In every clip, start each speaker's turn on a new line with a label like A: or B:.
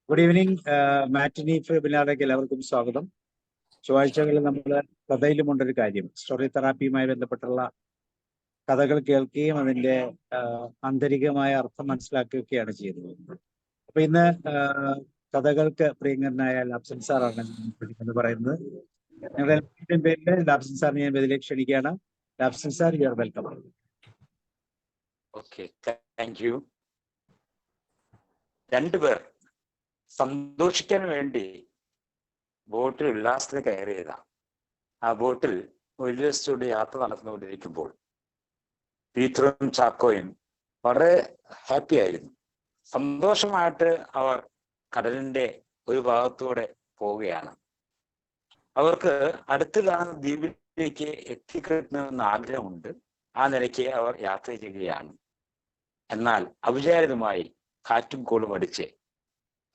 A: Good evening. മാറ്റിനി വെബിനാറിലേക്ക് എല്ലാവർക്കും സ്വാഗതം. ചൊവ്വാഴ്ചകളിൽ നമ്മൾ കഥയിലുമുണ്ടൊരു കാര്യം, സ്റ്റോറി തെറാപ്പിയുമായി ബന്ധപ്പെട്ടുള്ള കഥകൾ കേൾക്കുകയും അതിന്റെ ആന്തരികമായ അർത്ഥം മനസ്സിലാക്കുകയൊക്കെയാണ് ചെയ്യുന്നത്. അപ്പൊ ഇന്ന് കഥകൾക്ക് പ്രിയങ്കരനായ ലാബ്സൻ സാറാണ് എന്ന് പറയുന്നത്. ഞങ്ങളുടെ എല്ലാവരുടെയും പേരിൽ ലാബ്സൻ സാറിനെ ഞാൻ ഇതിലേക്ക് ക്ഷണിക്കുകയാണ്. Labson sir, you are welcome.
B: Okay, thank you. രണ്ടുപേർ സന്തോഷിക്കാൻ വേണ്ടി ബോട്ടിൽ ഉല്ലാസത്തിന് കയറിയതാണ്. ആ ബോട്ടിൽ ഉല്ലാസത്തോടെ യാത്ര നടന്നുകൊണ്ടിരിക്കുമ്പോൾ പീറ്ററും ചാക്കോയും വളരെ ഹാപ്പി ആയിരുന്നു. സന്തോഷമായിട്ട് അവർ കടലിന്റെ ഒരു ഭാഗത്തൂടെ പോവുകയാണ്. അവർക്ക് അടുത്ത് കാണുന്ന ദ്വീപിലേക്ക് എത്തിക്കിട്ടണമെന്ന് ആഗ്രഹമുണ്ട്. ആ നിലയ്ക്ക് അവർ യാത്ര ചെയ്യുകയാണ്. എന്നാൽ അവിചാരിതമായി കാറ്റും കോളും അടിച്ച്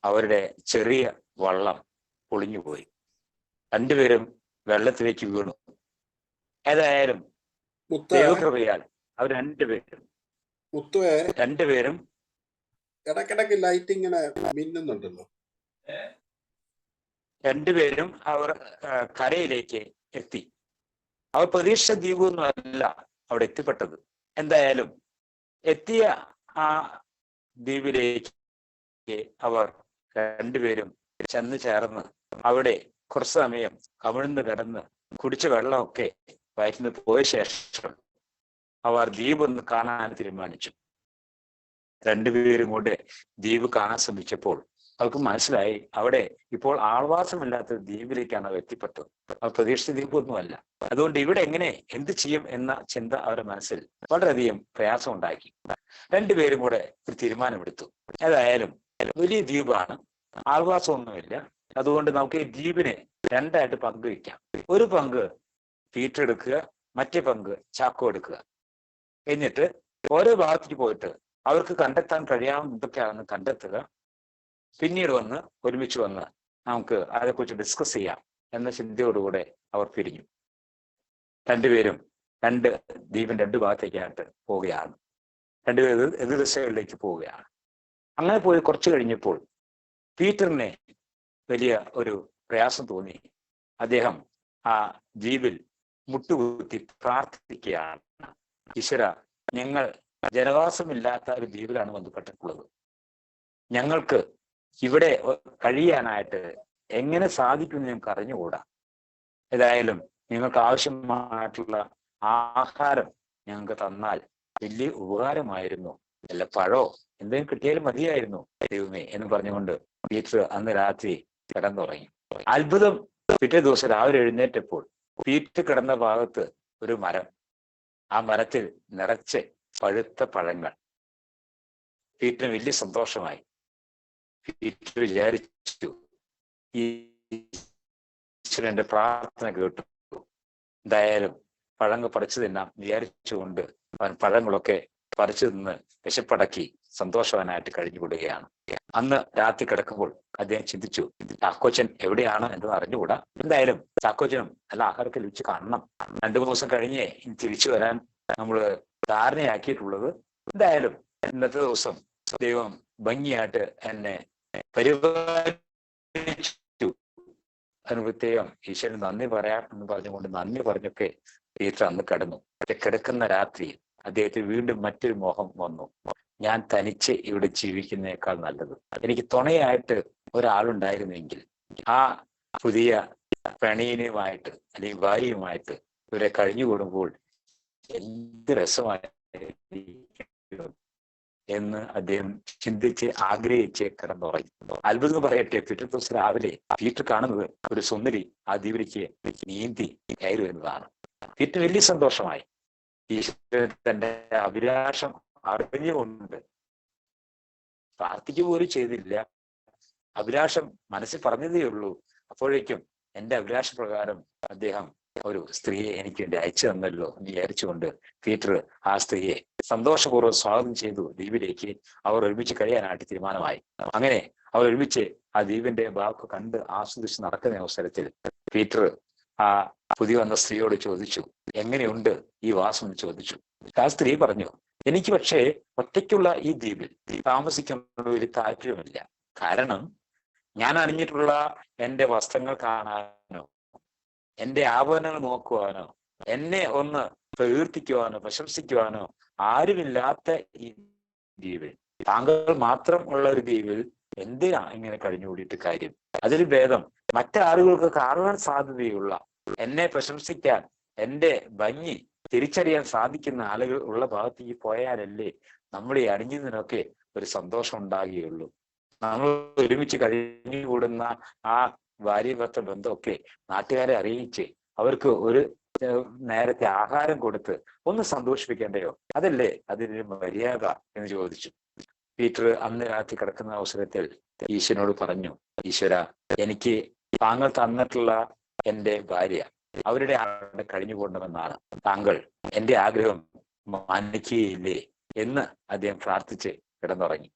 B: അവരുടെ ചെറിയ വള്ളം പൊളിഞ്ഞുപോയി. രണ്ടുപേരും വെള്ളത്തിലേക്ക് വീണു. ഏതായാലും ദൈവകൃപയാൽ അവർ രണ്ടുപേരും
C: ഇടക്കിടക്ക് ലൈറ്റ് ഇങ്ങനെ മിന്നുന്നുണ്ടല്ലോ.
B: രണ്ടുപേരും അവർ കരയിലേക്ക് എത്തി. അവർ പ്രതീക്ഷിച്ച ദ്വീപൊന്നും അല്ല അവിടെ എത്തിപ്പെട്ടത്. എന്തായാലും എത്തിയ ആ ദ്വീപിലേക്ക് അവർ രണ്ടുപേരും ചെന്ന് ചേർന്ന് അവിടെ കുറച്ചു സമയം കമിഴ്ന്ന് കിടന്ന് കുടിച്ച വെള്ളമൊക്കെ വയറ്റിന് പോയ ശേഷം അവർ ദ്വീപ് ഒന്ന് കാണാൻ തീരുമാനിച്ചു. രണ്ടുപേരും കൂടെ ദ്വീപ് കാണാൻ ശ്രമിച്ചപ്പോൾ അവർക്ക് മനസ്സിലായി അവിടെ ഇപ്പോൾ ആൾവാസമില്ലാത്ത ദ്വീപിലേക്കാണ് അവർ എത്തിപ്പെട്ടത്. അവർ പ്രതീക്ഷിച്ച ദ്വീപൊന്നുമല്ല. അതുകൊണ്ട് ഇവിടെ എങ്ങനെ എന്ത് ചെയ്യും എന്ന ചിന്ത അവരുടെ മനസ്സിൽ വളരെയധികം പ്രയാസം ഉണ്ടാക്കി. രണ്ടുപേരും കൂടെ ഒരു തീരുമാനമെടുത്തു. ഏതായാലും വലിയ ദ്വീപാണ്, ആൾവാസമൊന്നുമില്ല. അതുകൊണ്ട് നമുക്ക് ഈ ദ്വീപിനെ രണ്ടായിട്ട് പങ്കുവയ്ക്കാം. ഒരു പങ്ക് പീറ്റർ എടുക്കുക, മറ്റേ പങ്ക് ചാക്കോ എടുക്കുക. എന്നിട്ട് ഓരോ ഭാഗത്തേക്ക് പോയിട്ട് അവർക്ക് കണ്ടെത്താൻ കഴിയാവുന്ന എന്തൊക്കെയാണെന്ന് കണ്ടെത്തുക. പിന്നീട് ഒരുമിച്ച് വന്ന് നമുക്ക് അതേക്കുറിച്ച് ഡിസ്കസ് ചെയ്യാം എന്ന ചിന്തയോടുകൂടെ അവർ പിരിഞ്ഞു. രണ്ടുപേരും ദ്വീപിന്റെ രണ്ട് ഭാഗത്തേക്കായിട്ട് പോവുകയാണ്. രണ്ടുപേരും എതിർദിശകളിലേക്ക് പോവുകയാണ്. അങ്ങനെ പോയി കുറച്ചു കഴിഞ്ഞപ്പോൾ പീറ്ററിനെ വലിയ ഒരു പ്രയാസം തോന്നി. അദ്ദേഹം ആ ദ്വീപിൽ മുട്ടുകുത്തി പ്രാർത്ഥിക്കുകയാണ്. ഈശ്വര, ഞങ്ങൾ ജനവാസമില്ലാത്ത ഒരു ദ്വീപിലാണ് ബന്ധപ്പെട്ടിട്ടുള്ളത്. ഞങ്ങൾക്ക് ഇവിടെ കഴിയാനായിട്ട് എങ്ങനെ സാധിക്കുമെന്ന് ഞങ്ങൾക്ക് അറിഞ്ഞുകൂടാ. ഏതായാലും നിങ്ങൾക്ക് ആവശ്യമായിട്ടുള്ള ആഹാരം ഞങ്ങൾക്ക് തന്നാൽ വലിയ ഉപകാരമായിരുന്നു. വല്ല പഴോ എന്തെങ്കിലും കിട്ടിയാലും മതിയായിരുന്നു ദൈവമേ എന്ന് പറഞ്ഞുകൊണ്ട് പീറ്റർ അന്ന് രാത്രി കിടന്നുറങ്ങി. അത്ഭുതം, പിറ്റേ ദിവസം രാവിലെ എഴുന്നേറ്റപ്പോൾ പീറ്റർ കിടന്ന ഭാഗത്ത് ഒരു മരം. ആ മരത്തിൽ നിറച്ച് പഴുത്ത പഴങ്ങൾ. പീറ്ററിന് വലിയ സന്തോഷമായി. പീറ്റർ വിചാരിച്ചു, ഈശ്വരന്റെ പ്രാർത്ഥന കേട്ടു, എന്തായാലും പഴങ്ങൾ പറിച്ചു തിന്നാം വിചാരിച്ചുകൊണ്ട് അവൻ പഴങ്ങളൊക്കെ പറിച്ചു തിന്ന് വിശപ്പടക്കി സന്തോഷവാനായിട്ട് കഴിഞ്ഞുകൂടുകയാണ്. അന്ന് രാത്രി കിടക്കുമ്പോൾ അദ്ദേഹം ചിന്തിച്ചു, ചാക്കോച്ചൻ എവിടെയാണ് എന്ന് അറിഞ്ഞുകൂടാ. എന്തായാലും ചാക്കോച്ചനും നല്ല ആഹാരമൊക്കെ ലഭിച്ച് കാണണം. 2-3 ദിവസം കഴിഞ്ഞേ തിരിച്ചു വരാൻ നമ്മൾ ധാരണയാക്കിയിട്ടുള്ളത്. എന്തായാലും ഇന്നത്തെ ദിവസം ദൈവം ഭംഗിയായിട്ട് എന്നെ പരിപാലിച്ചു. അതിന് പ്രത്യേകം ഈശ്വരന് നന്ദി പറയാം എന്ന് പറഞ്ഞുകൊണ്ട് നന്ദി പറഞ്ഞൊക്കെ പീറ്റർ അന്ന് കിടന്നു. കിടക്കുന്ന രാത്രി അദ്ദേഹത്തിന് വീണ്ടും മറ്റൊരു മോഹം വന്നു. ഞാൻ തനിച്ച് ഇവിടെ ജീവിക്കുന്നതിനേക്കാൾ നല്ലത് എനിക്ക് തുണയായിട്ട് ഒരാളുണ്ടായിരുന്നെങ്കിൽ, ആ പുതിയ പ്രണയിനിയുമായിട്ട് അല്ലെങ്കിൽ ഭാര്യയുമായിട്ട് ഇവരെ കഴിഞ്ഞുകൂടുമ്പോൾ എന്ത് രസമായിരുന്നു എന്ന് അദ്ദേഹം ചിന്തിച്ച് ആഗ്രഹിച്ച് കിടന്നുറങ്ങി. അത്ഭുതം പറയട്ടെ, പിറ്റേ ദിവസം രാവിലെ പീറ്റർ കാണുന്നത് ഒരു സുന്ദരി ആ ദ്വീപിലേക്ക് നീന്തി കയറി വരുന്നതാണ്. പീറ്റർ വലിയ സന്തോഷമായി. ഈശ്വരൻ തന്റെ അഭിലാഷം അറിഞ്ഞുകൊണ്ട് പ്രാർത്ഥിക്കുക പോലും ചെയ്തില്ല. അഭിലാഷം മനസ്സിൽ പറഞ്ഞതേ ഉള്ളൂ. അപ്പോഴേക്കും എന്റെ അഭിലാഷ പ്രകാരം അദ്ദേഹം ഒരു സ്ത്രീയെ എനിക്ക് വേണ്ടി അയച്ചു തന്നല്ലോ എന്ന് വിചാരിച്ചുകൊണ്ട് പീറ്റർ ആ സ്ത്രീയെ സന്തോഷപൂർവ്വം സ്വാഗതം ചെയ്തു ദ്വീപിലേക്ക്. അവർ ഒരുമിച്ച് കഴിയാനായിട്ട് തീരുമാനമായി. അങ്ങനെ അവർ ഒരുമിച്ച് ആ ദ്വീപിന്റെ ഭാഗം കണ്ട് ആസ്വദിച്ച് നടക്കുന്ന അവസരത്തിൽ പീറ്റർ ആ പുതിയ വന്ന സ്ത്രീയോട് ചോദിച്ചു, എങ്ങനെയുണ്ട് ഈ വാസം എന്ന് ചോദിച്ചു. ആ സ്ത്രീ പറഞ്ഞു, എനിക്ക് പക്ഷേ ഒറ്റയ്ക്കുള്ള ഈ ദ്വീപിൽ താമസിക്കുന്ന ഒരു താല്പര്യമില്ല. കാരണം ഞാൻ അണിഞ്ഞിട്ടുള്ള എൻ്റെ വസ്ത്രങ്ങൾ കാണാനോ എൻ്റെ ആഭരണങ്ങൾ നോക്കുവാനോ എന്നെ ഒന്ന് പ്രകീർത്തിക്കുവാനോ പ്രശംസിക്കുവാനോ ആരുമില്ലാത്ത ഈ ദ്വീപിൽ, താങ്കൾ മാത്രം ഉള്ള ഒരു ദ്വീപിൽ എന്തിനാ ഇങ്ങനെ കഴിഞ്ഞുകൂടിയിട്ട് കാര്യം? അതിൽ ഭേദം മറ്റാളുകൾക്ക് കാണുവാൻ സാധ്യതയുള്ള, എന്നെ പ്രശംസിക്കാൻ, എൻ്റെ ഭംഗി തിരിച്ചറിയാൻ സാധിക്കുന്ന ആളുകൾ ഉള്ള ഭാഗത്തേക്ക് പോയാലല്ലേ നമ്മൾ ഈ അണിഞ്ഞതിനൊക്കെ ഒരു സന്തോഷം ഉണ്ടാകുകയുള്ളൂ. നമ്മൾ ഒരുമിച്ച് കഴിഞ്ഞുകൂടുന്ന ആ ഭാര്യ-ഭർത്തൃ ബന്ധമൊക്കെ നാട്ടുകാരെ അറിയിച്ച് അവർക്ക് ഒരു നേരത്തെ ആഹാരം കൊടുത്ത് ഒന്ന് സന്തോഷിപ്പിക്കേണ്ടയോ? അതല്ലേ അതിന് മര്യാദ എന്ന് ചോദിച്ചു. പീറ്റർ അന്ന് രാത്രി കിടക്കുന്ന അവസരത്തിൽ ഈശ്വരനോട് പറഞ്ഞു, ഈശ്വര, എനിക്ക് താങ്കൾ തന്നിട്ടുള്ള എൻ്റെ ഭാര്യ അവരുടെ ആളുടെ കഴിഞ്ഞുകൊണ്ടുവന്നാണ്. താങ്കൾ എൻ്റെ ആഗ്രഹം മാനിക്കുകയില്ലേ എന്ന് അദ്ദേഹം പ്രാർത്ഥിച്ച് കിടന്നുറങ്ങി.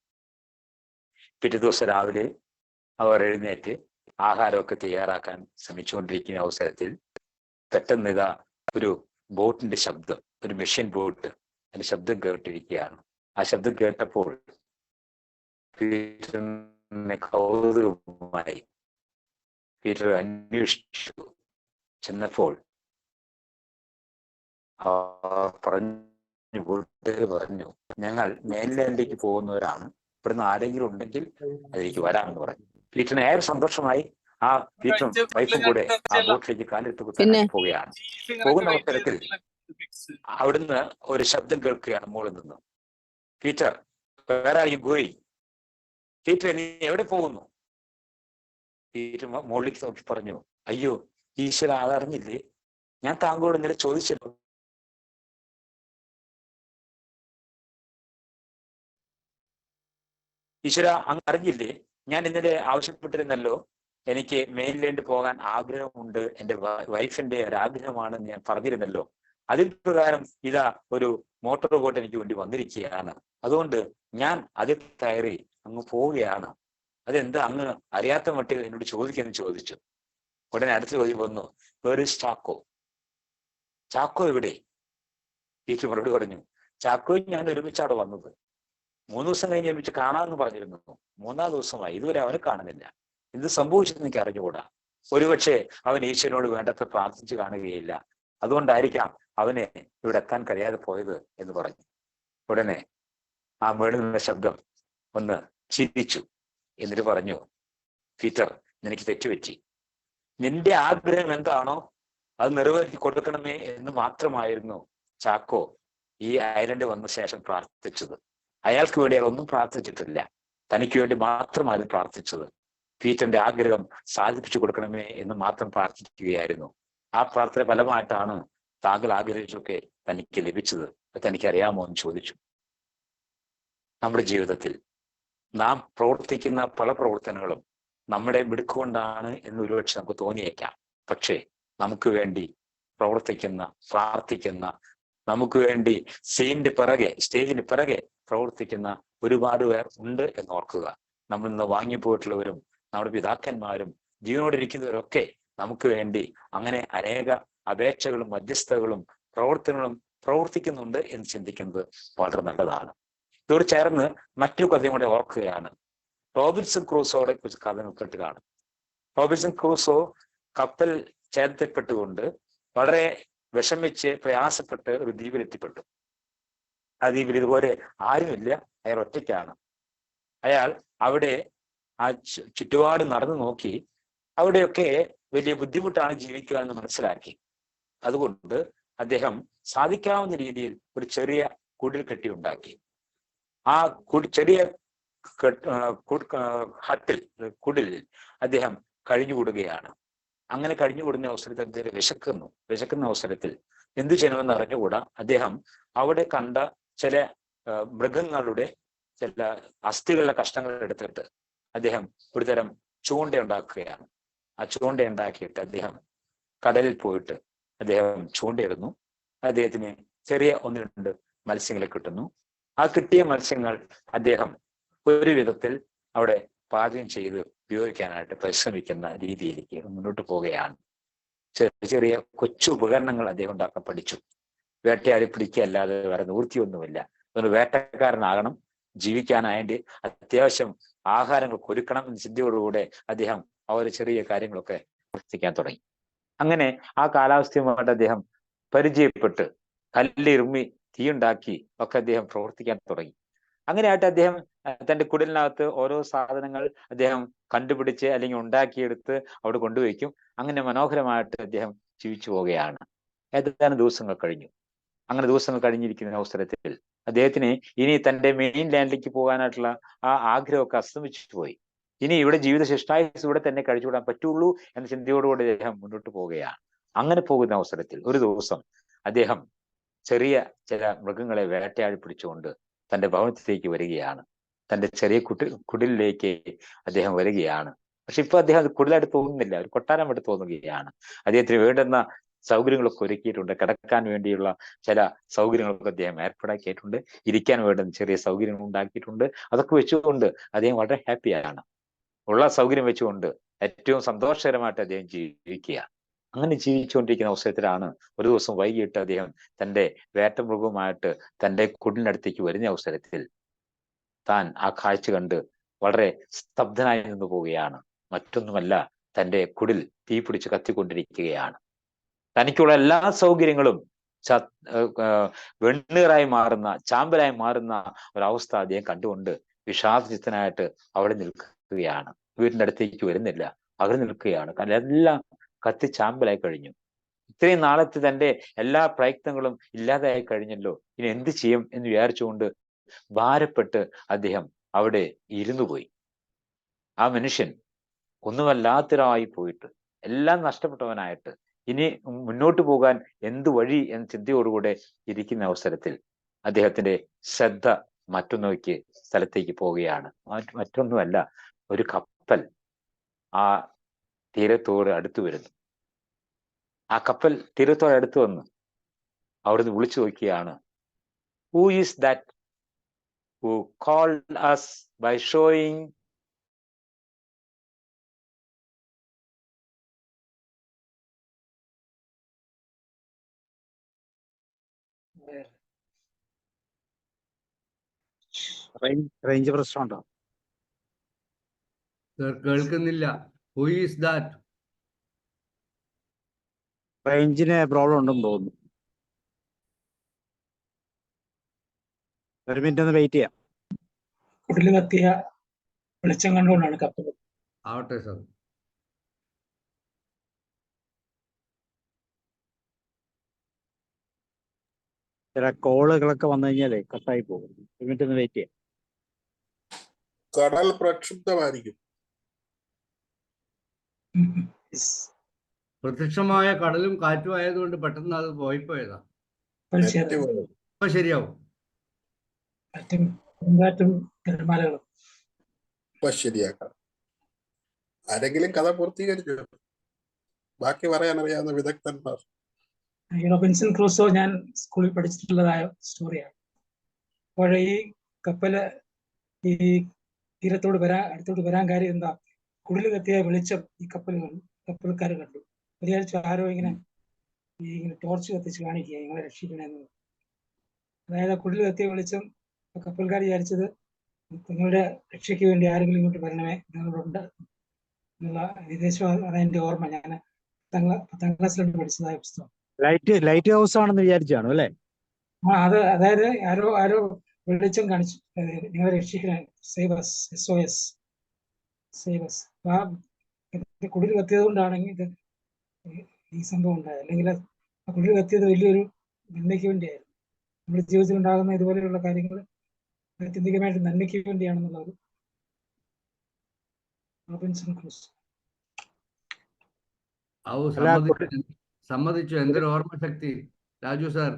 B: പിറ്റേ ദിവസം രാവിലെ അവർ എഴുന്നേറ്റ് ആഹാരമൊക്കെ തയ്യാറാക്കാൻ ശ്രമിച്ചുകൊണ്ടിരിക്കുന്ന അവസരത്തിൽ പെട്ടെന്ന് ഇതാ ഒരു ബോട്ടിന്റെ ശബ്ദം, ഒരു മെഷീൻ ബോട്ട്, അതിന്റെ ശബ്ദം കേട്ടിരിക്കുകയാണ്. ആ ശബ്ദം കേട്ടപ്പോൾ പീറ്ററിനെ കൗതുകമായി. പീറ്റർ അന്വേഷിച്ചു. ചെന്നപ്പോൾ പറഞ്ഞു, ഞങ്ങൾ മെയിൻലാൻഡിലേക്ക് പോകുന്നവരാണ്, ഇവിടുന്ന് ആരെങ്കിലും ഉണ്ടെങ്കിൽ അതിലേക്ക് വരാമെന്ന് പറഞ്ഞു. പീറ്ററിന് ഏറെ സന്തോഷമായി. ആ പീറ്ററും വൈഫും കൂടെ ആ ബോട്ടിലേക്ക് കാലെടുത്ത് കുത്താൻ പോവുകയാണ്. പോകുന്ന അവസരത്തിൽ അവിടുന്ന് ഒരു ശബ്ദം കേൾക്കുകയാണ് മുകളിൽ നിന്ന്. പീറ്റർ, വേറെ ആർ യു ഗോയിങ്? പീറ്റർ, നീ എവിടെ പോകുന്നു? പീറ്റർ മുകളിലേക്ക് നോക്കി പറഞ്ഞു, അയ്യോ ഈശ്വര, അതറിഞ്ഞില്ലേ? ഞാൻ താങ്കളോട് ഇന്നലെ ചോദിച്ചല്ലോ. ഈശ്വര, അങ്ങ് അറിഞ്ഞില്ലേ? ഞാൻ ഇന്നലെ ആവശ്യപ്പെട്ടിരുന്നല്ലോ, എനിക്ക് മെയിൻലാൻഡ് പോകാൻ ആഗ്രഹമുണ്ട്, എൻ്റെ വൈഫിന്റെ ഒരു ആഗ്രഹമാണെന്ന് ഞാൻ പറഞ്ഞിരുന്നല്ലോ. അതിൽ പ്രകാരം ഇതാ ഒരു മോട്ടോർ ബോട്ട് എനിക്ക് വേണ്ടി വന്നിരിക്കുകയാണ്. അതുകൊണ്ട് ഞാൻ അതിൽ കയറി അങ്ങ് പോവുകയാണ്. അതെന്താ അങ്ങ് അറിയാത്ത മട്ടിൽ എന്നോട് ചോദിക്കാന്ന് ചോദിച്ചു. ഉടനെ അടുത്ത ചോദ്യം വന്നു, വേർ ഈസ് ചാക്കോ? ചാക്കോ എവിടെ? പീറ്റർ മറുപടി പറഞ്ഞു, ചാക്കോയും ഞാൻ ഒരുമിച്ചാണ് വന്നത്. 3 ദിവസം കഴിഞ്ഞ് ഒരുമിച്ച് കാണാമെന്ന് പറഞ്ഞിരുന്നു. 3-ാം ദിവസമായി, ഇതുവരെ അവനെ കാണുന്നില്ല. എന്ത് സംഭവിച്ചെന്ന് എനിക്ക് അറിഞ്ഞുകൂടാ. ഒരുപക്ഷെ അവൻ ഈശ്വരനോട് വേണ്ടത്ര പ്രാർത്ഥിച്ചു കാണുകയില്ല, അതുകൊണ്ടായിരിക്കാം അവനെ ഇവിടെ എത്താൻ കഴിയാതെ പോയത് എന്ന് പറഞ്ഞു. ഉടനെ ആ മേളിൽ നിന്ന ശബ്ദം ഒന്ന് ചിരിച്ചു. എന്നിട്ട് പറഞ്ഞു, പീറ്റർ, നിനക്ക് തെറ്റുപറ്റി. നിന്റെ ആഗ്രഹം എന്താണോ അത് നിറവേറ്റി കൊടുക്കണമേ എന്ന് മാത്രമായിരുന്നു ചാക്കോ ഈ ഐലൻഡ് വന്ന ശേഷം പ്രാർത്ഥിച്ചത്. അയാൾക്ക് വേണ്ടി അയാൾ ഒന്നും പ്രാർത്ഥിച്ചിട്ടില്ല, തനിക്ക് വേണ്ടി മാത്രമാണ് പ്രാർത്ഥിച്ചത്. പീറ്ററിന്റെ ആഗ്രഹം സാധിപ്പിച്ചു കൊടുക്കണമേ എന്ന് മാത്രം പ്രാർത്ഥിക്കുകയായിരുന്നു. ആ പ്രാർത്ഥന ഫലമായിട്ടാണ് താങ്കൾ ആഗ്രഹിച്ചൊക്കെ തനിക്ക് ലഭിച്ചത്. തനിക്കറിയാമോ എന്ന് ചോദിച്ചു. നമ്മുടെ ജീവിതത്തിൽ നാം പ്രവർത്തിക്കുന്ന പല പ്രവർത്തനങ്ങളും നമ്മുടെ മിടുക്കുകൊണ്ടാണ് എന്ന് ഒരുപക്ഷെ നമുക്ക് തോന്നിയേക്കാം. പക്ഷേ നമുക്ക് വേണ്ടി പ്രവർത്തിക്കുന്ന, പ്രാർത്ഥിക്കുന്ന, നമുക്ക് വേണ്ടി സ്റ്റേജിന് പിറകെ പ്രവർത്തിക്കുന്ന ഒരുപാട് പേർ ഉണ്ട് എന്ന് ഓർക്കുക. നമ്മൾ ഇന്ന് വാങ്ങിപ്പോയിട്ടുള്ളവരും നമ്മുടെ പിതാക്കന്മാരും ജീവനോടിരിക്കുന്നവരൊക്കെ നമുക്ക് വേണ്ടി അങ്ങനെ അനേക അപേക്ഷകളും മധ്യസ്ഥകളും പ്രവർത്തനങ്ങളും പ്രവർത്തിക്കുന്നുണ്ട് എന്ന് ചിന്തിക്കുന്നത് വളരെ നല്ലതാണ്. ഇതോട് ചേർന്ന് മറ്റൊരു കഥയും കൂടെ ഓർക്കുകയാണ്. റോബിൻസൺ ക്രൂസോയെ കുറിച്ച് കഥ കേട്ട് കാണും. റോബിൻസൺ ക്രൂസോ കപ്പൽ ചേർത്തപ്പെട്ടുകൊണ്ട് വളരെ വിഷമിച്ച് പ്രയാസപ്പെട്ട് ഒരു ദ്വീപിലെത്തിപ്പെട്ടു. ആ ദ്വീപിൽ ഇതുപോലെ ആരുമില്ല, അയാൾ ഒറ്റയ്ക്കാണ്. അയാൾ അവിടെ ആ ചുറ്റുപാട് നടന്നു നോക്കി, അവിടെയൊക്കെ വലിയ ബുദ്ധിമുട്ടാണ് ജീവിക്കുക എന്ന് മനസ്സിലാക്കി. അതുകൊണ്ട് അദ്ദേഹം സാധിക്കാവുന്ന രീതിയിൽ ഒരു ചെറിയ കുടിൽ കെട്ടിയുണ്ടാക്കി. ആ ചെറിയ കുടിലിൽ അദ്ദേഹം കഴിഞ്ഞുകൂടുകയാണ്. അങ്ങനെ കഴിഞ്ഞുകൂടുന്ന അവസരത്തിൽ അദ്ദേഹം വിശക്കുന്ന അവസരത്തിൽ എന്തു ചെയ്യണമെന്ന് അറിഞ്ഞുകൂടാ. അദ്ദേഹം അവിടെ കണ്ട ചില മൃഗങ്ങളുടെ ചില അസ്ഥികളുടെ കഷ്ണങ്ങൾ എടുത്തിട്ട് അദ്ദേഹം ഒരു തരം ചൂണ്ടയുണ്ടാക്കുകയാണ്. ആ ചൂണ്ടയുണ്ടാക്കിയിട്ട് അദ്ദേഹം കടലിൽ പോയിട്ട് അദ്ദേഹം ചൂണ്ടയിടുന്നു. അദ്ദേഹത്തിന് ചെറിയ 1-2 മത്സ്യങ്ങളെ കിട്ടുന്നു. ആ കിട്ടിയ മത്സ്യങ്ങൾ അദ്ദേഹം ഒരു വിധത്തിൽ അവിടെ പാചകം ചെയ്ത് ഉപയോഗിക്കാനായിട്ട് പരിശ്രമിക്കുന്ന രീതിയിലേക്ക് മുന്നോട്ട് പോവുകയാണ്. ചെറിയ ചെറിയ കൊച്ചു ഉപകരണങ്ങൾ അദ്ദേഹം ഉണ്ടാക്കാൻ പഠിച്ചു. വേട്ടയാടി പിടിക്കുകയല്ലാതെ വേറെ നിവൃത്തിയൊന്നുമില്ല. ഒരു വേട്ടക്കാരനാകണം, ജീവിക്കാനായിട്ട് അത്യാവശ്യം ആഹാരങ്ങൾക്ക് ഒരുക്കണം എന്ന ചിന്തയോടുകൂടെ അദ്ദേഹം ആ ഒരു ചെറിയ കാര്യങ്ങളൊക്കെ പ്രവർത്തിക്കാൻ തുടങ്ങി. അങ്ങനെ ആ കാലാവസ്ഥയുമായിട്ട് അദ്ദേഹം പരിചയപ്പെട്ട് കല്ലിറുമ്മി തീയുണ്ടാക്കി ഒക്കെ അദ്ദേഹം പ്രവർത്തിക്കാൻ തുടങ്ങി. അങ്ങനെയായിട്ട് അദ്ദേഹം തന്റെ കുടിലിനകത്ത് ഓരോ സാധനങ്ങൾ അദ്ദേഹം കണ്ടുപിടിച്ച് അല്ലെങ്കിൽ ഉണ്ടാക്കിയെടുത്ത് അവിടെ കൊണ്ടുവയ്ക്കും. അങ്ങനെ മനോഹരമായിട്ട് അദ്ദേഹം ജീവിച്ചു പോവുകയാണ്. ഏതാനും ദിവസങ്ങൾ കഴിഞ്ഞു. അങ്ങനെ ദിവസങ്ങൾ കഴിഞ്ഞിരിക്കുന്ന അവസരത്തിൽ അദ്ദേഹത്തിന് ഇനി തന്റെ മെയിൻ ലാൻഡിലേക്ക് പോകാനായിട്ടുള്ള ആ ആഗ്രഹമൊക്കെ അസ്തമിച്ചു പോയി. ഇനി ഇവിടെ ജീവിത ശിഷ്ടായുസ് ഇവിടെ തന്നെ കഴിച്ചുവിടാൻ പറ്റുള്ളൂ എന്ന ചിന്തയോടുകൂടി അദ്ദേഹം മുന്നോട്ട് പോവുകയാണ്. അങ്ങനെ പോകുന്ന അവസരത്തിൽ ഒരു ദിവസം അദ്ദേഹം ചെറിയ ചില മൃഗങ്ങളെ വേട്ടയാടി പിടിച്ചുകൊണ്ട് തന്റെ ഭവനത്തിലേക്ക് വരികയാണ്. തന്റെ ചെറിയ കുടിലിലേക്ക് അദ്ദേഹം വരികയാണ്. പക്ഷെ ഇപ്പൊ അദ്ദേഹം അത് കുടിലായിട്ട് തോന്നുന്നില്ല, ഒരു കൊട്ടാരമായിട്ട് തോന്നുകയാണ്. അദ്ദേഹത്തിന് വേണ്ടുന്ന സൗകര്യങ്ങളൊക്കെ ഒരുക്കിയിട്ടുണ്ട്. കിടക്കാൻ വേണ്ടിയുള്ള ചില സൗകര്യങ്ങളൊക്കെ അദ്ദേഹം ഏർപ്പാടാക്കിയിട്ടുണ്ട്. ഇരിക്കാൻ വേണ്ടുന്ന ചെറിയ സൗകര്യങ്ങൾ ഉണ്ടാക്കിയിട്ടുണ്ട്. അതൊക്കെ വെച്ചുകൊണ്ട് അദ്ദേഹം വളരെ ഹാപ്പിയാണ്. ഉള്ള സൗകര്യം വെച്ചുകൊണ്ട് ഏറ്റവും സന്തോഷകരമായിട്ട് അദ്ദേഹം ജീവിക്കുക. അങ്ങനെ ജീവിച്ചുകൊണ്ടിരിക്കുന്ന അവസരത്തിലാണ് ഒരു ദിവസം വൈകിട്ട് അദ്ദേഹം തന്റെ വേട്ടമൃഗവുമായിട്ട് തന്റെ കുടിലിനടുത്തേക്ക് വരുന്ന അവസരത്തിൽ താൻ ആ കാഴ്ച കണ്ട് വളരെ സ്തബ്ധനായി നിന്നു പോവുകയാണ്. മറ്റൊന്നുമല്ല, തന്റെ കുടിൽ തീ പിടിച്ച് കത്തിക്കൊണ്ടിരിക്കുകയാണ്. തനിക്കുള്ള എല്ലാ സൗകര്യങ്ങളും വെണ്ണീറായി മാറുന്ന, ചാമ്പലായി മാറുന്ന ഒരവസ്ഥ അദ്ദേഹം കണ്ടുകൊണ്ട് വിഷാദചിത്തനായിട്ട് അവിടെ നിൽക്കുകയാണ്. വീടിന്റെ അടുത്തേക്ക് വരുന്നില്ല, അവിടെ നിൽക്കുകയാണ്. കാരണം എല്ലാം കത്തിച്ചാമ്പലായി കഴിഞ്ഞു. ഇത്രയും നാളത്തെ തന്റെ എല്ലാ പ്രയത്നങ്ങളും ഇല്ലാതായി കഴിഞ്ഞല്ലോ, ഇനി എന്ത് ചെയ്യും എന്ന് വിചാരിച്ചുകൊണ്ട് ഭാരപ്പെട്ട് അദ്ദേഹം അവിടെ ഇരുന്നു പോയി. ആ മനുഷ്യൻ ഒന്നുമല്ലാത്തൊരായി പോയിട്ട്, എല്ലാം നഷ്ടപ്പെട്ടവനായിട്ട്, ഇനി മുന്നോട്ട് പോകാൻ എന്ത് വഴി എന്ന ചിന്തയോടുകൂടെ ഇരിക്കുന്ന അവസരത്തിൽ അദ്ദേഹത്തിന്റെ ശ്രദ്ധ മറ്റൊന്നോക്ക് സ്ഥലത്തേക്ക് പോവുകയാണ്. മറ്റൊന്നുമല്ല, ഒരു കപ്പൽ ആ തീരത്തോട് അടുത്തു വരുന്നു. ആ കപ്പൽ തീരത്തോട് അടുത്ത് വന്ന് അവിടുന്ന് വിളിച്ചു നോക്കിയാണ്, who is that who called us by showing
A: range പ്രശ്നമുണ്ടോ?
D: കേൾക്കുന്നില്ല. Who is that?
A: റേഞ്ചിന് പ്രോബ്ലം ഉണ്ടെന്ന് തോന്നുന്നു. ഒരു മിനിറ്റ് ഒന്ന് വെയിറ്റ് ചെയ്യാം.
E: കുടിൽ കത്തിയ വെളിച്ചം കണ്ടുകൊണ്ടാണ് കപ്പൽ.
D: ആവട്ടെ സർ.
A: ചില കോളുകളൊക്കെ വന്നു കഴിഞ്ഞാലേ കട്ടായി പോകും. ഒരു മിനിറ്റ് ഒന്ന് വെയിറ്റ് ചെയ്യാം.
C: കടൽ പ്രക്ഷുബ്ധമായിരിക്കും.
D: പ്രത്യക്ഷമായ കടലും കാറ്റും ആയതുകൊണ്ട് പെട്ടെന്ന് അത് പോയിപ്പോയതാ. ഇപ്പൊ ശരിയാവും.
C: ഇപ്പൊ ശരിയാക്കാം. ആരെങ്കിലും കഥ പൂർത്തീകരിച്ചു? ബാക്കി പറയാൻ അറിയാവുന്ന വിദഗ്ധന്മാർ.
E: റോബിൻസൺ ക്രൂസോ ഞാൻ സ്കൂളിൽ പഠിച്ചിട്ടുള്ളതായ സ്റ്റോറിയാണ്. അപ്പോൾ ഈ കപ്പല് ഈ അടുത്തോട്ട് വരാൻ കാര്യം എന്താ, കുടിൽ കത്തിയ വെളിച്ചം ഈ കപ്പൽക്കാർ കണ്ടു. വിചാരിച്ചു ആരോ ഇങ്ങനെ ടോർച്ച് കത്തിച്ച് കാണിക്കുക, നിങ്ങളെ രക്ഷിക്കണമെന്ന്. അതായത് കുടിൽ കത്തിയ വെളിച്ചം കപ്പൽക്കാർ വിചാരിച്ചത് നിങ്ങളുടെ രക്ഷയ്ക്ക് വേണ്ടി ആരെങ്കിലും ഇങ്ങോട്ട് വരണമേ, നിങ്ങളുണ്ട് എന്നുള്ള വിദേശം. അതെന്റെ ഓർമ്മ. ഞാൻ 10ാം ക്ലാസ്സിലാണ് പഠിച്ചതായ പുസ്തകം.
A: ലൈറ്റ് ഹൗസ് ആണെന്ന് വിചാരിച്ചാണ് അല്ലേ?
E: അതായത് ആരോ വെളിച്ചം കാണിച്ചു, നിങ്ങളെ രക്ഷിക്കണേ, SOS. കുടിൽ കത്തിയത് കൊണ്ടാണെങ്കിൽ ഇത് ഈ സംഭവം ഉണ്ടായത്. അല്ലെങ്കിൽ ആ കുടിൽ കത്തിയത് വലിയൊരു നന്മയ്ക്ക് വേണ്ടിയായിരുന്നു. നമ്മുടെ ജീവിതത്തിൽ ഉണ്ടാകുന്ന ഇതുപോലെയുള്ള കാര്യങ്ങൾ ആത്യന്തികമായിട്ട് നന്മയ്ക്ക് വേണ്ടിയാണെന്നുള്ളത് റോബിൻസൺ ക്രൂസോ.
D: സമ്മതിച്ചു. എന്തൊരു ഓർമ്മശക്തി രാജു സാർ.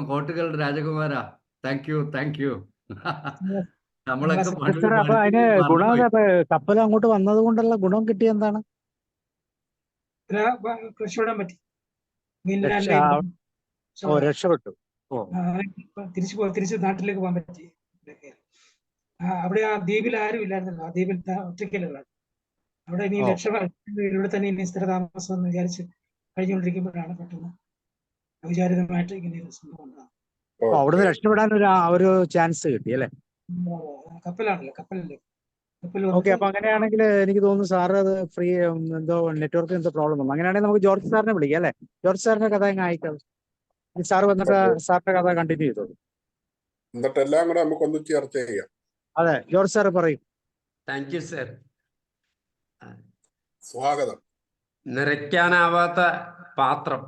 D: കോട്ടുകളുടെ രാജകുമാരാ. Thank you. നമ്മളൊക്കെ
A: അപ്പൊ അതിന് ഗുണം, കപ്പൽ അങ്ങോട്ട് വന്നത് കൊണ്ടുള്ള ഗുണം കിട്ടിയ എന്താണ്?
E: രക്ഷപ്പെടാൻ പറ്റി.
A: രക്ഷപ്പെട്ടു.
E: തിരിച്ച് നാട്ടിലേക്ക് പോകാൻ പറ്റി. അവിടെ ആ ദ്വീപിൽ ആരും ഇല്ലായിരുന്നല്ലോ. ആ ദ്വീപിൽ ഒറ്റയ്ക്കല്ല. അവിടെ ഇനി ഇവിടെ തന്നെ ഇനി സ്ഥിരതാമസം എന്ന് വിചാരിച്ച് കഴിഞ്ഞുകൊണ്ടിരിക്കുമ്പോഴാണ് പെട്ടെന്ന് അവിചാരിതമായിട്ട് ഇങ്ങനെ ഒരു സംഭവം ഉണ്ടാകും.
A: അവിടുന്ന് രക്ഷപ്പെടാൻ ഒരു ചാൻസ് കിട്ടി അല്ലേ?
E: കപ്പലാണല്ലോ, കപ്പലല്ലേ, കപ്പൽ
A: ഓക്കെ,
E: വന്നിട്ട്
A: അപ്പൊ അങ്ങനെയാണെങ്കിൽ എനിക്ക് തോന്നുന്നു സാറ് അത് ഫ്രീ, എന്തോ നെറ്റ്വർക്ക് എന്തോ പ്രോബ്ലം വന്നു. അങ്ങനെയാണെങ്കിൽ നമുക്ക് ജോർജ് സാറിനെ വിളിക്കാം അല്ലേ? ജോർജ് സാറിന്റെ കഥ എങ്ങനെ അയക്കാം? സാറ് വന്നിട്ട് സാറിന്റെ കഥ കണ്ടിന്യൂ ചെയ്തോളൂ.
C: എന്നിട്ട് എല്ലാം കൂടെ നമുക്കൊന്ന് ചർച്ച ചെയ്യാം.
A: അതെ, ജോർജ് സാറ് പറയും.
D: Thank you sir.
C: സ്വാഗതം.
D: നിറയ്ക്കാനാവാത്ത പാത്രം.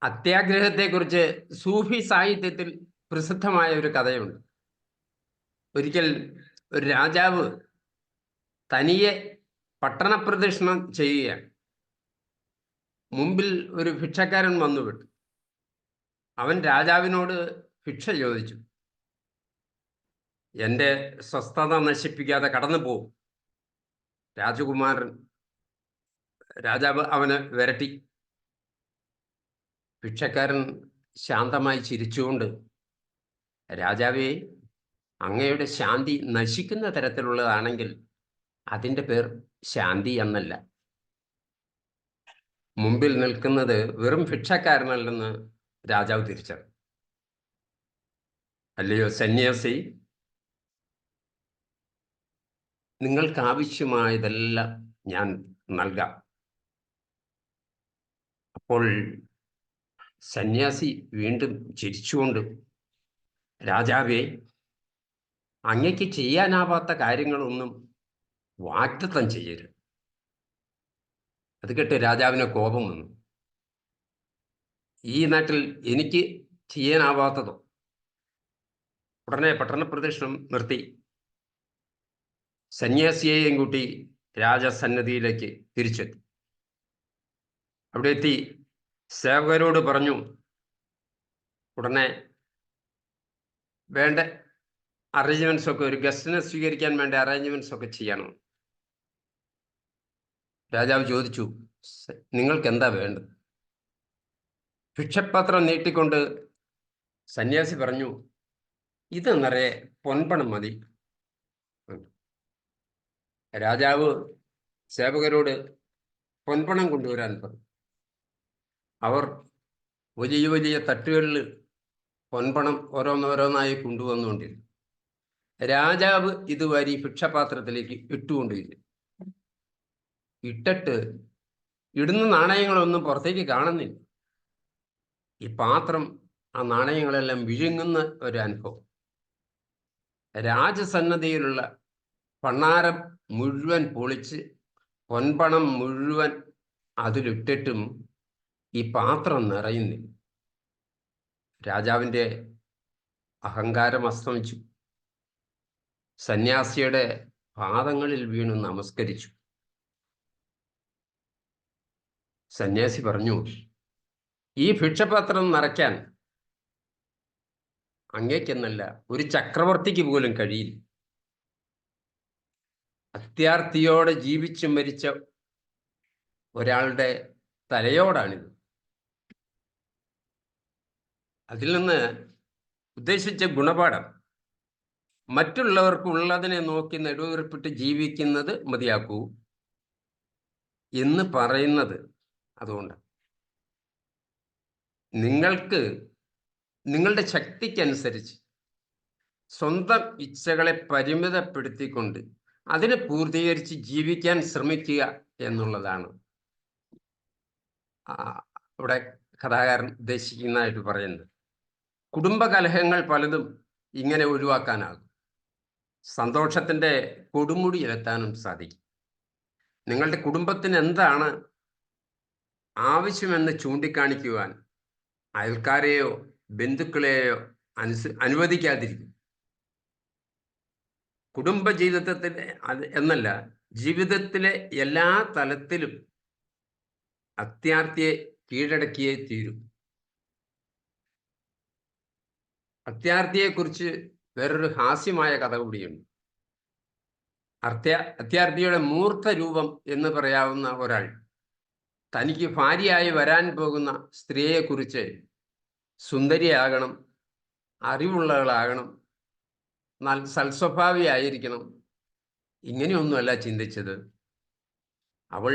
D: അത്യാഗ്രഹത്തെക്കുറിച്ച് സൂഫി സാഹിത്യത്തിൽ പ്രസിദ്ധമായ ഒരു കഥയുണ്ട്. ഒരിക്കൽ ഒരു രാജാവ് തനിയെ പട്ടണപ്രദക്ഷിണം ചെയ്യുകയാണ്. മുമ്പിൽ ഒരു ഭിക്ഷക്കാരൻ വന്നുവിട്ടു. അവൻ രാജാവിനോട് ഭിക്ഷ ചോദിച്ചു. എൻ്റെ സ്വസ്ഥത നശിപ്പിക്കാതെ കടന്നു പോകും. രാജാവ് അവനെ വിരട്ടി. ഭിക്ഷക്കാരൻ ശാന്തമായി ചിരിച്ചുകൊണ്ട്, രാജാവേ, അങ്ങയുടെ ശാന്തി നശിക്കുന്ന തരത്തിലുള്ളതാണെങ്കിൽ അതിൻ്റെ പേർ ശാന്തി എന്നല്ല. മുമ്പിൽ നിൽക്കുന്നത് വെറും ഭിക്ഷക്കാരനല്ലെന്ന് രാജാവ് തിരിച്ചറിഞ്ഞു. അല്ലയോ സന്യാസി, നിങ്ങൾക്ക് ആവശ്യമായതെല്ലാം ഞാൻ നൽകാം. അപ്പോൾ സന്യാസി വീണ്ടും ചിരിച്ചുകൊണ്ട്, രാജാവേ, അങ്ങയ്ക്ക് ചെയ്യാനാവാത്ത കാര്യങ്ങളൊന്നും വാഗ്ദത്തം ചെയ്യരുത്. അത് കേട്ട് രാജാവിന് കോപം വന്നു. ഈ നാട്ടിൽ എനിക്ക് ചെയ്യാനാവാത്തതോ? ഉടനെ പട്ടണപ്രദക്ഷിണം നിർത്തി സന്യാസിയെയും കൂട്ടി രാജസന്നിധിയിലേക്ക് തിരിച്ചെത്തി. അവിടെ എത്തി സേവകരോട് പറഞ്ഞു, ഉടനെ വേണ്ട അറേഞ്ച്മെന്റ്സ് ഒക്കെ, ഒരു ഗസ്റ്റിനെ സ്വീകരിക്കാൻ വേണ്ട അറേഞ്ച്മെന്റ്സ് ഒക്കെ ചെയ്യണം. രാജാവ് ചോദിച്ചു, നിങ്ങൾക്ക് എന്താ വേണ്ടത്? ഭിക്ഷപാത്രം നീട്ടിക്കൊണ്ട് സന്യാസി പറഞ്ഞു, ഇത് നിറയെ പൊൻപണം മതി. രാജാവ് സേവകരോട് പൊൻപണം കൊണ്ടുവരാൻ പറഞ്ഞു. അവർ വലിയ വലിയ തട്ടുകളിൽ പൊൻപണം ഓരോന്നോരോന്നായി കൊണ്ടുവന്നുകൊണ്ടിരുന്നു. രാജാവ് ഇത് വാരി ഭിക്ഷപാത്രത്തിലേക്ക് ഇട്ടുകൊണ്ടിരുന്നു. ഇട്ടിട്ട് ഇടുന്ന നാണയങ്ങളൊന്നും പുറത്തേക്ക് കാണുന്നില്ല. ഈ പാത്രം ആ നാണയങ്ങളെല്ലാം വിഴുങ്ങുന്ന ഒരു അനുഭവം. രാജസന്നദ്ധിയിലുള്ള ഭണ്ണാരം മുഴുവൻ പൊളിച്ച് പൊൻപണം മുഴുവൻ അതിലിട്ടിട്ടും ഈ പാത്രം നിറയുന്നില്ല. രാജാവിൻ്റെ അഹങ്കാരം അസ്തമിച്ചു. സന്യാസിയുടെ പാദങ്ങളിൽ വീണു നമസ്കരിച്ചു. സന്യാസി പറഞ്ഞു, ഈ ഭിക്ഷപാത്രം നിറയ്ക്കാൻ അങ്ങേക്കെന്നല്ല ഒരു ചക്രവർത്തിക്ക് പോലും കഴിയില്ല. അത്യാർത്തിയോടെ ജീവിച്ചു മരിച്ച ഒരാളുടെ തലയോടാണിത്. അതിൽ നിന്ന് ഉദ്ദേശിച്ച ഗുണപാഠം, മറ്റുള്ളവർക്കുള്ളതിനെ നോക്കി നെടുവീർപ്പിട്ട് ജീവിക്കുന്നത് മതിയാക്കൂ എന്ന് പറയുന്നത് അതുകൊണ്ട്. നിങ്ങൾക്ക് നിങ്ങളുടെ ശക്തിക്കനുസരിച്ച് സ്വന്തം ഇച്ഛകളെ പരിമിതപ്പെടുത്തിക്കൊണ്ട് അതിനെ പൂർത്തീകരിച്ച് ജീവിക്കാൻ ശ്രമിക്കുക എന്നുള്ളതാണ് ഇവിടെ കഥാകാരൻ ഉദ്ദേശിക്കുന്നതായിട്ട് പറയുന്നത്. കുടുംബകലഹങ്ങൾ പലതും ഇങ്ങനെ ഒഴിവാക്കാനാകും. സന്തോഷത്തിൻ്റെ കൊടുമുടിയിലെത്താനും സാധിക്കും. നിങ്ങളുടെ കുടുംബത്തിന് എന്താണ് ആവശ്യമെന്ന് ചൂണ്ടിക്കാണിക്കുവാൻ അയൽക്കാരെയോ ബന്ധുക്കളെയോ അനുവദിക്കാതിരിക്കും. കുടുംബജീവിതത്തിലെ എന്നല്ല, ജീവിതത്തിലെ എല്ലാ തലത്തിലും അത്യാർത്തിയെ കീഴടക്കിയേ തീരും. അത്യാർത്തിയെക്കുറിച്ച് വേറൊരു ഹാസ്യമായ കഥ കൂടിയുണ്ട്. അത്യാർത്തിയുടെ മൂർത്ത രൂപം എന്ന് പറയാവുന്ന ഒരാൾ തനിക്ക് ഭാര്യയായി വരാൻ പോകുന്ന സ്ത്രീയെക്കുറിച്ച് സുന്ദരിയാകണം, അറിവുള്ളവളാകണം, സൽസ്വഭാവിയായിരിക്കണം, ഇങ്ങനെയൊന്നുമല്ല ചിന്തിച്ചത്. അവൾ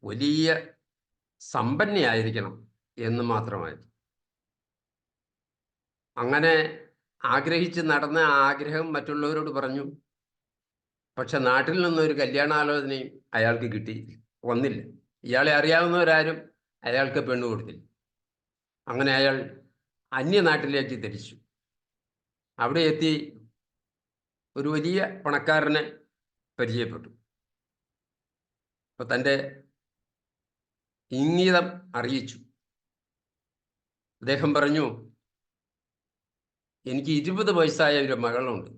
D: വലിയ സമ്പന്നയായിരിക്കണം എന്ന് മാത്രമായി. അങ്ങനെ
F: ആഗ്രഹിച്ച് നടന്ന ആ ആഗ്രഹം മറ്റുള്ളവരോട് പറഞ്ഞു. പക്ഷെ നാട്ടിൽ നിന്നൊരു കല്യാണാലോചനയും അയാൾക്ക് കിട്ടി വന്നില്ല. ഇയാളെ അറിയാവുന്നവരാരും അയാൾക്ക് പെണ്ണു കൊടുത്തില്ല. അങ്ങനെ അയാൾ അന്യനാട്ടിലേക്ക് തിരിച്ചു. അവിടെ എത്തി ഒരു വലിയ പണക്കാരനെ പരിചയപ്പെട്ടു. അപ്പൊ തൻ്റെ ഇംഗിതം അറിയിച്ചു. അദ്ദേഹം പറഞ്ഞു, എനിക്ക് 20 വയസ്സായ ഒരു മകളുണ്ട്,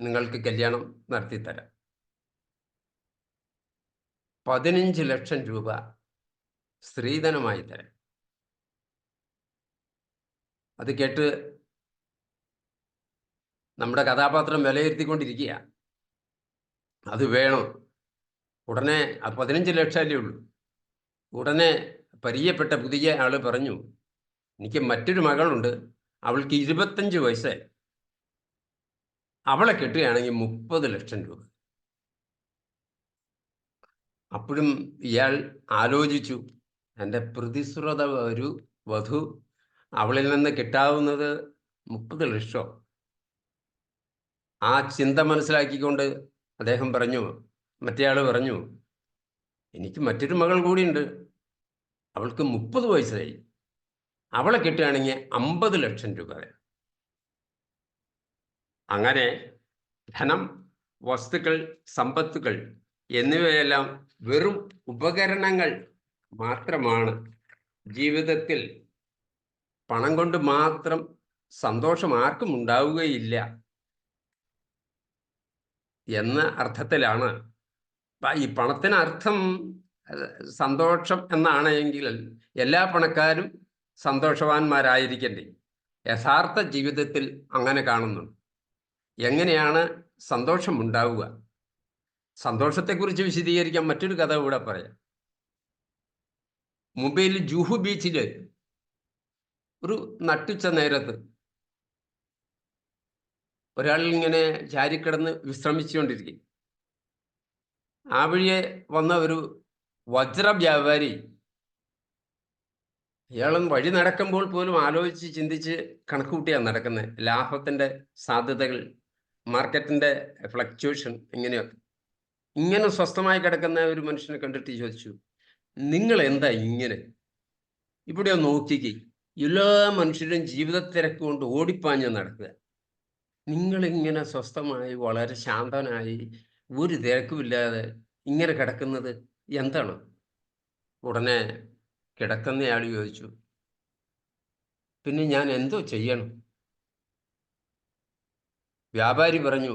F: നിങ്ങൾക്ക് കല്യാണം നടത്തിത്തരാം. 15 ലക്ഷം രൂപ സ്ത്രീധനമായി തരാം. അത് കേട്ട് നമ്മുടെ കഥാപാത്രം വിലയിരുത്തിക്കൊണ്ടിരിക്കുക. അത് വേണം ഉടനെ. 15 ലക്ഷമല്ലേ ഉള്ളൂ. ഉടനെ പരിചയപ്പെട്ട പുതിയ ആള് പറഞ്ഞു, എനിക്ക് മറ്റൊരു മകളുണ്ട്, അവൾക്ക് 25 വയസ്സായി, അവളെ കെട്ടുകയാണെങ്കിൽ 30 ലക്ഷം രൂപ. അപ്പോഴും ഇയാൾ ആലോചിച്ചു, എൻ്റെ പ്രതിശ്രുത ഒരു വധു, അവളിൽ നിന്ന് കിട്ടാവുന്നത് 30 ലക്ഷം. ആ ചിന്ത മനസ്സിലാക്കിക്കൊണ്ട് അദ്ദേഹം പറഞ്ഞു, മറ്റേയാൾ പറഞ്ഞു, എനിക്ക് മറ്റൊരു മകൾ കൂടിയുണ്ട്, അവൾക്ക് 30 വയസ്സായി, അവളെ കിട്ടുകയാണെങ്കിൽ 50 ലക്ഷം രൂപ. അങ്ങനെ ധനം, വസ്തുക്കൾ, സമ്പത്തുകൾ എന്നിവയെല്ലാം വെറും ഉപകരണങ്ങൾ മാത്രമാണ്. ജീവിതത്തിൽ പണം കൊണ്ട് മാത്രം സന്തോഷം ആർക്കും ഉണ്ടാവുകയില്ല എന്ന അർത്ഥത്തിലാണ് ഈ പണത്തിന് അർത്ഥം സന്തോഷം എന്നാണ് എങ്കിൽ എല്ലാ പണക്കാരും സന്തോഷവാന്മാരായിരിക്കണ്ടേ? യഥാർത്ഥ ജീവിതത്തിൽ അങ്ങനെ കാണുന്നുണ്ട്. എങ്ങനെയാണ് സന്തോഷം ഉണ്ടാവുക? സന്തോഷത്തെക്കുറിച്ച് വിശദീകരിക്കാൻ മറ്റൊരു കഥ കൂടെ പറയാം. മുംബൈയിൽ ജൂഹു ബീച്ചിൽ ഒരു നട്ടുച്ച നേരത്ത് ഒരാൾ ഇങ്ങനെ ചാരിക്കിടന്ന് വിശ്രമിച്ചുകൊണ്ടിരിക്കും. ആ വഴിയെ വന്ന ഒരു വജ്ര വ്യാപാരി, ഇയാളും വഴി നടക്കുമ്പോൾ പോലും ആലോചിച്ച് ചിന്തിച്ച് കണക്കുകൂട്ടിയാണ് നടക്കുന്നത്. ലാഭത്തിൻ്റെ സാധ്യതകൾ, മാർക്കറ്റിൻ്റെ ഫ്ലക്ച്വേഷൻ, ഇങ്ങനെയൊക്കെ. ഇങ്ങനെ സ്വസ്ഥമായി കിടക്കുന്ന ഒരു മനുഷ്യനെ കണ്ടിട്ട് ചോദിച്ചു, നിങ്ങൾ എന്താ ഇങ്ങനെ? ഇവിടെ നോക്കിക്കേ, എല്ലാ മനുഷ്യരും ജീവിത തിരക്ക് കൊണ്ട് ഓടിപ്പാഞ്ഞ് നടക്കുക, നിങ്ങളിങ്ങനെ സ്വസ്ഥമായി വളരെ ശാന്തനായി ഒരു തിരക്കുമില്ലാതെ ഇങ്ങനെ കിടക്കുന്നത് എന്താണ്? ഉടനെ കിടക്കുന്നയാൾ ചോദിച്ചു, പിന്നെ ഞാൻ എന്തോ ചെയ്യണം? വ്യാപാരി പറഞ്ഞു,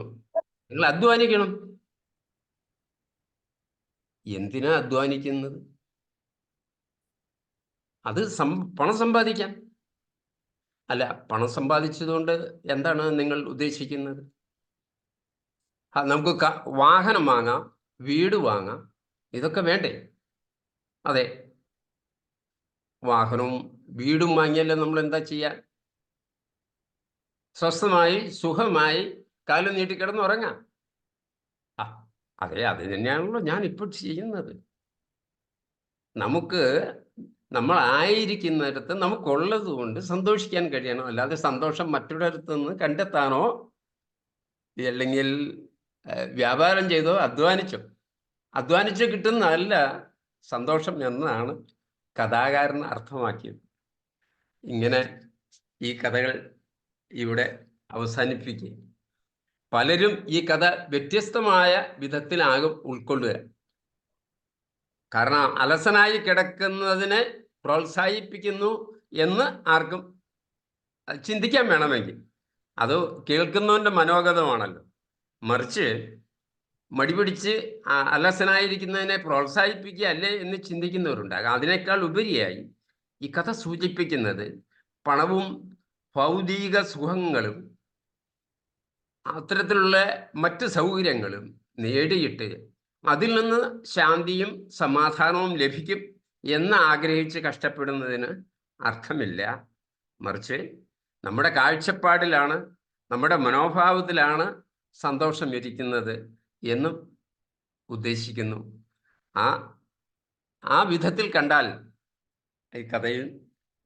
F: നിങ്ങൾ അധ്വാനിക്കണം. എന്തിനാ അധ്വാനിക്കുന്നത്? അത് പണം സമ്പാദിക്കാൻ. അല്ല, പണം സമ്പാദിച്ചതുകൊണ്ട് എന്താണ് നിങ്ങൾ ഉദ്ദേശിക്കുന്നത്? നമുക്ക് വാഹനം വാങ്ങാം, വീട് വാങ്ങാം, ഇതൊക്കെ വേണ്ടേ? അതെ, വാഹനവും വീടും വാങ്ങിയല്ലേ നമ്മൾ എന്താ ചെയ്യാൻ? സ്വസ്ഥമായി സുഖമായി കാലം നീട്ടിക്കിടന്ന് ഉറങ്ങാം. അതെ, അത് തന്നെയാണല്ലോ ഞാൻ ഇപ്പോൾ ചെയ്യുന്നത്. നമ്മളായിരിക്കുന്നിടത്ത് നമുക്കുള്ളത് കൊണ്ട് സന്തോഷിക്കാൻ കഴിയണം. അല്ലാതെ സന്തോഷം മറ്റൊരിടത്ത് നിന്ന് കണ്ടെത്താനോ അല്ലെങ്കിൽ വ്യാപാരം ചെയ്തോ അധ്വാനിച്ചോ കിട്ടുന്നതല്ല സന്തോഷം എന്നാണ് കഥാകാരൻ അർത്ഥമാക്കിയത്. ഇങ്ങനെ ഈ കഥകൾ ഇവിടെ അവസാനിപ്പിക്കുക. പലരും ഈ കഥ വ്യത്യസ്തമായ വിധത്തിലാകും ഉൾക്കൊള്ളുക. കാരണം അലസനായി കിടക്കുന്നതിനെ പ്രോത്സാഹിപ്പിക്കുന്നു എന്ന് ആർക്കും ചിന്തിക്കാൻ വേണമെങ്കിൽ. അത് കേൾക്കുന്നവൻ്റെ മനോഗതമാണല്ലോ. മറിച്ച് മടിപിടിച്ച് അലസനായിരിക്കുന്നതിനെ പ്രോത്സാഹിപ്പിക്കുക അല്ലേ എന്ന് ചിന്തിക്കുന്നവരുണ്ടാകാം. അതിനേക്കാൾ ഉപരിയായി ഈ കഥ സൂചിപ്പിക്കുന്നത് പണവും ഭൗതിക സുഖങ്ങളും അത്തരത്തിലുള്ള മറ്റ് സൗകര്യങ്ങളും നേടിയിട്ട് അതിൽ നിന്ന് ശാന്തിയും സമാധാനവും ലഭിക്കും എന്ന് ആഗ്രഹിച്ച് കഷ്ടപ്പെടുന്നതിന് അർത്ഥമില്ല. മറിച്ച് നമ്മുടെ കാഴ്ചപ്പാടിലാണ്, നമ്മുടെ മനോഭാവത്തിലാണ് സന്തോഷം ഇരിക്കുന്നത് എന്നും ഉദ്ദേശിക്കുന്നു. ആ വിധത്തിൽ കണ്ടാൽ ഈ കഥയിൽ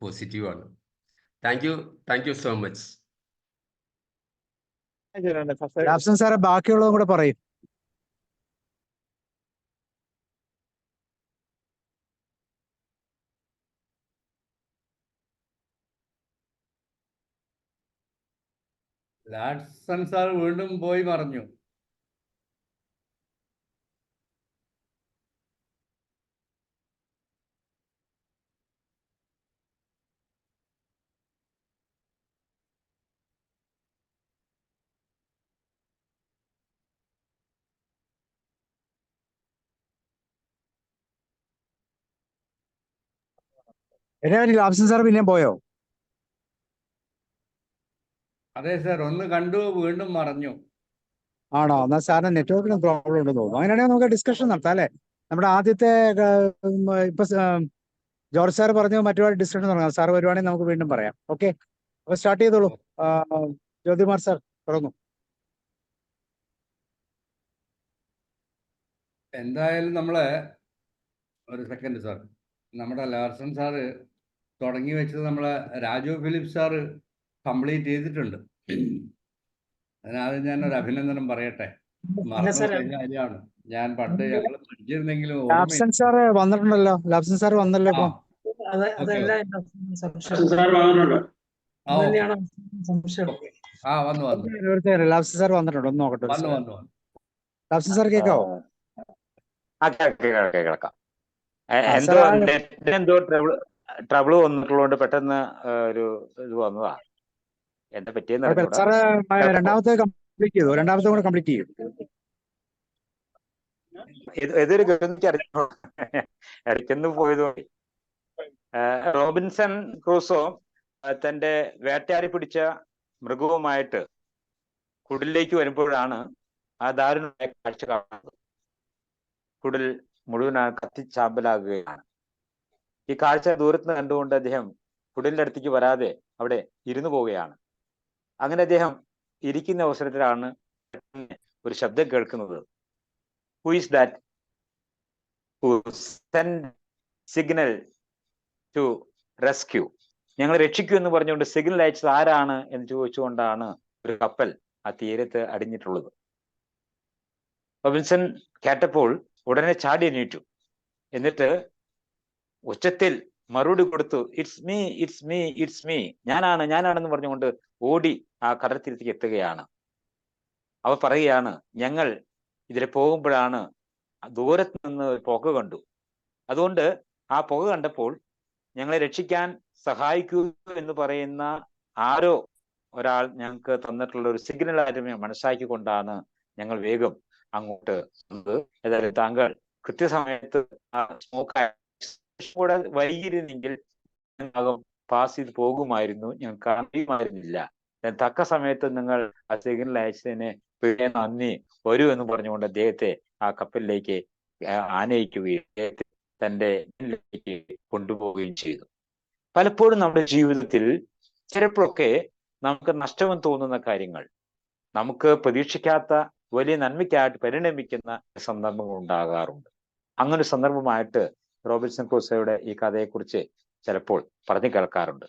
F: പോസിറ്റീവാണ്. Thank you so much.
A: Labson സാറെ ബാക്കിയുള്ളതും കൂടെ പറയും.
D: ലാഡ്സൺ സാർ വീണ്ടും പോയി മറഞ്ഞു.
A: ലാബ്സൺ സാർ പിന്നെയും പോയോ?
D: അതെ സാർ, ഒന്ന് കണ്ടു വീണ്ടും മറഞ്ഞു.
A: ആണോ? എന്നാൽ സാറിന് നെറ്റ്വർക്കിന് പ്രോബ്ലം ഉണ്ടെന്ന് തോന്നുന്നു. അങ്ങനെയാണെങ്കിൽ നമുക്ക് ഡിസ്കഷൻ നടത്താം അല്ലേ? നമ്മുടെ ആദ്യത്തെ ഇപ്പൊ ജോർജ് സാർ പറഞ്ഞു മറ്റൊരു ഡിസ്കഷൻ തുടങ്ങാം. സാർ വരുവാണെങ്കിൽ നമുക്ക് വീണ്ടും പറയാം. ഓക്കെ, അപ്പൊ സ്റ്റാർട്ട് ചെയ്തോളൂ. ജ്യോതികുമാർ സാർ തുടങ്ങും.
D: എന്തായാലും നമ്മളെ ഒരു സെക്കൻഡ് സാർ, നമ്മുടെ ലാർസൺ സാറ് തുടങ്ങി വെച്ചത് നമ്മളെ രാജു ഫിലിപ്പ് സാറ് കംപ്ലീറ്റ് ചെയ്തിട്ടുണ്ട്. അതിനാദ്യം ഞാനൊരു അഭിനന്ദനം പറയട്ടെ. മറന്നു കഴിഞ്ഞ കാര്യമാണ്. ഞാൻ പണ്ട് ഞങ്ങൾ പഠിച്ചിരുന്നെങ്കിലും
A: ലാബ്സൺ സാർ വന്നിട്ടുണ്ടല്ലോ. ലാബ്സൺ സാർ വന്നല്ലോ ഇപ്പൊ.
D: വന്നു
A: ലാബ്സൺ സാർ വന്നിട്ടുണ്ട്. ഒന്ന് നോക്കട്ടെ.
D: വന്നു
A: ലാബ്സൺ സാർ കേൾക്കാവോ?
B: കേൾക്കാം. എന്തോ ട്രബിൾ വന്നിട്ടുള്ളതുകൊണ്ട് പെട്ടെന്ന് ഒരു ഇത് വന്നതാ. എന്താ പറ്റിയെന്ന്
A: സാറ് രണ്ടാമത്തെ കംപ്ലീറ്റ് ചെയ്തു. രണ്ടാമത്തെ കൂടെ കംപ്ലീറ്റ് ചെയ്യും.
B: ഏതൊരു ഇടയ്ക്കൊന്ന് പോയതുകൊണ്ട് റോബിൻസൺ ക്രൂസോ തന്റെ വേട്ടയാടി പിടിച്ച മൃഗവുമായിട്ട് കുടിലേക്ക് വരുമ്പോഴാണ് ആ ദാരുണമായ കാഴ്ച കാണുന്നത്. കുടിൽ മുഴുവൻ കത്തിച്ചാമ്പലാകുകയാണ്. ഈ കാഴ്ച ദൂരത്ത് കണ്ടുകൊണ്ട് അദ്ദേഹം കുടിലിന്റെ അടുത്തേക്ക് വരാതെ അവിടെ ഇരുന്നു പോവുകയാണ്. അങ്ങനെ അദ്ദേഹം ഇരിക്കുന്ന അവസരത്തിലാണ് ഒരു ശബ്ദം കേൾക്കുന്നത്. Who is that who send signal to rescue? ഞങ്ങൾ രക്ഷിക്കൂ എന്ന് പറഞ്ഞുകൊണ്ട് സിഗ്നൽ അയച്ചത് ആരാണ് എന്ന് ചോദിച്ചുകൊണ്ടാണ് ഒരു കപ്പൽ ആ തീരത്ത് അടിഞ്ഞിട്ടുള്ളത്. റോബിൻസൺ കേട്ടപ്പോൾ ഉടനെ ചാടി എണീറ്റു. എന്നിട്ട് ഉച്ചത്തിൽ മറുപടി കൊടുത്തു, it's me, it's me, it's me, ഞാനാണെന്ന് പറഞ്ഞുകൊണ്ട് ഓടി ആ കടൽത്തീരത്തേക്ക് എത്തുകയാണ്. അവ പറയുകയാണ്, ഞങ്ങൾ ഇതിലെ പോകുമ്പോഴാണ് ദൂരത്ത് നിന്ന് പുക കണ്ടു. അതുകൊണ്ട് ആ പുക കണ്ടപ്പോൾ ഞങ്ങളെ രക്ഷിക്കാൻ സഹായിക്കൂ എന്ന് പറയുന്ന ആരോ ഒരാൾ ഞങ്ങൾക്ക് തന്നിട്ടുള്ള ഒരു സിഗ്നൽ ആയിട്ട് മനസ്സിലാക്കിക്കൊണ്ടാണ് ഞങ്ങൾ വേഗം അങ്ങോട്ട് വന്നത്. ഏതായാലും താങ്കൾ കൃത്യസമയത്ത് ആ സ്മോക്ക് കൂടെ വൈകിയിരുന്നെങ്കിൽ പാസ് ചെയ്ത് പോകുമായിരുന്നു, ഞങ്ങൾക്ക് അറിയുമായിരുന്നില്ല. തക്ക സമയത്ത് നിങ്ങൾ ആ സിഗ്നൽ അയച്ചതിന് പിന്നെ നന്ദി, വരൂ എന്ന് പറഞ്ഞുകൊണ്ട് അദ്ദേഹത്തെ ആ കപ്പലിലേക്ക് ആനയിക്കുകയും അദ്ദേഹത്തെ തന്റെ കൊണ്ടുപോവുകയും ചെയ്തു. പലപ്പോഴും നമ്മുടെ ജീവിതത്തിൽ ചിലപ്പോഴൊക്കെ നമുക്ക് നഷ്ടം തോന്നുന്ന കാര്യങ്ങൾ നമുക്ക് പ്രതീക്ഷിക്കാത്ത വലിയ നന്മയ്ക്കായിട്ട് പരിണമിക്കുന്ന സന്ദർഭങ്ങൾ ഉണ്ടാകാറുണ്ട്. അങ്ങനെ സന്ദർഭമായിട്ട് റോബിൻസൺ ക്രൂസോയുടെ ഈ കഥയെക്കുറിച്ച് ചിലപ്പോൾ പറഞ്ഞു കേൾക്കാറുണ്ട്.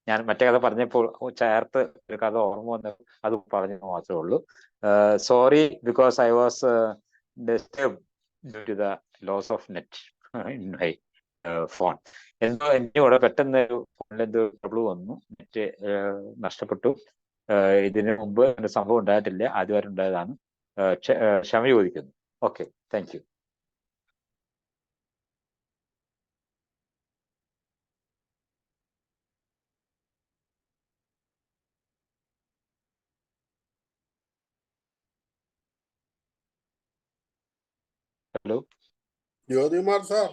B: ഞാൻ മറ്റേ കഥ പറഞ്ഞപ്പോൾ ചേർത്ത് ഒരു കഥ ഓർമ്മ വന്ന് അത് പറഞ്ഞത് മാത്രമേ ഉള്ളൂ. Sorry because I was disturbed due to the loss of net in my phone. എന്തോ എനിക്ക് ഇവിടെ പെട്ടെന്ന് ഫോണിൽ എന്തോ ട്രബിൾ വന്നു, നെറ്റ് നഷ്ടപ്പെട്ടു. ഇതിനു മുമ്പ് അങ്ങനെ സംഭവം ഉണ്ടായിട്ടില്ല, ആദ്യമായിട്ട് ഉണ്ടായതാണ്. ക്ഷമ ചോദിക്കുന്നു. Okay, thank U. Hello
C: Jyothikumar sir.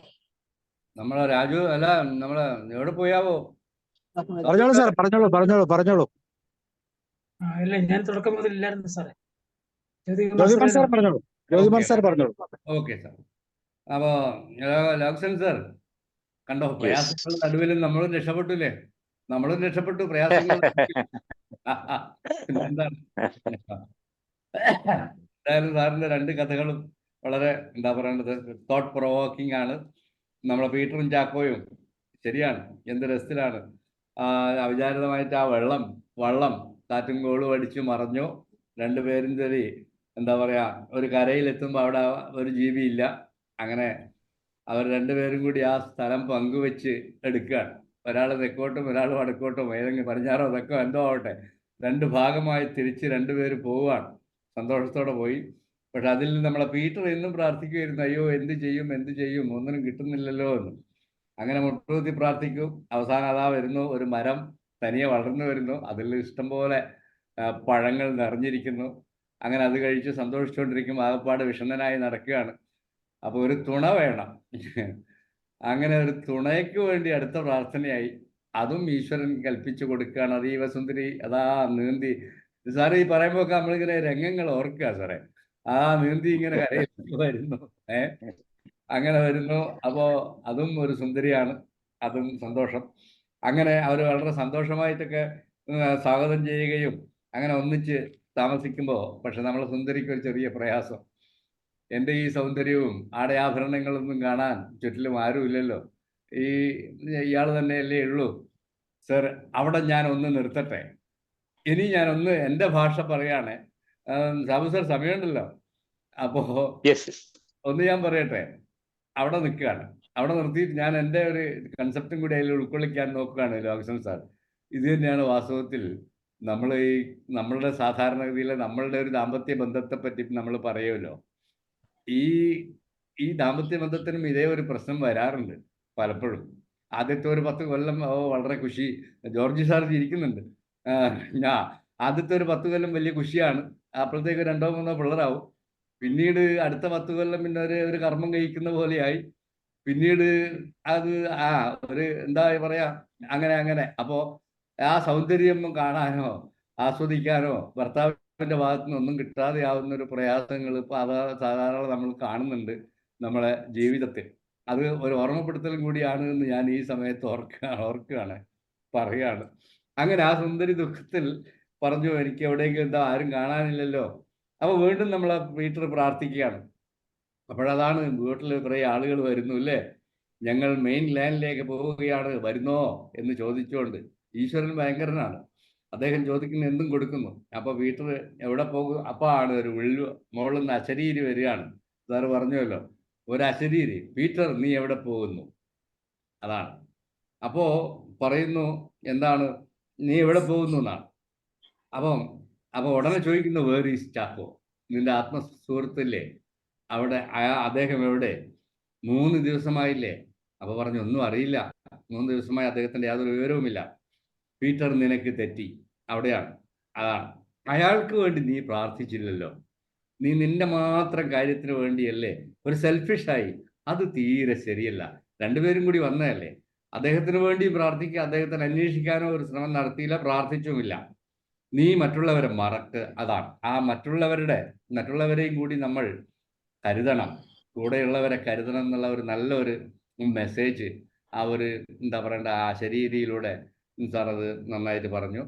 D: നമ്മളെ രാജു അല്ല, നമ്മളെ എവിടെ പോയാവോ?
A: പറഞ്ഞോളൂ സാർ, പറഞ്ഞോളൂ.
E: ഇല്ല, ഞാൻ തുടക്കം മുതൽ ഇല്ലായിരുന്നു സാറേ.
A: ജ്യോതികുമാർ സാർ പറഞ്ഞോളൂ.
D: Okay sir. അപ്പോ ലാബ്സൺ സാർ കണ്ടോ, പ്രയാസങ്ങളുടെ നടുവിലും നമ്മളും രക്ഷപ്പെട്ടില്ലേ? നമ്മളും രക്ഷപ്പെട്ടു പ്രയാസങ്ങൾ. എന്താണ് എന്തായാലും സാറിന്റെ രണ്ട് കഥകളും വളരെ എന്താ പറയേണ്ടത്, തോട്ട് പ്രൊവോക്കിംഗ് ആണ്. നമ്മളെ പീറ്ററും ചാക്കോയും ശരിയാണ്, എന്ത് രസത്തിലാണ് അവിചാരിതമായിട്ട് ആ വള്ളം കാറ്റും കോളും അടിച്ച് മറഞ്ഞു. രണ്ടുപേരും ശരി എന്താ പറയാ, ഒരു കരയിലെത്തുമ്പോൾ അവിടെ ഒരു ജീവിയില്ല. അങ്ങനെ അവർ രണ്ടുപേരും കൂടി ആ സ്ഥലം പങ്കുവെച്ച് എടുക്കുകയാണ്. ഒരാൾ തെക്കോട്ടും ഒരാൾ വടക്കോട്ടും ഏതെങ്കിലും പടിഞ്ഞാറോ തെക്കോ എന്തോ ആവട്ടെ, രണ്ട് ഭാഗമായി തിരിച്ച് രണ്ടുപേര് പോവുകയാണ്. സന്തോഷത്തോടെ പോയി. പക്ഷെ അതിൽ നമ്മളെ പീറ്റർ എന്നും പ്രാർത്ഥിക്കുമായിരുന്നു, അയ്യോ എന്ത് ചെയ്യും ഒന്നിനും കിട്ടുന്നില്ലല്ലോ എന്ന്. അങ്ങനെ മുട്ടുകുത്തി പ്രാർത്ഥിക്കും. അവസാനം അതാ വരുന്നു, ഒരു മരം തനിയെ വളർന്നു വരുന്നു, അതിൽ ഇഷ്ടംപോലെ പഴങ്ങൾ നിറഞ്ഞിരിക്കുന്നു. അങ്ങനെ അത് കഴിച്ച് സന്തോഷിച്ചുകൊണ്ടിരിക്കും. ആകപ്പാട് വിഷണ്ണനായി നടക്കുകയാണ്. അപ്പൊ ഒരു തുണ വേണം. അങ്ങനെ ഒരു തുണയ്ക്ക് വേണ്ടി അടുത്ത പ്രാർത്ഥനയായി. അതും ഈശ്വരൻ കൽപ്പിച്ചു കൊടുക്കുകയാണ്. അതീവ സുന്ദരി അതാ നീന്തി. സാറേ ഈ പറയുമ്പോൾ ഒക്കെ നമ്മളിങ്ങനെ രംഗങ്ങൾ ഓർക്കുക സാറേ. ആ നീന്തി ഇങ്ങനെ കരയിലേക്ക് വരുന്നു. അങ്ങനെ വരുന്നു. അപ്പോ അതും ഒരു സുന്ദരിയാണ്. അതും സന്തോഷം. അങ്ങനെ അവർ വളരെ സന്തോഷമായിട്ടൊക്കെ സ്വാഗതം ചെയ്യുകയും അങ്ങനെ ഒന്നിച്ച് താമസിക്കുമ്പോൾ, പക്ഷെ നമ്മളെ സുന്ദരിക്ക് ഒരു ചെറിയ പ്രയാസം. എൻ്റെ ഈ സൗന്ദര്യവും ആടയാഭരണങ്ങളൊന്നും കാണാൻ ചുറ്റിലും ആരുമില്ലല്ലോ, ഇയാൾ തന്നെയല്ലേ ഉള്ളൂ. സർ, അവിടെ ഞാൻ ഒന്ന് നിർത്തട്ടെ. ഇനി ഞാനൊന്ന് എൻ്റെ ഭാഷ പറയാണ്. സാബു സർ സമയമുണ്ടല്ലോ, അപ്പോ ഒന്ന് ഞാൻ പറയട്ടെ. അവിടെ നിൽക്കുകയാണ്. അവിടെ നിർത്തിയിട്ട് ഞാൻ എൻ്റെ ഒരു കൺസെപ്റ്റും കൂടി അതിൽ ഉൾക്കൊള്ളിക്കാൻ നോക്കുകയാണ് ലോകസൻ സാർ. ഇത് തന്നെയാണ് വാസ്തവത്തിൽ നമ്മളുടെ സാധാരണഗതിയിലെ നമ്മളുടെ ഒരു ദാമ്പത്യ ബന്ധത്തെ പറ്റി നമ്മൾ പറയുമല്ലോ. ഈ ദാമ്പത്യ ബന്ധത്തിനും ഇതേ ഒരു പ്രശ്നം വരാറുണ്ട് പലപ്പോഴും. ആദ്യത്തെ ഒരു 10 കൊല്ലം വളരെ ഖുഷി. ജോർജ് സാർ ഇരിക്കുന്നുണ്ട്. ആദ്യത്തെ ഒരു 10 കൊല്ലം വലിയ ഖുഷിയാണ്. അപ്പോഴത്തേക്ക് 2 3 പിള്ളേരാവും. പിന്നീട് അടുത്ത 10 കൊല്ലം പിന്നെ ഒരു കർമ്മം കഴിക്കുന്ന പോലെയായി. പിന്നീട് അത് ഒരു എന്താ പറയാ, അങ്ങനെ അപ്പോ ആ സൗന്ദര്യം കാണാനോ ആസ്വദിക്കാനോ ഭർത്താവിന്റെ ഭാഗത്തു നിന്നൊന്നും കിട്ടാതെ ആവുന്ന ഒരു പ്രയാസങ്ങൾ ഇപ്പൊ സാധാരണ നമ്മൾ കാണുന്നുണ്ട് നമ്മളെ ജീവിതത്തിൽ. അത് ഒരു ഓർമ്മപ്പെടുത്തലും കൂടിയാണ് എന്ന് ഞാൻ ഈ സമയത്ത് ഓർക്കുകയാണ്, പറയാണ്. അങ്ങനെ ആ സുന്ദരി ദുഃഖത്തിൽ പറഞ്ഞു, എനിക്ക് എവിടെയെങ്കിലും എന്താ ആരും കാണാനില്ലല്ലോ. അപ്പൊ വീണ്ടും നമ്മളെ പീറ്റർ പ്രാർത്ഥിക്കുകയാണ്. അപ്പോഴതാണ് വീട്ടിൽ കുറെ ആളുകൾ വരുന്നു അല്ലേ, ഞങ്ങൾ മെയിൻ ലാൻഡിലേക്ക് പോവുകയാണ്, വരുന്നോ എന്ന് ചോദിച്ചുകൊണ്ട്. ഈശ്വരൻ ഭയങ്കരനാണ്. അദ്ദേഹം ചോദിക്കുന്ന എന്തും കൊടുക്കുന്നു. അപ്പൊ പീറ്റർ എവിടെ പോകും? അപ്പൊ ആണ് ഒരു മുകളിൽ നിന്ന് അശരീരി വരികയാണ്. സാറ് പറഞ്ഞല്ലോ, ഒരു അശരീരി. പീറ്റർ, നീ എവിടെ പോകുന്നു? അതാണ്. അപ്പോ പറയുന്നു, എന്താണ് നീ എവിടെ പോകുന്നു എന്നാണ്. അപ്പൊ ഉടനെ ചോദിക്കുന്നു, വേർ ഈസ് ചാക്കോ? നിന്റെ ആത്മസുഹൃത്തില്ലേ, അവിടെ അദ്ദേഹം എവിടെ? 3 ദിവസമായില്ലേ? അപ്പൊ പറഞ്ഞു, ഒന്നും അറിയില്ല, 3 ദിവസമായി അദ്ദേഹത്തിന്റെ യാതൊരു വിവരവുമില്ല. പീറ്റർ, നിനക്ക് തെറ്റി. അവിടെയാണ്. അതാണ്. അയാൾക്ക് വേണ്ടി നീ പ്രാർത്ഥിച്ചില്ലല്ലോ. നീ നിന്റെ മാത്രം കാര്യത്തിന് വേണ്ടിയല്ലേ, ഒരു സെൽഫിഷായി. അത് തീരെ ശരിയല്ല. രണ്ടുപേരും കൂടി വന്നതല്ലേ. അദ്ദേഹത്തിന് വേണ്ടി പ്രാർത്ഥിക്കുക, അദ്ദേഹത്തിന് അന്വേഷിക്കാനോ ഒരു ശ്രമം നടത്തിയില്ല, പ്രാർത്ഥിച്ചുമില്ല. നീ മറ്റുള്ളവരെ മറക്ക്. അതാണ്. ആ മറ്റുള്ളവരെയും കൂടി നമ്മൾ കരുതണം. കൂടെയുള്ളവരെ കരുതണം എന്നുള്ള ഒരു നല്ലൊരു മെസ്സേജ് ആ ഒരു എന്താ പറയണ്ട ആ ശരീരയിലൂടെ സാർ അത് നന്നായിട്ട് പറഞ്ഞു.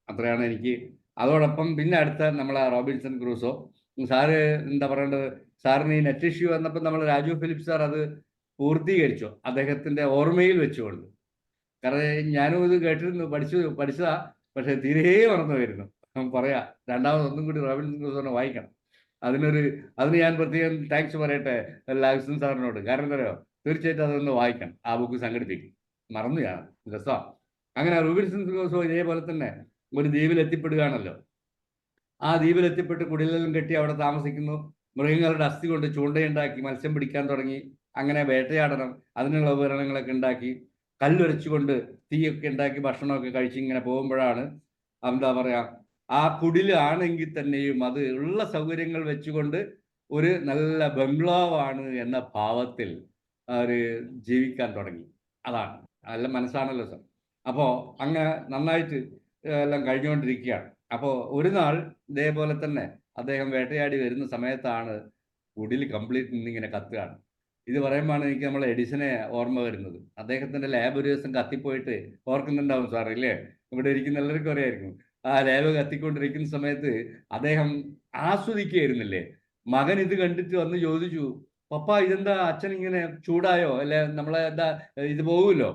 D: അത്രയാണ് എനിക്ക്. അതോടൊപ്പം പിന്നെ അടുത്ത നമ്മളെ റോബിൻസൺ ക്രൂസോ സാറ് എന്താ പറയേണ്ടത്, സാറിന് ഈ നെറ്റ് ഇഷ്യൂ വന്നപ്പോൾ നമ്മൾ രാജു ഫിലിപ്പ് സാർ അത് പൂർത്തീകരിച്ചു അദ്ദേഹത്തിന്റെ ഓർമ്മയിൽ വെച്ചുകൊണ്ട്. കാരണം ഞാനും ഇത് കേട്ടിരുന്നു, പഠിച്ചതാ, പക്ഷെ തീരെ മറന്നു വരുന്നു. പറയാ, രണ്ടാമതൊന്നും കൂടി റോബിൻസൺ ക്രൂസോനെ വായിക്കണം. അതിന് ഞാൻ പ്രത്യേകം താങ്ക്സ് പറയട്ടെ ലാക്സൺ സാറിനോട്. കാരണം എന്താ പറയുക, തീർച്ചയായിട്ടും അതൊന്ന് വായിക്കണം. ആ ബുക്ക് സംഘടിപ്പിക്കും. മറന്നു ഞാൻ, രസമാണ്. അങ്ങനെ റോബിൻസൺ ക്രൂസോ ഇതേപോലെ തന്നെ ഒരു ദ്വീപിൽ എത്തിപ്പെടുകയാണല്ലോ. ആ ദ്വീപിൽ എത്തിപ്പെട്ട് കുടിലെല്ലാം കെട്ടി അവിടെ താമസിക്കുന്നു. മൃഗങ്ങളുടെ അസ്ഥി കൊണ്ട് ചൂണ്ടയുണ്ടാക്കി മത്സ്യം പിടിക്കാൻ തുടങ്ങി. അങ്ങനെ വേട്ടയാടണം, അതിനുള്ള ഉപകരണങ്ങളൊക്കെ ഉണ്ടാക്കി, കല്ലുരച്ചുകൊണ്ട് തീയൊക്കെ ഉണ്ടാക്കി ഭക്ഷണമൊക്കെ കഴിച്ച് ഇങ്ങനെ പോകുമ്പോഴാണ് എന്താ പറയാ, ആ കുടിലാണെങ്കിൽ തന്നെയും അത് ഉള്ള സൗകര്യങ്ങൾ വെച്ചുകൊണ്ട് ഒരു നല്ല ബംഗ്ലാവാണ് എന്ന ഭാവത്തിൽ അവർ ജീവിക്കാൻ തുടങ്ങി. അതാണ്. നല്ല മനസ്സാണല്ലോ സാർ. അപ്പോൾ അങ്ങനെ നന്നായിട്ട് എല്ലാം കഴിഞ്ഞുകൊണ്ടിരിക്കുകയാണ്. അപ്പോൾ ഒരു നാൾ ഇതേപോലെ തന്നെ അദ്ദേഹം വേട്ടയാടി വരുന്ന സമയത്താണ് കുടിൽ കംപ്ലീറ്റ് നിന്നിങ്ങനെ കത്തുകയാണ്. ഇത് പറയുമ്പോഴാണ് എനിക്ക് നമ്മളെ എഡിസനെ ഓർമ്മ വരുന്നത്. അദ്ദേഹത്തിന്റെ ലാബ് ഒരു ദിവസം കത്തിപ്പോയിട്ട്, ഓർക്കുന്നുണ്ടാവും സാർ ഇല്ലേ, ഇവിടെ ഇരിക്കുന്ന എല്ലാവർക്കും അറിയായിരിക്കും. ആ ലാബ് കത്തിക്കൊണ്ടിരിക്കുന്ന സമയത്ത് അദ്ദേഹം ആസ്വദിക്കുകയായിരുന്നില്ലേ. മകൻ ഇത് കണ്ടിട്ട് വന്ന് ചോദിച്ചു, പപ്പ ഇതെന്താ അച്ഛൻ ഇങ്ങനെ ചൂടായോ, അല്ലെ നമ്മളെ എന്താ ഇത് പോകുമല്ലോ,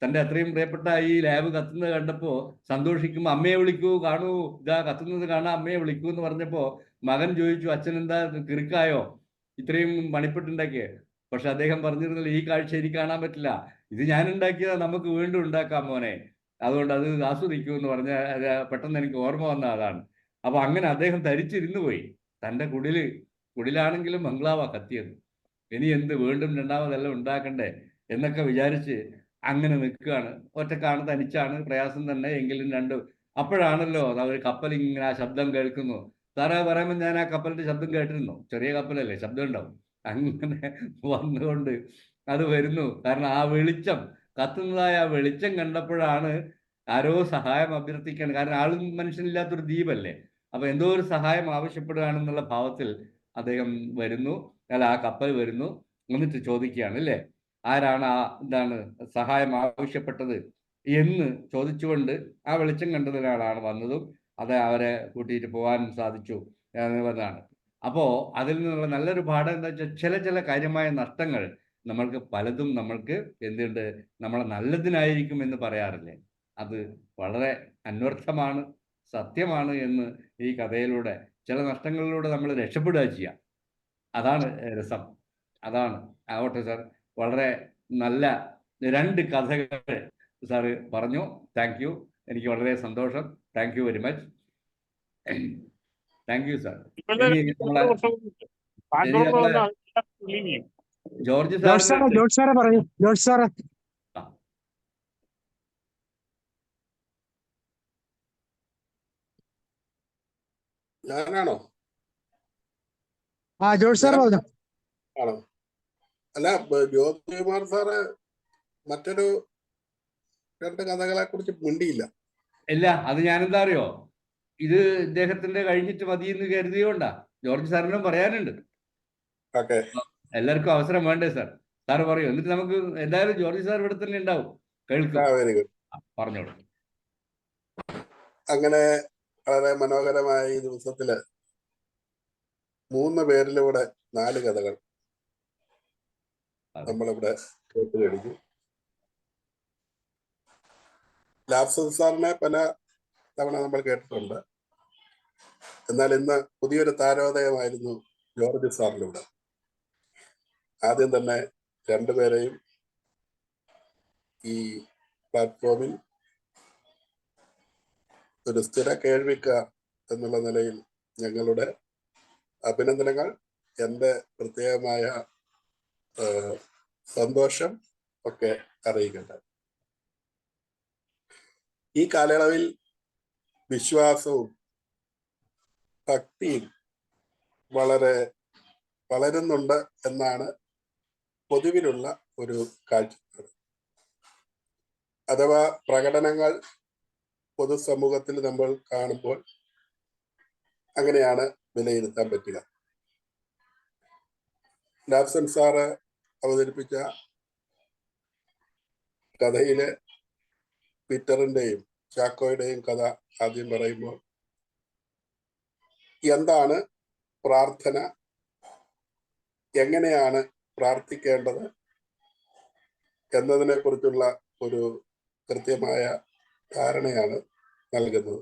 D: തൻ്റെ അത്രയും പ്രിയപ്പെട്ട ഈ ലാബ് കത്തുന്നത് കണ്ടപ്പോൾ സന്തോഷിക്കുമ്പോൾ അമ്മയെ വിളിക്കൂ, കാണൂ, ഇതാ കത്തുന്നത് കാണാൻ അമ്മയെ വിളിക്കൂ എന്ന് പറഞ്ഞപ്പോൾ മകൻ ചോദിച്ചു, അച്ഛൻ എന്താ കിറുക്കായോ ഇത്രയും പണിപ്പെട്ടുണ്ടാക്കിയേ? പക്ഷെ അദ്ദേഹം പറഞ്ഞിരുന്നില്ല, ഈ കാഴ്ച എനിക്ക് കാണാൻ പറ്റില്ല, ഇത് ഞാൻ ഉണ്ടാക്കിയതാ, നമുക്ക് വീണ്ടും ഉണ്ടാക്കാം മോനെ, അതുകൊണ്ട് അത് ആസ്വദിക്കൂ എന്ന് പറഞ്ഞ പെട്ടെന്ന് എനിക്ക് ഓർമ്മ വന്ന അതാണ്. അപ്പൊ അങ്ങനെ അദ്ദേഹം ധരിച്ചിരുന്നു പോയി. തൻ്റെ കുടിലാണെങ്കിലും ബംഗ്ലാവാ കത്തിയത്, ഇനി എന്ത് വീണ്ടും രണ്ടാമതെല്ലാം ഉണ്ടാക്കണ്ടേ എന്നൊക്കെ വിചാരിച്ച് അങ്ങനെ നിൽക്കുകയാണ്. ഒറ്റക്കാണ്, തനിച്ചാണ്, പ്രയാസം തന്നെ, എങ്കിലും അപ്പോഴാണല്ലോ അവർ കപ്പൽ ഇങ്ങനെ ആ ശബ്ദം കേൾക്കുന്നു. സാറേ പറയുമ്പോൾ ഞാൻ ആ കപ്പലിന്റെ ശബ്ദം കേട്ടിരുന്നു, ചെറിയ കപ്പലല്ലേ, ശബ്ദം ഉണ്ടാവും. അങ്ങനെ വന്നുകൊണ്ട് അത് വരുന്നു. കാരണം ആ വെളിച്ചം, കത്തുന്നതായ ആ വെളിച്ചം കണ്ടപ്പോഴാണ് ആരോ സഹായം അഭ്യർത്ഥിക്കണം. കാരണം ആളും മനുഷ്യനില്ലാത്തൊരു ദ്വീപല്ലേ, അപ്പൊ എന്തോ ഒരു സഹായം ആവശ്യപ്പെടുകയാണെന്നുള്ള ഭാവത്തിൽ അദ്ദേഹം വരുന്നു. അല്ല, ആ കപ്പൽ വരുന്നു. എന്നിട്ട് ചോദിക്കുകയാണ്, അല്ലേ, ആരാണ് എന്താണ് സഹായം ആവശ്യപ്പെട്ടത് എന്ന് ചോദിച്ചുകൊണ്ട് ആ വെളിച്ചം കണ്ടതിനാളാണ് വന്നതും അത് അവരെ കൂട്ടിയിട്ട് പോകാൻ സാധിച്ചു എന്നതാണ്. അപ്പോൾ അതിൽ നിന്നുള്ള നല്ലൊരു പാഠം എന്താ വെച്ചാൽ, ചില കാര്യമായ നഷ്ടങ്ങൾ നമ്മൾക്ക് പലതും നമ്മൾക്ക് എന്തുണ്ട്, നമ്മളെ നല്ലതിനായിരിക്കും എന്ന് പറയാറില്ലേ, അത് വളരെ അന്വർത്ഥമാണ്, സത്യമാണ് എന്ന് ഈ കഥയിലൂടെ ചില നഷ്ടങ്ങളിലൂടെ നമ്മൾ രക്ഷപ്പെടുക ചെയ്യാം. അതാണ് രസം. അതാണ്. ആവട്ടെ സാർ, വളരെ നല്ല 2 കഥകൾ സാറ് പറഞ്ഞു. Thank you. എനിക്ക് വളരെ സന്തോഷം. Thank you very much. Thank you sir. George
A: സാറെ പറയൂ. ജോർജ് സാറെ.
C: ഞാനാണോ?
A: ജോർജ് സാർ പറഞ്ഞു.
C: ആണോ? അല്ല, ജ്യോതികുമാർ സാറ് മറ്റൊരു 2 കഥകളെ കുറിച്ച് മിണ്ടിയില്ല.
D: ഇല്ല, അത് ഞാനെന്താ അറിയോ, ഇത് ഇദ്ദേഹത്തിന്റെ കഴിഞ്ഞിട്ട് മതി എന്ന് കരുതിയോണ്ടാ. ജോർജ് സാറിനും പറയാനുണ്ട്.
C: ഓക്കെ,
D: എല്ലാവർക്കും അവസരം വേണ്ടേ സാർ? സാറ് പറയൂ, എന്നിട്ട് നമുക്ക് എന്തായാലും ജോർജ് സാർ ഇവിടെ തന്നെ ഉണ്ടാവും, കേൾക്കും.
C: Very good.
D: പറഞ്ഞോളൂ.
C: അങ്ങനെ വളരെ മനോഹരമായ ഈ ദിവസത്തില് 3 പേരിലൂടെ 4 കഥകൾ നമ്മളിവിടെ കേട്ട് കഴിഞ്ഞു. ലാബ്സൺ സാറിനെ പല തവണ നമ്മൾ കേട്ടിട്ടുണ്ട്. എന്നാൽ ഇന്ന് പുതിയൊരു താരോദയമായിരുന്നു ജോർജ് സാറിലൂടെ. ആദ്യം തന്നെ 2 പേരെയും ഈ പ്ലാറ്റ്ഫോമിൽ ഒരു സ്ഥിര കേൾവിക്കാർ എന്നുള്ള നിലയിൽ ഞങ്ങളുടെ അഭിനന്ദനങ്ങൾ, എൻ്റെ പ്രത്യേകമായ സന്തോഷം ഒക്കെ അറിയിക്കട്ടെ. ഈ കാലയളവിൽ വിശ്വാസവും ഭക്തിയും വളരെ വളരുന്നുണ്ട് എന്നാണ് പൊതുവിലുള്ള ഒരു കാഴ്ചപ്പാട്. അഥവാ പ്രകടനങ്ങൾ പൊതുസമൂഹത്തിൽ നമ്മൾ കാണുമ്പോൾ അങ്ങനെയാണ് വിലയിരുത്താൻ പറ്റുക. ലാബ്സൺ സാറ് അവതരിപ്പിച്ച കഥയിലെ പീറ്ററിന്റെയും ചാക്കോയുടെയും കഥ ആദ്യം പറയുമ്പോൾ എന്താണ് പ്രാർത്ഥന, എങ്ങനെയാണ് പ്രാർത്ഥിക്കേണ്ടത് എന്നതിനെ കുറിച്ചുള്ള ഒരു കൃത്യമായ ധാരണയാണ് നൽകുന്നത്.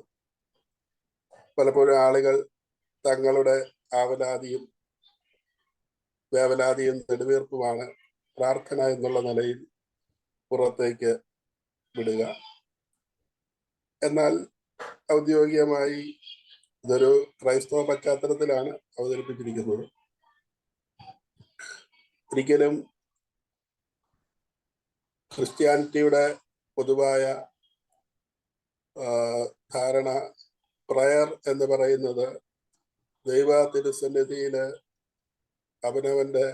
C: പലപ്പോഴും ആളുകൾ തങ്ങളുടെ ആവലാതിയും വേവലാതിയും നെടുവീർപ്പുമാണ് പ്രാർത്ഥന എന്നുള്ള നിലയിൽ പുറത്തേക്ക് വിടുക. എന്നാൽ ഔദ്യോഗികമായി ഇതൊരു ക്രൈസ്തവ പശ്ചാത്തലത്തിലാണ് അവതരിപ്പിച്ചിരിക്കുന്നത്. ഒരിക്കലും ക്രിസ്ത്യാനിറ്റിയുടെ പൊതുവായ ധാരണ പ്രയർ എന്ന് പറയുന്നത് ദൈവ തിരുസന്നിധിയില് അവനവന്റെ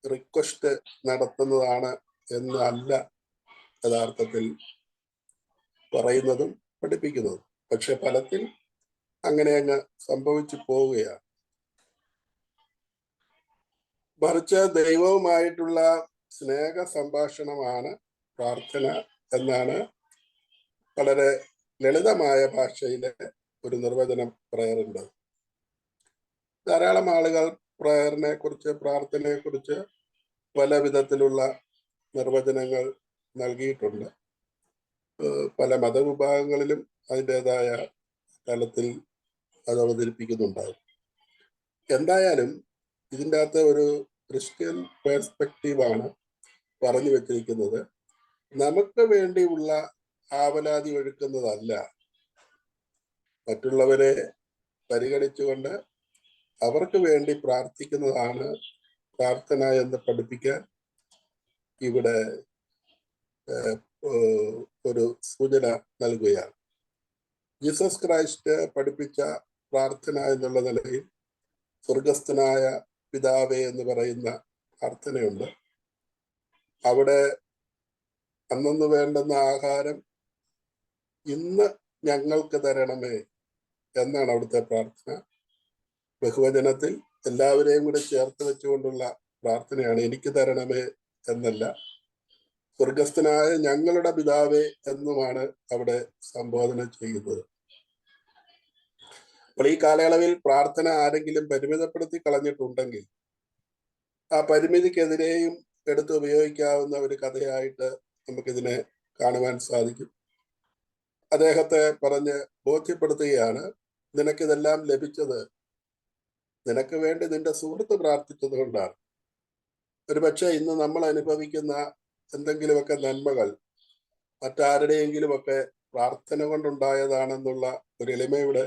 C: റിക്വസ്റ്റ് നടത്തുന്നതാണ് എന്നല്ല യഥാർത്ഥത്തിൽ പറയുന്നതും പഠിപ്പിക്കുന്നതും. പക്ഷെ ഫലത്തിൽ അങ്ങനെ അങ്ങ് സംഭവിച്ചു പോവുകയാണ്. മറിച്ച് ദൈവവുമായിട്ടുള്ള സ്നേഹ സംഭാഷണമാണ് പ്രാർത്ഥന എന്നാണ് വളരെ ലളിതമായ ഭാഷയിലെ ഒരു നിർവചനം പ്രയറുണ്ട്. ധാരാളം ആളുകൾ പ്രയറിനെ കുറിച്ച്, പ്രാർത്ഥനയെ കുറിച്ച് പല വിധത്തിലുള്ള നിർവചനങ്ങൾ നൽകിയിട്ടുണ്ട്. പല മതവിഭാഗങ്ങളിലും അതിൻ്റെതായ തലത്തിൽ അത് അവതരിപ്പിക്കുന്നുണ്ടാകും. എന്തായാലും ഇതിൻ്റെ അകത്ത് ഒരു ക്രിസ്ത്യൻ പേഴ്സ്പെക്റ്റീവാണ് പറഞ്ഞു വെച്ചിരിക്കുന്നത്. നമുക്ക് വേണ്ടിയുള്ള ആവലാതി ഒഴുക്കുന്നതല്ല, മറ്റുള്ളവരെ പരിഗണിച്ചുകൊണ്ട് അവർക്ക് വേണ്ടി പ്രാർത്ഥിക്കുന്നതാണ് പ്രാർത്ഥന എന്ന് പഠിപ്പിക്കാൻ ഇവിടെ ഒരു സൂചന നൽകുകയാണ്. ജീസസ് ക്രൈസ്റ്റ് പഠിപ്പിച്ച പ്രാർത്ഥന എന്നുള്ള നിലയിൽ സ്വർഗസ്ഥനായ പിതാവേ എന്ന് പറയുന്ന പ്രാർത്ഥനയുണ്ട്. അവിടെ അന്നു വേണ്ടുന്ന ആഹാരം ഇന്ന് ഞങ്ങൾക്ക് തരണമേ എന്നാണ് അവിടുത്തെ പ്രാർത്ഥന. ബഹുവചനത്തിൽ എല്ലാവരെയും കൂടെ ചേർത്ത് വെച്ചുകൊണ്ടുള്ള പ്രാർത്ഥനയാണ്. എനിക്ക് തരണമേ എന്നല്ല, സ്വർഗസ്ഥനായ ഞങ്ങളുടെ പിതാവേ എന്നുമാണ് അവിടെ സംബോധന ചെയ്യുന്നത്. അപ്പോൾ ഈ കാലയളവിൽ പ്രാർത്ഥന ആരെങ്കിലും പരിമിതപ്പെടുത്തി കളഞ്ഞിട്ടുണ്ടെങ്കിൽ ആ പരിമിതിക്കെതിരെയും എടുത്ത് ഉപയോഗിക്കാവുന്ന ഒരു കഥയായിട്ട് നമുക്കിതിനെ കാണുവാൻ സാധിക്കും. അദ്ദേഹത്തെ പറഞ്ഞ് ബോധ്യപ്പെടുത്തുകയാണ്, നിനക്കിതെല്ലാം ലഭിച്ചത് നിനക്ക് വേണ്ടി നിന്റെ സുഹൃത്ത് പ്രാർത്ഥിച്ചത് കൊണ്ടാണ്. ഒരുപക്ഷെ ഇന്ന് നമ്മൾ അനുഭവിക്കുന്ന എന്തെങ്കിലുമൊക്കെ നന്മകൾ മറ്റാരുടെയെങ്കിലുമൊക്കെ പ്രാർത്ഥന കൊണ്ടുണ്ടായതാണെന്നുള്ള ഒരു എളിമയുടെ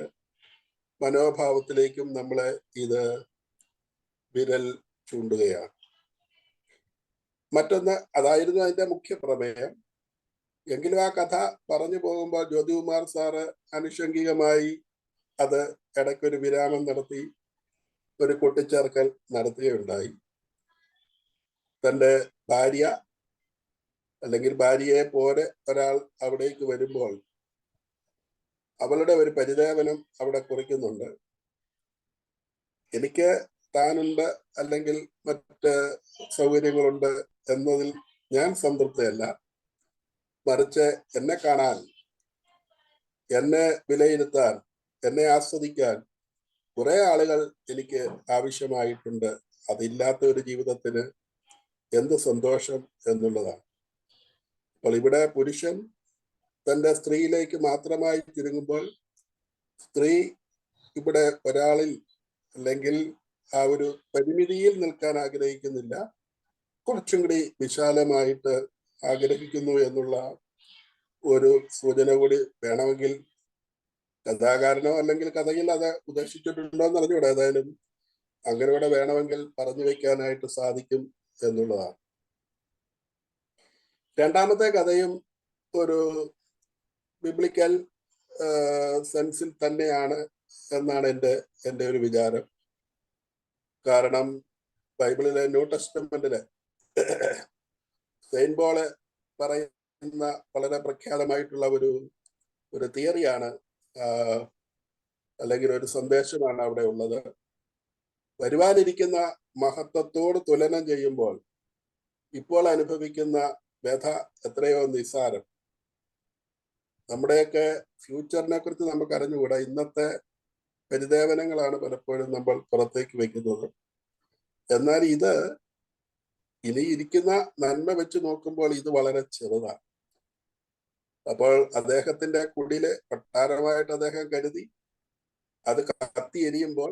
C: മനോഭാവത്തിലേക്കും നമ്മളെ ഇത് വിരൽ ചൂണ്ടുകയാണ്. മറ്റൊന്ന്, അതായിരുന്നു അതിന്റെ മുഖ്യ പ്രമേയം. എങ്കിലും ആ കഥ പറഞ്ഞു പോകുമ്പോൾ ജ്യോതികുമാർ സാറ് ആനുഷംഗികമായി അത് ഇടയ്ക്കൊരു വിരാമം നടത്തി ഒരു കൂട്ടിച്ചേർക്കൽ നടത്തുകയുണ്ടായി. തൻ്റെ ഭാര്യ അല്ലെങ്കിൽ ഭാര്യയെ പോലെ ഒരാൾ അവിടേക്ക് വരുമ്പോൾ അവളുടെ ഒരു പരിദേവനം അവിടെ കുറിക്കുന്നുണ്ട്. എനിക്ക് താനുണ്ട് അല്ലെങ്കിൽ മറ്റ് സൗകര്യങ്ങളുണ്ട് എന്നതിൽ ഞാൻ സംതൃപ്തയല്ല, മറിച്ച് എന്നെ കാണാൻ, എന്നെ വിലയിരുത്താൻ, എന്നെ ആസ്വദിക്കാൻ കുറെ ആളുകൾ എനിക്ക് ആവശ്യമായിട്ടുണ്ട്. അതില്ലാത്ത ഒരു ജീവിതത്തിന് എന്ത് സന്തോഷം എന്നുള്ളതാണ്. അപ്പോൾ ഇവിടെ പുരുഷൻ തൻ്റെ സ്ത്രീയിലേക്ക് മാത്രമായി ചുരുങ്ങുമ്പോൾ സ്ത്രീ ഇവിടെ ഒരാളിൽ അല്ലെങ്കിൽ ആ ഒരു പരിമിതിയിൽ നിൽക്കാൻ ആഗ്രഹിക്കുന്നില്ല, കുറച്ചും കൂടി വിശാലമായിട്ട് ആഗ്രഹിക്കുന്നു എന്നുള്ള ഒരു സൂചന കൂടി വേണമെങ്കിൽ കഥാകാരനോ അല്ലെങ്കിൽ കഥയിൽ അത് ഉദ്ദേശിച്ചിട്ടുണ്ടോ എന്ന് അറിഞ്ഞൂടെ, ഏതായാലും അങ്ങനെ കൂടെ വേണമെങ്കിൽ പറഞ്ഞു വെക്കാനായിട്ട് സാധിക്കും എന്നുള്ളതാണ്. രണ്ടാമത്തെ കഥയും ഒരു ബിബ്ലിക്കൽ സെൻസിൽ തന്നെയാണ് എന്നാണ് എൻ്റെ ഒരു വിചാരം. കാരണം ബൈബിളിലെ ന്യൂ ടെസ്റ്റമെന്റിലെ സെയിന്റ് പോള് പറയുന്ന വളരെ പ്രഖ്യാതമായിട്ടുള്ള ഒരു തിയറിയാണ്, അല്ലെങ്കിൽ ഒരു സന്ദേശമാണ് അവിടെ ഉള്ളത്. വരുവാനിരിക്കുന്ന മഹത്വത്തോട് തുലനം ചെയ്യുമ്പോൾ ഇപ്പോൾ അനുഭവിക്കുന്ന വ്യഥ എത്രയോ നിസ്സാരം. നമ്മുടെയൊക്കെ ഫ്യൂച്ചറിനെ കുറിച്ച് നമുക്ക് അറിഞ്ഞുകൂടാ. ഇന്നത്തെ പരിദേവനങ്ങളാണ് പലപ്പോഴും നമ്മൾ പുറത്തേക്ക് വെക്കുന്നത്. എന്നാൽ ഇത് ഇനി ഇരിക്കുന്ന നന്മ വെച്ച് നോക്കുമ്പോൾ ഇത് വളരെ ചെറുതാണ്. അപ്പോൾ അദ്ദേഹത്തിന്റെ കുടില് കൊട്ടാരമായിട്ട് അദ്ദേഹം കരുതി, അത് കത്തി എരിയുമ്പോൾ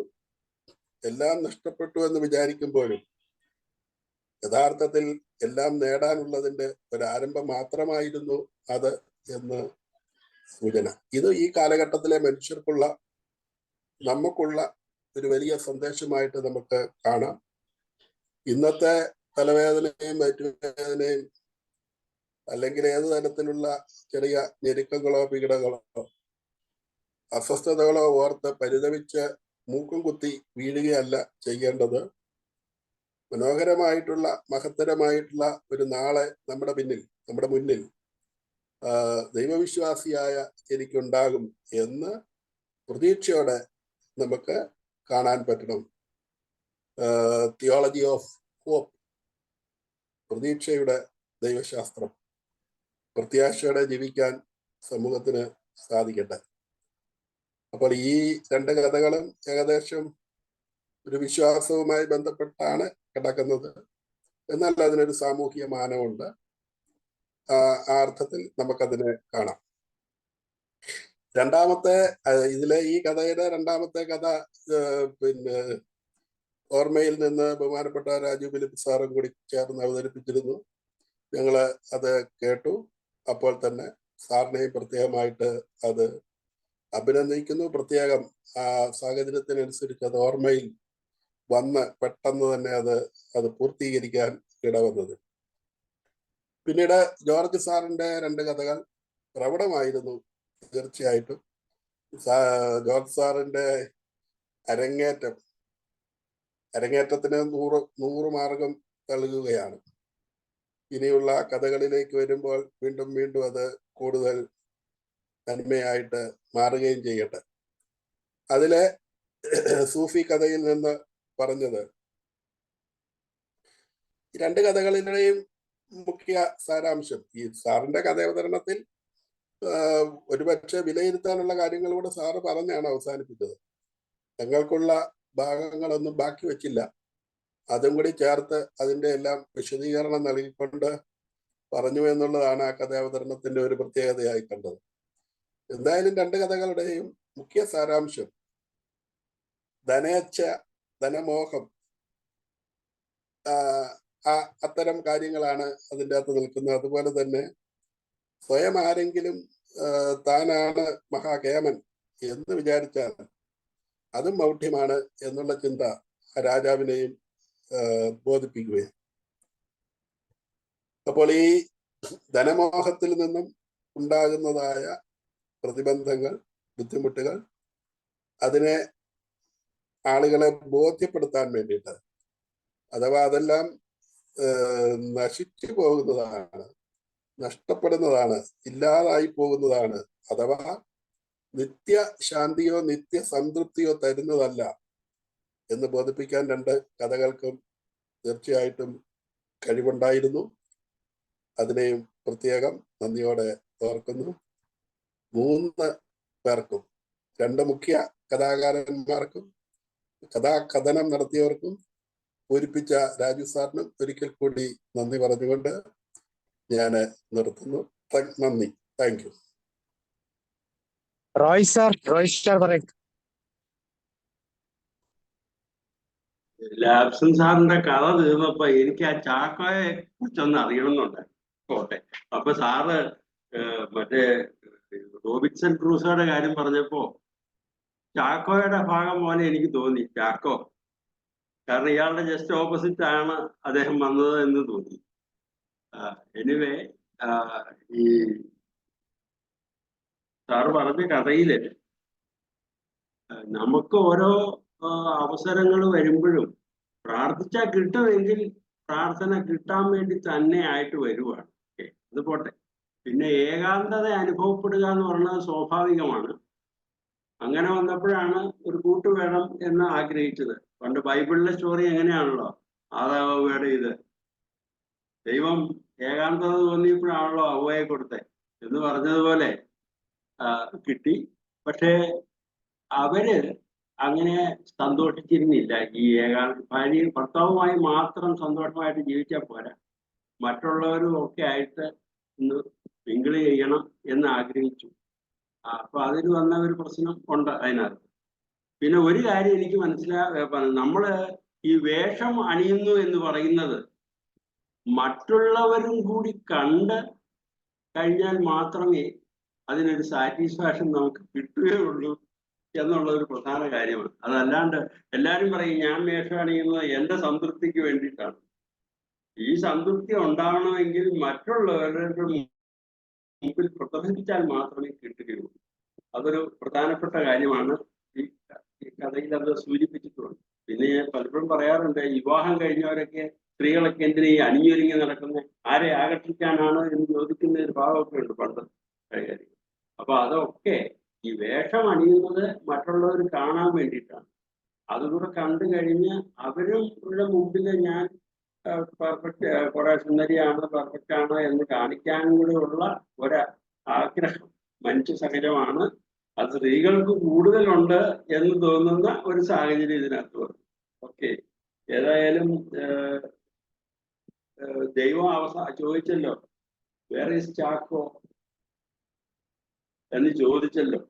C: എല്ലാം നഷ്ടപ്പെട്ടു എന്ന് വിചാരിക്കുമ്പോഴും യഥാർത്ഥത്തിൽ എല്ലാം നേടാനുള്ളതിന്റെ ഒരാരംഭം മാത്രമായിരുന്നു അത് എന്ന് സൂചന. ഇത് ഈ കാലഘട്ടത്തിലെ മനുഷ്യർക്കുള്ള, നമുക്കുള്ള ഒരു വലിയ സന്ദേശമായിട്ട് നമുക്ക് കാണാം. ഇന്നത്തെ തലവേദനയും വയറ്റുവേദനയും അല്ലെങ്കിൽ ഏത് തരത്തിലുള്ള ചെറിയ ഞെരുക്കങ്ങളോ പീഡകളോ അസ്വസ്ഥതകളോ ഓർത്ത് പരിതപിച്ച് മൂക്കും കുത്തി വീഴുകയല്ല ചെയ്യേണ്ടത്. മനോഹരമായിട്ടുള്ള മഹത്തരമായിട്ടുള്ള ഒരു നാളെ നമ്മുടെ മുന്നിൽ ദൈവവിശ്വാസിയായ എനിക്കുണ്ടാകും എന്ന് പ്രതീക്ഷയോടെ നമുക്ക് കാണാൻ പറ്റണം. തിയോളജി ഓഫ് ഹോപ്പ്, പ്രതീക്ഷയുടെ ദൈവശാസ്ത്രം, പ്രത്യാശയോടെ ജീവിക്കാൻ സമൂഹത്തിന് സാധിക്കട്ടെ. അപ്പോൾ ഈ രണ്ട് കഥകളും ഏകദേശം ഒരു വിശ്വാസവുമായി ബന്ധപ്പെട്ടാണ് കിടക്കുന്നത്. എന്നാൽ അതിനൊരു സാമൂഹിക മാനമുണ്ട്. ആ അർത്ഥത്തിൽ നമുക്കതിനെ കാണാം. രണ്ടാമത്തെ ഇതിലെ ഈ കഥയുടെ രണ്ടാമത്തെ കഥ പിന്നെ ഓർമ്മയിൽ നിന്ന് ബഹുമാനപ്പെട്ട രാജു ഫിലിപ്പ് സാറും കൂടി ചേർന്ന് അവതരിപ്പിച്ചിരുന്നു. ഞങ്ങള് അത് കേട്ടു. അപ്പോൾ തന്നെ സാറിനെയും പ്രത്യേകമായിട്ട് അത് അഭിനന്ദിക്കുന്നു. പ്രത്യേകം ആ സാഹചര്യത്തിനനുസരിച്ച് അത് ഓർമ്മയിൽ വന്ന് പെട്ടെന്ന് തന്നെ അത് പൂർത്തീകരിക്കാൻ ഇടവന്നത്. പിന്നീട് ജോർജ് സാറിന്റെ 2 കഥകൾ പ്രൗഢമായിരുന്നു. തീർച്ചയായിട്ടും ജോർജ് സാറിന്റെ അരങ്ങേറ്റത്തിന് 100 മാർഗം നൽകുകയാണ്. ഇനിയുള്ള കഥകളിലേക്ക് വരുമ്പോൾ വീണ്ടും വീണ്ടും അത് കൂടുതൽ നന്മയായിട്ട് മാറുകയും ചെയ്യട്ടെ. അതിലെ സൂഫി കഥയിൽ നിന്ന് പറഞ്ഞത്, ഈ 2 കഥകളിലെയും മുഖ്യ സാരാംശം, ഈ സാറിന്റെ കഥാവതരണത്തിൽ ഒരുപക്ഷെ വിലയിരുത്താനുള്ള കാര്യങ്ങളൂടെ സാറ് പറഞ്ഞാണ് അവസാനിപ്പിച്ചത്. ഞങ്ങൾക്കുള്ള ഭാഗങ്ങളൊന്നും ബാക്കി വെച്ചില്ല. അതും കൂടി ചേർത്ത് അതിന്റെ എല്ലാം വിശദീകരണം നൽകിക്കൊണ്ട് പറഞ്ഞു എന്നുള്ളതാണ് ആ കഥാവതരണത്തിന്റെ ഒരു പ്രത്യേകതയായി കണ്ടത്. എന്തായാലും 2 കഥകളുടെയും മുഖ്യ സാരാംശം ധനേച്ഛ, ധനമോഹം, അത്തരം കാര്യങ്ങളാണ് അതിൻ്റെ അകത്ത് നിൽക്കുന്നത്. അതുപോലെ തന്നെ സ്വയം ആരെങ്കിലും താനാണ് മഹാകേമൻ എന്ന് വിചാരിച്ചാൽ അതും മൗഢ്യമാണ് എന്നുള്ള ചിന്ത രാജാവിനെയും ബോധിപ്പിക്കുകയാണ്. അപ്പോൾ ഈ ധനമോഹത്തിൽ നിന്നും ഉണ്ടാകുന്നതായ പ്രതിബന്ധങ്ങൾ, ബുദ്ധിമുട്ടുകൾ, അതിനെ ആളുകളെ ബോധ്യപ്പെടുത്താൻ വേണ്ടിയിട്ട്, അഥവാ അതെല്ലാം നശിച്ചു പോകുന്നതാണ്, നഷ്ടപ്പെടുന്നതാണ്, ഇല്ലാതായി പോകുന്നതാണ്, അഥവാ നിത്യശാന്തിയോ നിത്യസംതൃപ്തിയോ തരുന്നതല്ല എന്ന് ബോധിപ്പിക്കാൻ 2 കഥകൾക്കും തീർച്ചയായിട്ടും കഴിവുണ്ടായിരുന്നു. അതിനെയും പ്രത്യേകം നന്ദിയോടെ ഓർക്കുന്നു. 3 പേർക്കും, 2 മുഖ്യ കഥാകാരന്മാർക്കും കഥാകഥനം നടത്തിയവർക്കും പൂരിപ്പിച്ച രാജു സാറിനും ഒരിക്കൽ കൂടി നന്ദി പറഞ്ഞുകൊണ്ട് ഞാൻ നിർത്തുന്നു. നന്ദി. Thank you.
A: റോയ് സാർ പറയും.
G: ലാബ്സൺ സാറിന്റെ കഥ തീർന്നപ്പോ എനിക്ക് ആ ചാക്കോയെ കുറിച്ചൊന്ന് അറിയണമെന്നുണ്ടായി. അപ്പൊ സാറ് മറ്റേ റോബിൻസൺ ക്രൂസോയുടെ കാര്യം പറഞ്ഞപ്പോ ചാക്കോയുടെ ഭാഗം പോലെ എനിക്ക് തോന്നി ചാക്കോ. കാരണം ഇയാളുടെ ജസ്റ്റ് ഓപ്പോസിറ്റ് ആണ് അദ്ദേഹം വന്നത് എന്ന് തോന്നി. എനിവേ, ഈ സാറ് പറഞ്ഞ കഥയില് നമുക്ക് ഓരോ അവസരങ്ങൾ വരുമ്പോഴും പ്രാർത്ഥിച്ചാൽ കിട്ടുമെങ്കിൽ പ്രാർത്ഥന കിട്ടാൻ വേണ്ടി തന്നെ ആയിട്ട് വരുവാണ്. അത് പോട്ടെ. പിന്നെ ഏകാന്തത അനുഭവപ്പെടുക എന്ന് പറയുന്നത് സ്വാഭാവികമാണ്. അങ്ങനെ വന്നപ്പോഴാണ് ഒരു കൂട്ട് വേണം എന്ന് ആഗ്രഹിച്ചത്. പണ്ട് ബൈബിളിലെ സ്റ്റോറി എങ്ങനെയാണല്ലോ, ആദാവയുടെ ഇത് ദൈവം ഏകാന്തത തോന്നിയപ്പോഴാണല്ലോ അവയെ കൊടുത്തേ എന്ന് പറഞ്ഞതുപോലെ കിട്ടി. പക്ഷേ അവര് അങ്ങനെ സന്തോഷിച്ചിരുന്നില്ല. ഈ ഭാര്യയും ഭർത്താവുമായി മാത്രം സന്തോഷമായിട്ട് ജീവിച്ചാൽ പോരാ, മറ്റുള്ളവരും ഒക്കെ ആയിട്ട് ഒന്ന് മിങ്കിൾ ചെയ്യണം എന്ന് ആഗ്രഹിച്ചു. അപ്പൊ അതിന് വന്ന ഒരു പ്രശ്നം ഉണ്ട് അതിനകത്ത്. പിന്നെ ഒരു കാര്യം എനിക്ക് നമ്മള് ഈ വേഷം അണിയുന്നു എന്ന് പറയുന്നത് മറ്റുള്ളവരും കൂടി കണ്ട് കഴിഞ്ഞാൽ മാത്രമേ അതിനൊരു സാറ്റിസ്ഫാക്ഷൻ നമുക്ക് കിട്ടുകയുള്ളൂ എന്നുള്ള ഒരു പ്രധാന കാര്യമാണ്. അതല്ലാണ്ട് എല്ലാവരും പറയും ഞാൻ വേഷം അണിയുന്നത് എൻ്റെ സംതൃപ്തിക്ക് വേണ്ടിയിട്ടാണ്. ഈ സംതൃപ്തി ഉണ്ടാവണമെങ്കിൽ മറ്റുള്ളവരുടെ മുമ്പിൽ പ്രദർശിപ്പിച്ചാൽ മാത്രമേ കിട്ടുകയുള്ളൂ. അതൊരു പ്രധാനപ്പെട്ട കാര്യമാണ്. ഈ കഥയിൽ അത് സൂചിപ്പിച്ചിട്ടുണ്ട്. പിന്നെ ഞാൻ പലപ്പോഴും പറയാറുണ്ട്, വിവാഹം കഴിഞ്ഞവരൊക്കെ സ്ത്രീകളൊക്കെ എന്തിനാ ഈ അണിഞ്ഞൊരുങ്ങി നടക്കുന്നത്, ആരെ ആകർഷിക്കാനാണ് എന്ന് ചോദിക്കുന്ന ഒരു ഭാവമൊക്കെ ഉണ്ട് പണ്ട് കാര്യം. അപ്പൊ അതൊക്കെ ഈ വേഷം അണിയുന്നത് മറ്റുള്ളവർ കാണാൻ വേണ്ടിയിട്ടാണ്. അതുകൂടെ കണ്ടു കഴിഞ്ഞ് അവരുടെ മുമ്പിൽ ഞാൻ പെർഫെക്റ്റ്, കുറെ സുന്ദരിയാണ്, പെർഫെക്റ്റ് ആണ് എന്ന് കാണിക്കാനും കൂടെ ഉള്ള ആഗ്രഹം മനുഷ്യ സഹജമാണ്. അത് സ്ത്രീകൾക്ക് കൂടുതലുണ്ട് എന്ന് തോന്നുന്ന ഒരു സാഹചര്യം ഇതിനകത്ത് വന്നു. ഓക്കെ, ഏതായാലും ദൈവം ചോദിച്ചല്ലോ, വേർ ഈസ് ചാക്കോ എന്ന് ചോദിച്ചല്ലോ.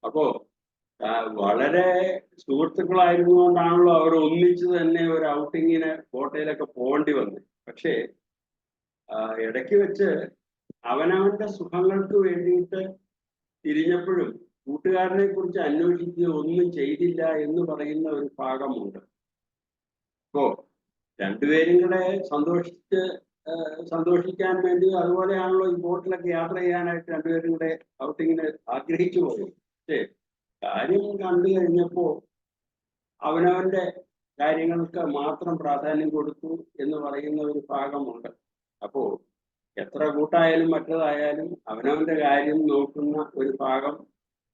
G: അപ്പോ വളരെ സുഹൃത്തുക്കളായിരുന്നുകൊണ്ടാണല്ലോ അവർ ഒന്നിച്ച് തന്നെ ഒരു ഔട്ടിങ്ങിന് കോട്ടയിലൊക്കെ പോകേണ്ടി വന്നത്. പക്ഷേ ഇടയ്ക്ക് വെച്ച് അവനവന്റെ സുഖങ്ങൾക്ക് വേണ്ടിയിട്ട് തിരിഞ്ഞപ്പോഴും കൂട്ടുകാരനെ കുറിച്ച് അന്വേഷിക്കുക ഒന്നും ചെയ്തില്ല എന്ന് പറയുന്ന ഒരു ഭാഗമുണ്ട്. അപ്പോ രണ്ടുപേരും കൂടെ സന്തോഷിക്കാൻ വേണ്ടി അതുപോലെയാണല്ലോ ഈ ബോട്ടിലൊക്കെ യാത്ര ചെയ്യാനായിട്ട് രണ്ടുപേരും കൂടെ ഔട്ടിങ്ങിന് ആഗ്രഹിച്ചു പോയി. പക്ഷേ കാര്യം കണ്ടു കഴിഞ്ഞപ്പോ അവനവന്റെ കാര്യങ്ങൾക്ക് മാത്രം പ്രാധാന്യം കൊടുത്തു എന്ന് പറയുന്ന ഒരു ഭാഗമുണ്ട്. അപ്പോ എത്ര കൂട്ടായാലും മറ്റതായാലും അവനവന്റെ കാര്യം നോക്കുന്ന ഒരു ഭാഗം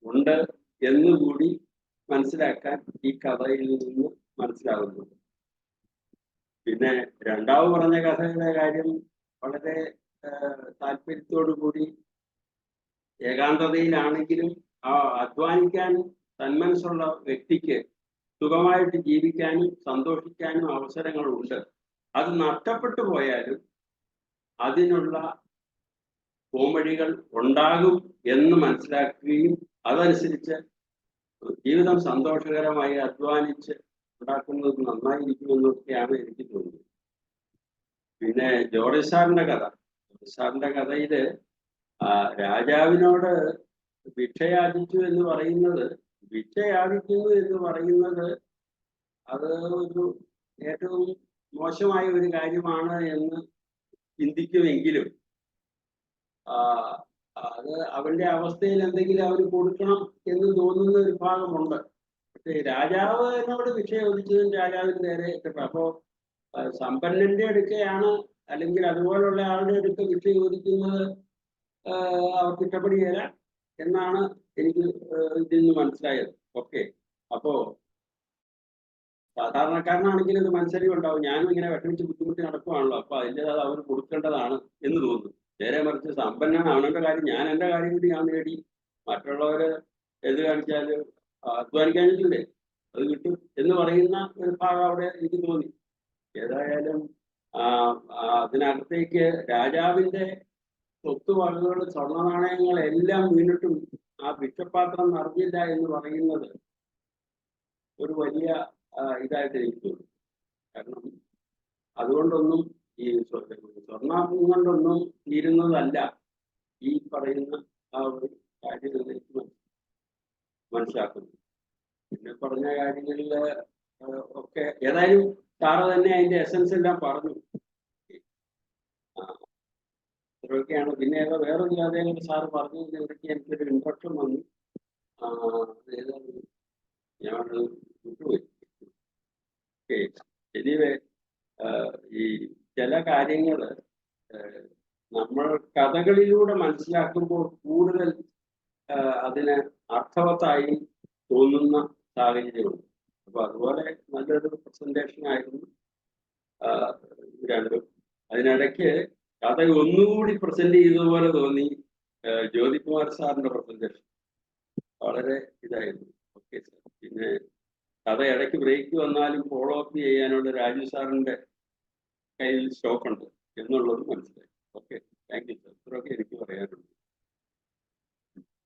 G: ഉണ്ട് എന്നുകൂടി മനസ്സിലാക്കാൻ ഈ കഥയിൽ നിന്ന് മനസ്സിലാകുന്നുണ്ട്. പിന്നെ രണ്ടാമത് പറഞ്ഞ കഥയുടെ കാര്യം വളരെ താല്പര്യത്തോടു കൂടി ഏകാന്തതയിലാണെങ്കിലും അധ്വാനിക്കാൻ തന്മനസ്സുള്ള വ്യക്തിക്ക് സുഖമായിട്ട് ജീവിക്കാനും സന്തോഷിക്കാനും അവസരങ്ങളുണ്ട്. അത് നഷ്ടപ്പെട്ടു പോയാലും അതിനുള്ള പോംവഴികൾ ഉണ്ടാകും എന്ന് മനസ്സിലാക്കുകയും അതനുസരിച്ച് ജീവിതം സന്തോഷകരമായി അധ്വാനിച്ച് ഉണ്ടാക്കുന്നത് നന്നായിരിക്കുമെന്നൊക്കെയാണ് എനിക്ക് തോന്നുന്നത്. പിന്നെ ജോർജ് സാറിന്റെ കഥയില് രാജാവിനോട് ഭിക്ഷയാചിച്ചു എന്ന് പറയുന്നത് അത് ഒരു ഏറ്റവും മോശമായ ഒരു കാര്യമാണ് എന്ന് ചിന്തിക്കുമെങ്കിലും അത് അവന്റെ അവസ്ഥയിൽ എന്തെങ്കിലും അവന് കൊടുക്കണം എന്ന് തോന്നുന്ന ഒരു ഭാഗമുണ്ട്. പക്ഷേ രാജാവിനോട് ഭിക്ഷ ചോദിച്ചതും രാജാവിന് നേരെ കിട്ടും. അപ്പോ സമ്പന്നന്റെ അടുക്കയാണ് അല്ലെങ്കിൽ അതുപോലുള്ള ആളുടെ അടുക്ക ഭിക്ഷ ചോദിക്കുന്നത് അവർക്ക് ഇഷ്ടപ്പെടുകയില്ല എന്നാണ് എനിക്ക് ഇതിൽ നിന്ന് മനസ്സിലായത്. ഓക്കെ, അപ്പോ സാധാരണക്കാരനാണെങ്കിൽ ഒരു മനസ്സരിവ് ഉണ്ടാവും. ഞാനും ഇങ്ങനെ വിഷമിച്ച് ബുദ്ധിമുട്ടി നടക്കുവാണല്ലോ, അപ്പൊ അതിൻ്റെത് അവർ കൊടുക്കേണ്ടതാണ് എന്ന് തോന്നുന്നു. നേരെ മറിച്ച് സമ്പന്നനാണ്, അവനവന്റെ കാര്യം ഞാൻ എൻ്റെ കാര്യം കൂടി ഞാൻ നേടി, മറ്റുള്ളവര് എന്ത് കാണിച്ചാലും അധ്വാനിക്കാൻ പറ്റൂലേ, അത് കിട്ടും എന്ന് പറയുന്ന ഒരു ഭാഗം അവിടെ എനിക്ക് തോന്നി. ഏതായാലും അതിനകത്തേക്ക് രാജാവിന്റെ സ്വത്തുവകകൾ സ്വർണ്ണ നാണയങ്ങളെല്ലാം വീണിട്ടും ആ ഭിക്ഷപാത്രം നിറഞ്ഞില്ല എന്ന് പറയുന്നത് ഒരു വലിയ ഇതായിട്ട് എനിക്ക് തോന്നി. കാരണം അതുകൊണ്ടൊന്നും ഈ സ്വർണം കൊണ്ടൊന്നും തീരുന്നതല്ല ഈ പറയുന്ന ആ ഒരു കാര്യം എനിക്ക് മനസ്സിലാക്കുന്നു. പിന്നെ പറഞ്ഞ കാര്യങ്ങളിൽ ഒക്കെ ഏതായാലും സാറ് തന്നെ അതിന്റെ എസൻസ് എല്ലാം പറഞ്ഞു. ഇത്രയൊക്കെയാണ്. പിന്നെ ഏതോ വേറൊരു കഥയും സാറ് പറഞ്ഞതിനിടയ്ക്ക് എനിക്കൊരു ഇൻട്രക്ഷൻ വന്നു. ഞാൻ വിട്ടുപോയി. എനിവേ ഈ ചില കാര്യങ്ങൾ നമ്മൾ കഥകളിലൂടെ മനസ്സിലാക്കുമ്പോൾ കൂടുതൽ അതിന് അർത്ഥവത്തായി തോന്നുന്ന സാഹചര്യമുണ്ട്. അപ്പൊ അതുപോലെ നല്ലൊരു പ്രസന്റേഷൻ ആയിരുന്നു രണ്ടും. അതിനിടയ്ക്ക് കഥ ഒന്നുകൂടി പ്രസന്റ് ചെയ്തതുപോലെ തോന്നി ജ്യോതികുമാർ സാറിന്റെ പ്രസന്റേഷൻ വളരെ ഇതായിരുന്നു. Okay sir. പിന്നെ കഥ ഇടയ്ക്ക് ബ്രേക്ക് വന്നാലും ഫോളോ അപ്പ് ചെയ്യാനുള്ള രാജു സാറിന്റെ കയ്യിൽ സ്റ്റോക്ക് ഉണ്ട് എന്നുള്ളത് മനസ്സിലായി. Okay, thank you sir. ഇത്രയൊക്കെ എനിക്ക് പറയാനുണ്ട്.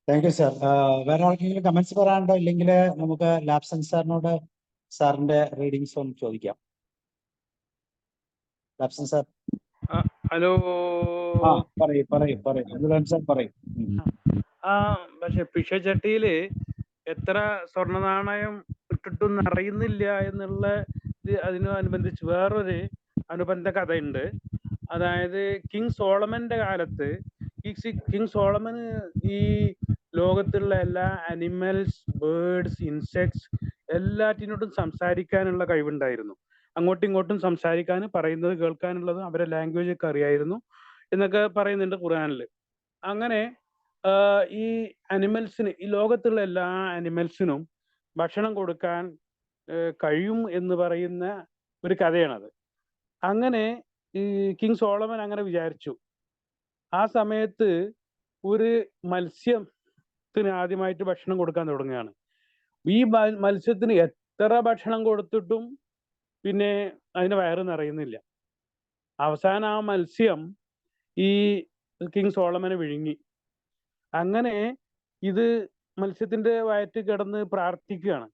A: Thank you sir. വേറെ ആർക്കെങ്കിലും കമന്റ്സ് പറയാനുണ്ടോ? ഇല്ലെങ്കിൽ നമുക്ക് ലാബ്സൺ സാറിനോട് സാറിന്റെ റീഡിങ്സ് ഒന്ന് ചോദിക്കാം. ലാബ്സൺ സാർ.
H: ഹലോ.
A: പറയൂ സാർ പറയൂ.
H: പക്ഷെ പിഷച്ചട്ടിയില് എത്ര സ്വർണ്ണ നാണയം ഇട്ടിട്ടൊന്നും അറിയുന്നില്ല എന്നുള്ള അതിനോടനുബന്ധിച്ച് വേറൊരു അനുബന്ധ കഥയുണ്ട്. അതായത് കിങ് സോളമന്റെ കാലത്ത് കിങ് സോളമന് ഈ ലോകത്തുള്ള എല്ലാ അനിമൽസ്, ബേർഡ്സ്, ഇൻസെക്ട്സ് എല്ലാറ്റിനോടും സംസാരിക്കാനുള്ള കഴിവുണ്ടായിരുന്നു. അങ്ങോട്ടും ഇങ്ങോട്ടും സംസാരിക്കാനും പറയുന്നത് കേൾക്കാനുള്ളതും അവരെ ലാംഗ്വേജ് ഒക്കെ അറിയായിരുന്നു എന്നൊക്കെ പറയുന്നുണ്ട് ഖുർആനിൽ. അങ്ങനെ ഈ അനിമൽസിന്, ഈ ലോകത്തുള്ള എല്ലാ അനിമൽസിനും ഭക്ഷണം കൊടുക്കാൻ കഴിയും എന്ന് പറയുന്ന ഒരു കഥയാണത്. അങ്ങനെ ഈ കിങ് സോളമൻ അങ്ങനെ വിചാരിച്ചു. ആ സമയത്ത് ഒരു മത്സ്യത്തിന് ആദ്യമായിട്ട് ഭക്ഷണം കൊടുക്കാൻ തുടങ്ങുകയാണ്. ഈ മത്സ്യത്തിന് എത്ര ഭക്ഷണം കൊടുത്തിട്ടും പിന്നെ അതിന് വയറ് നിറയുന്നില്ല. അവസാനം ആ മത്സ്യം ഈ കിങ് സോളമനെ വിഴുങ്ങി. അങ്ങനെ ഇത് മത്സ്യത്തിന്റെ വയറ്റിൽ കിടന്ന് പ്രാർത്ഥിക്കുകയാണ്,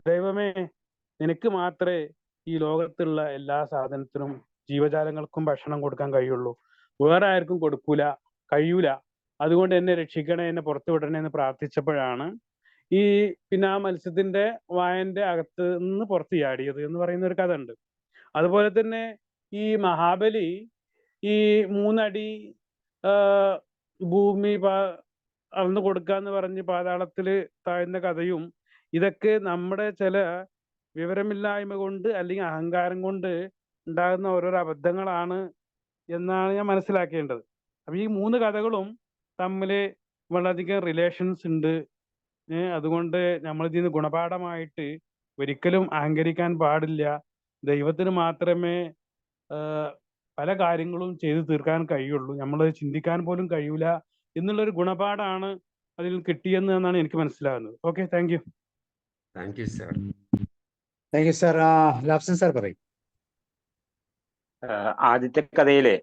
H: ദൈവമേ നിനക്ക് മാത്രമേ ഈ ലോകത്തുള്ള എല്ലാ സാധനത്തിനും ജീവജാലങ്ങൾക്കും ഭക്ഷണം കൊടുക്കാൻ കഴിയുള്ളൂ, വേറെ ആർക്കും കഴിയൂല, അതുകൊണ്ട് എന്നെ രക്ഷിക്കണേ, എന്നെ പുറത്തു വിടണേ എന്ന് പ്രാർത്ഥിച്ചപ്പോഴാണ് പിന്നെ ആ മത്സ്യത്തിന്റെ വായന്റെ അകത്ത് നിന്ന് പുറത്ത് ചാടിയത് എന്ന് പറയുന്ന ഒരു കഥ ഉണ്ട്. അതുപോലെ തന്നെ ഈ മഹാബലി ഈ 3 അടി ഭൂമി അളന്നു കൊടുക്കാന്ന് പറഞ്ഞ് പാതാളത്തില് താഴ്ന്ന കഥയും ഇതൊക്കെ നമ്മുടെ ചില വിവരമില്ലായ്മ കൊണ്ട് അല്ലെങ്കിൽ അഹങ്കാരം കൊണ്ട് ഉണ്ടാകുന്ന ഓരോരോ അബദ്ധങ്ങളാണ് എന്നാണ് ഞാൻ മനസ്സിലാക്കേണ്ടത്. അപ്പൊ ഈ 3 കഥകളും തമ്മില് വളരെയധികം റിലേഷൻസ് ഉണ്ട്. അതുകൊണ്ട് നമ്മൾ ഇതിന് ഗുണപാഠമായിട്ട് ഒരിക്കലും അഹങ്കരിക്കാൻ പാടില്ല. ദൈവത്തിന് മാത്രമേ പല കാര്യങ്ങളും ചെയ്തു തീർക്കാൻ കഴിയുള്ളൂ, നമ്മൾ ചിന്തിക്കാൻ പോലും കഴിയൂല എന്നുള്ളൊരു ഗുണപാഠമാണ് അതിൽ കിട്ടിയെന്ന് എന്നാണ് എനിക്ക് മനസ്സിലാകുന്നത്. Okay, thank you.
F: Thank you sir.
A: Thank you sir. Labson sir പറയും.
B: ആദ്യത്തെ കഥയിലെ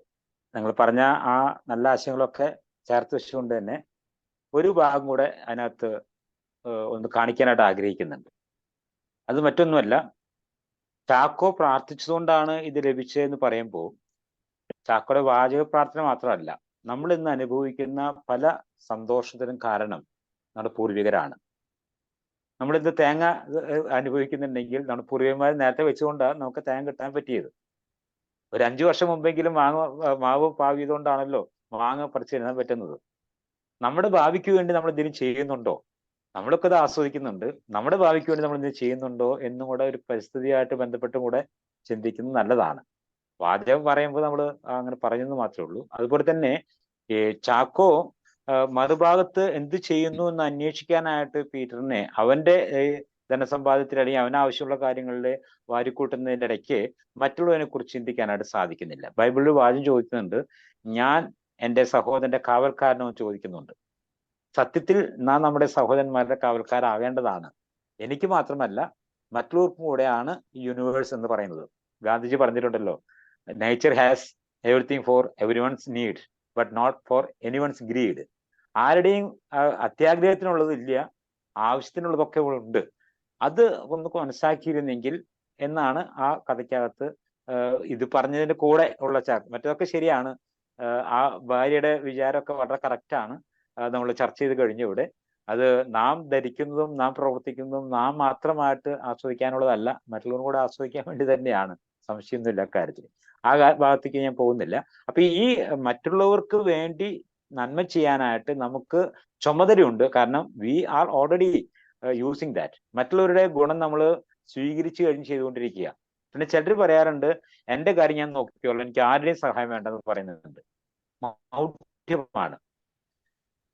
B: നിങ്ങൾ പറഞ്ഞ ആ നല്ല ആശയങ്ങളൊക്കെ ചേർത്ത് വെച്ചുകൊണ്ട് തന്നെ ഒരു ഭാഗം കൂടെ അതിനകത്ത് ഒന്ന് കാണിക്കാനായിട്ട് ആഗ്രഹിക്കുന്നുണ്ട്. അത് മറ്റൊന്നുമല്ല, ചാക്കോ പ്രാർത്ഥിച്ചതുകൊണ്ടാണ് ഇത് ലഭിച്ചതെന്ന് പറയുമ്പോൾ ചാക്കോയുടെ വാചക പ്രാർത്ഥന മാത്രമല്ല, നമ്മൾ ഇന്ന് അനുഭവിക്കുന്ന പല സന്തോഷത്തിനും കാരണം നമ്മുടെ പൂർവികരാണ്. നമ്മളിന്ന് തേങ്ങ അനുഭവിക്കുന്നുണ്ടെങ്കിൽ നമ്മുടെ പൂർവികന്മാർ നേരത്തെ വെച്ചുകൊണ്ടാണ് നമുക്ക് തേങ്ങ കിട്ടാൻ പറ്റിയത്. ഒരു 5 വർഷം മുമ്പെങ്കിലും മാവ് പാവിയതുകൊണ്ടാണല്ലോ മാങ്ങ പറിച്ചു തരാൻ പറ്റുന്നത്. നമ്മുടെ ഭാവിക്ക് വേണ്ടി നമ്മൾ എന്തെങ്കിലും ചെയ്യുന്നുണ്ടോ? നമ്മളൊക്കെ ഇത് ആസ്വദിക്കുന്നുണ്ട്, നമ്മുടെ ഭാവിക്ക് വേണ്ടി നമ്മൾ എന്തെങ്കിലും ചെയ്യുന്നുണ്ടോ എന്നും കൂടെ ഒരു പരിസ്ഥിതിയായിട്ട് ബന്ധപ്പെട്ടും കൂടെ ചിന്തിക്കുന്നത് നല്ലതാണ്. വാചകം പറയുമ്പോൾ നമ്മൾ അങ്ങനെ പറയുന്നത് മാത്രമേ ഉള്ളൂ. അതുപോലെ തന്നെ ചാക്കോ മറുഭാഗത്ത് എന്ത് ചെയ്യുന്നു എന്ന് അന്വേഷിക്കാനായിട്ട് പീറ്ററിനെ അവന്റെ ധനസമ്പാദ്യത്തിൽ അല്ലെങ്കിൽ അവനാവശ്യമുള്ള കാര്യങ്ങളിൽ വാരിക്കൂട്ടുന്നതിൻ്റെ ഇടയ്ക്ക് മറ്റുള്ളവനെ കുറിച്ച് ചിന്തിക്കാനായിട്ട് സാധിക്കുന്നില്ല. ബൈബിളിൽ വാചകം ചോദിക്കുന്നുണ്ട്, ഞാൻ എൻ്റെ സഹോദരന്റെ കാവൽക്കാരനോ ചോദിക്കുന്നുണ്ട്. സത്യത്തിൽ നാം നമ്മുടെ സഹോദരന്മാരുടെ കാവൽക്കാരാകേണ്ടതാണ്. എനിക്ക് മാത്രമല്ല മറ്റുള്ളവർക്കും കൂടെയാണ് ഈ യൂണിവേഴ്സ് എന്ന് പറയുന്നത്. ഗാന്ധിജി പറഞ്ഞിട്ടുണ്ടല്ലോ, nature has everything for everyone's need but not for anyone's greed. ആരുടെയും അത്യാഗ്രഹത്തിനുള്ളതില്ല, ആവശ്യത്തിനുള്ളതൊക്കെ ഉണ്ട്. അത് ഒന്ന് മനസ്സിലാക്കിയിരുന്നെങ്കിൽ എന്നാണ് ആ കഥയ്ക്കകത്ത് ഇത് പറഞ്ഞതിന്റെ കൂടെ ഉള്ള മറ്റതൊക്കെ ശരിയാണ്. ആ ഭാര്യയുടെ വിചാരമൊക്കെ വളരെ കറക്റ്റാണ്. നമ്മൾ ചർച്ച ചെയ്ത് കഴിഞ്ഞു ഇവിടെ. അത് നാം ധരിക്കുന്നതും നാം പ്രവർത്തിക്കുന്നതും നാം മാത്രമായിട്ട് ആസ്വദിക്കാനുള്ളതല്ല, മറ്റുള്ളവരും കൂടെ ആസ്വദിക്കാൻ വേണ്ടി തന്നെയാണ്. സംശയമൊന്നുമില്ല കാര്യത്തിൽ. ആ ഭാഗത്തേക്ക് ഞാൻ പോകുന്നില്ല. അപ്പൊ ഈ മറ്റുള്ളവർക്ക് വേണ്ടി നന്മ ചെയ്യാനായിട്ട് നമുക്ക് ചുമതലയുണ്ട്. കാരണം we are already using that. മറ്റുള്ളവരുടെ ഗുണം നമ്മൾ സ്വീകരിച്ചു കഴിഞ്ഞ് ചെയ്തുകൊണ്ടിരിക്കുക. പിന്നെ ചിലർ പറയാറുണ്ട്, എൻ്റെ കാര്യം ഞാൻ നോക്കിക്കോളാം, എനിക്ക് ആരുടെയും സഹായം വേണ്ടെന്ന് പറയുന്നുണ്ട്. മൗഢ്യമാണ്.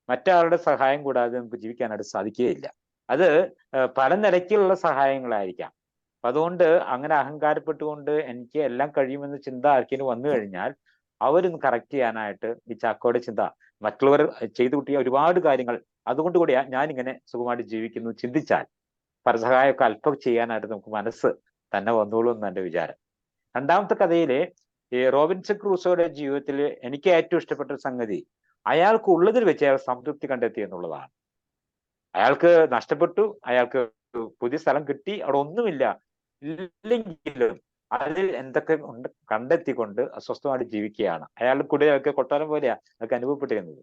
B: മറ്റാളുടെ സഹായം കൂടാതെ നമുക്ക് ജീവിക്കാനായിട്ട് സാധിക്കുകയില്ല. അത് പല നിലയ്ക്കുള്ള സഹായങ്ങളായിരിക്കാം. അപ്പൊ അതുകൊണ്ട് അങ്ങനെ അഹങ്കാരപ്പെട്ടുകൊണ്ട് എനിക്ക് എല്ലാം കഴിയുമെന്ന ചിന്ത ആർക്കെങ്കിലും വന്നു കഴിഞ്ഞാൽ അവരൊന്ന് കറക്റ്റ് ചെയ്യാനായിട്ട് ഈ ചാക്കോയുടെ ചിന്ത, മറ്റുള്ളവർ ചെയ്തു കൂട്ടിയ ഒരുപാട് കാര്യങ്ങൾ അതുകൊണ്ട് കൂടിയാ ഞാനിങ്ങനെ സുഖമായിട്ട് ജീവിക്കുന്നു ചിന്തിച്ചാൽ പരസഹായമൊക്കെ അല്പം ചെയ്യാനായിട്ട് നമുക്ക് മനസ്സ് തന്നെ വന്നോളൂ എന്ന് എൻ്റെ വിചാരം. രണ്ടാമത്തെ കഥയിലെ ഈ റോബിൻസൺ ക്രൂസോയുടെ ജീവിതത്തിൽ എനിക്ക് ഏറ്റവും ഇഷ്ടപ്പെട്ട ഒരു സംഗതി, അയാൾക്ക് ഉള്ളതിൽ വെച്ച് അയാൾ സംതൃപ്തി കണ്ടെത്തി എന്നുള്ളതാണ്. അയാൾക്ക് നഷ്ടപ്പെട്ടു, അയാൾക്ക് പുതിയ സ്ഥലം കിട്ടി, അവിടെ ഒന്നുമില്ല, ഇല്ലെങ്കിലും അതിൽ എന്തൊക്കെ ഉണ്ട് കണ്ടെത്തിക്കൊണ്ട് അസ്വസ്ഥമായിട്ട് ജീവിക്കുകയാണ്. അയാളുടെ കൂടെ അയാൾക്ക് കൊട്ടാരം പോലെയാ അയാൾക്ക് അനുഭവപ്പെട്ടിരുന്നത്.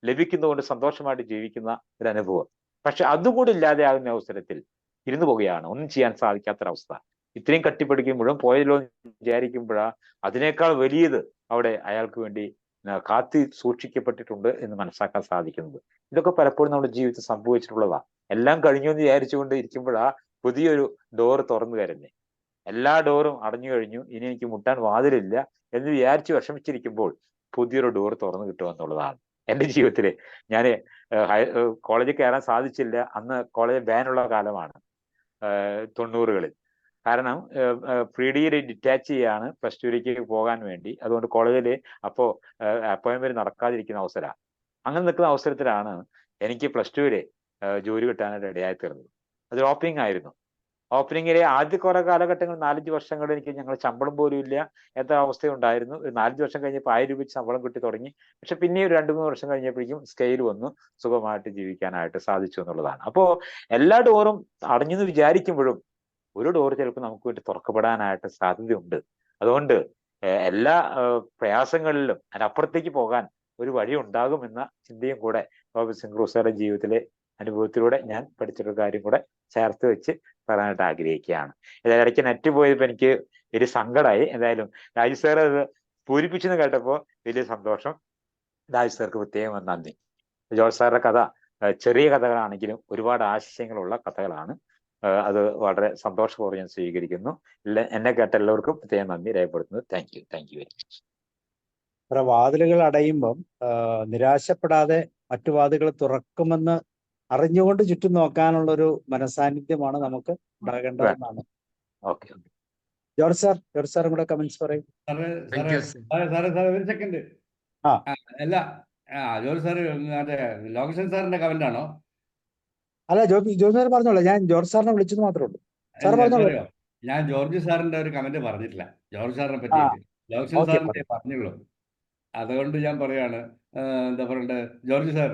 B: ലഭിക്കുന്നതുകൊണ്ട് സന്തോഷമായിട്ട് ജീവിക്കുന്ന ഒരു അനുഭവം. പക്ഷെ അതുകൂടി ഇല്ലാതെ ആകുന്ന അവസരത്തിൽ ഇരുന്നു പോവുകയാണ്, ഒന്നും ചെയ്യാൻ സാധിക്കാത്തൊരവസ്ഥ. ഇത്രയും കട്ടിപ്പിടിക്കുമ്പോഴും പോയല്ലോ എന്ന് വിചാരിക്കുമ്പോഴാ അതിനേക്കാൾ വലിയത് അവിടെ അയാൾക്ക് വേണ്ടി കാത്തി സൂക്ഷിക്കപ്പെട്ടിട്ടുണ്ട് എന്ന് മനസ്സിലാക്കാൻ സാധിക്കുന്നത്. ഇതൊക്കെ പലപ്പോഴും നമ്മുടെ ജീവിതത്തിൽ സംഭവിച്ചിട്ടുള്ളതാ. എല്ലാം കഴിഞ്ഞു എന്ന് വിചാരിച്ചുകൊണ്ട് ഇരിക്കുമ്പോഴാ പുതിയൊരു ഡോറ് തുറന്നു തരുന്നേ. എല്ലാ ഡോറും അടഞ്ഞു കഴിഞ്ഞു, ഇനി എനിക്ക് മുട്ടാൻ വാതിലില്ല എന്ന് വിചാരിച്ച് വിഷമിച്ചിരിക്കുമ്പോൾ പുതിയൊരു ഡോറ് തുറന്നു കിട്ടുമെന്നുള്ളതാണ് എൻ്റെ ജീവിതത്തില്. ഞാൻ കോളേജിൽ കയറാൻ സാധിച്ചില്ല. അന്ന് കോളേജ് ബാനുള്ള കാലമാണ് 90കളിൽ. കാരണം പ്രീ ഡിഗ്രി ഡിറ്റാച്ച് ചെയ്യാണ് പ്ലസ് ടുവിലേക്ക് പോകാൻ വേണ്ടി. അതുകൊണ്ട് കോളേജിൽ അപ്പോൾ അപ്പോയിൻമെന്റ് നടക്കാതിരിക്കുന്ന അവസരമാണ്. അങ്ങനെ നിൽക്കുന്ന അവസരത്തിലാണ് എനിക്ക് പ്ലസ് ടുവിൽ ജോലി കിട്ടാനായിട്ട് ഇടയായി തീർന്നത്. അത് ഓപ്പണിംഗ് ആയിരുന്നു. ഓപ്പണിങ്ങിലെ ആദ്യ കുറെ കാലഘട്ടങ്ങൾ 4-5 വർഷങ്ങൾ എനിക്ക് ഞങ്ങൾ ശമ്പളം പോലും ഇല്ല എന്ന അവസ്ഥയുണ്ടായിരുന്നു. ഒരു 4-5 വർഷം കഴിഞ്ഞപ്പോൾ 1000 രൂപ ശമ്പളം കിട്ടി തുടങ്ങി. പക്ഷെ പിന്നെ ഒരു 2-3 വർഷം കഴിഞ്ഞപ്പോഴേക്കും സ്കെയിൽ വന്നു, സുഖമായിട്ട് ജീവിക്കാനായിട്ട് സാധിച്ചു എന്നുള്ളതാണ്. അപ്പോ എല്ലാ ഡോറും അടഞ്ഞെന്ന് വിചാരിക്കുമ്പോഴും ഒരു ഡോർ ചിലപ്പോൾ നമുക്ക് വേണ്ടി തുറക്കപ്പെടാനായിട്ട് സാധ്യതയുണ്ട്. അതുകൊണ്ട് എല്ലാ പ്രയാസങ്ങളിലും അതിനപ്പുറത്തേക്ക് പോകാൻ ഒരു വഴി ഉണ്ടാകുമെന്ന ചിന്തയും കൂടെ റോബിൻസൺ ക്രൂസോയുടെ ജീവിതത്തിലെ അനുഭവത്തിലൂടെ ഞാൻ പഠിച്ചിട്ടൊരു കാര്യം കൂടെ ചേർത്ത് വെച്ച് പറയാനായിട്ട് ആഗ്രഹിക്കുകയാണ്. ഏതായാലും ഇടയ്ക്ക് നെറ്റ് പോയപ്പോൾ എനിക്ക് വലിയ സങ്കടമായി. എന്തായാലും രാജു സാർ അത് പൂരിപ്പിച്ചെന്ന് കേട്ടപ്പോൾ വലിയ സന്തോഷം. രാജു സാർക്ക് പ്രത്യേകം നന്ദി. ജോർജ് സാറിന്റെ കഥ ചെറിയ കഥകളാണെങ്കിലും ഒരുപാട് ആശയങ്ങളുള്ള കഥകളാണ്. അത് വളരെ സന്തോഷപൂർവ്വം ഞാൻ സ്വീകരിക്കുന്നു. എന്നെ കേട്ട എല്ലാവർക്കും പ്രത്യേകം നന്ദി രേഖപ്പെടുത്തുന്നത്. Thank you very much.
A: വാതിലുകൾ അടയുമ്പം നിരാശപ്പെടാതെ മറ്റു വാതിലുകൾ തുറക്കുമെന്ന് അറിഞ്ഞുകൊണ്ട് ചുറ്റും നോക്കാനുള്ള ഒരു മനസാന്നിധ്യമാണ് നമുക്ക് ഉണ്ടാകേണ്ടതെന്നാണ്.
B: ഓക്കെ,
A: ജോർജ് സാറും കൂടെ കമന്റ്സ് പറയും.
D: ഒരു സെക്കൻഡ്.
A: ആ.
D: അല്ല, ജോർജ് സാറ് മറ്റേ ലോകേഷൻ സാറിന്റെ കമന്റ് ആണോ?
A: അല്ല, ജോർജ് സാർ പറഞ്ഞോളൂ. ഞാൻ ജോർജ് സാറിനെ വിളിച്ചത് മാത്രമേ ഉള്ളൂ. സാർ പറഞ്ഞോളൂ.
D: ഞാൻ ജോർജ് സാറിന്റെ ഒരു കമന്റ് പറഞ്ഞിട്ടില്ല ജോർജ് സാറിനെ പറ്റിയിട്ട്. ലോകേഷൻ സാറിന്റെ പറഞ്ഞുള്ളൂ. അതുകൊണ്ട് ഞാൻ പറയാണ്, എന്താ പറയണ്ടത്, ജോർജ് സാർ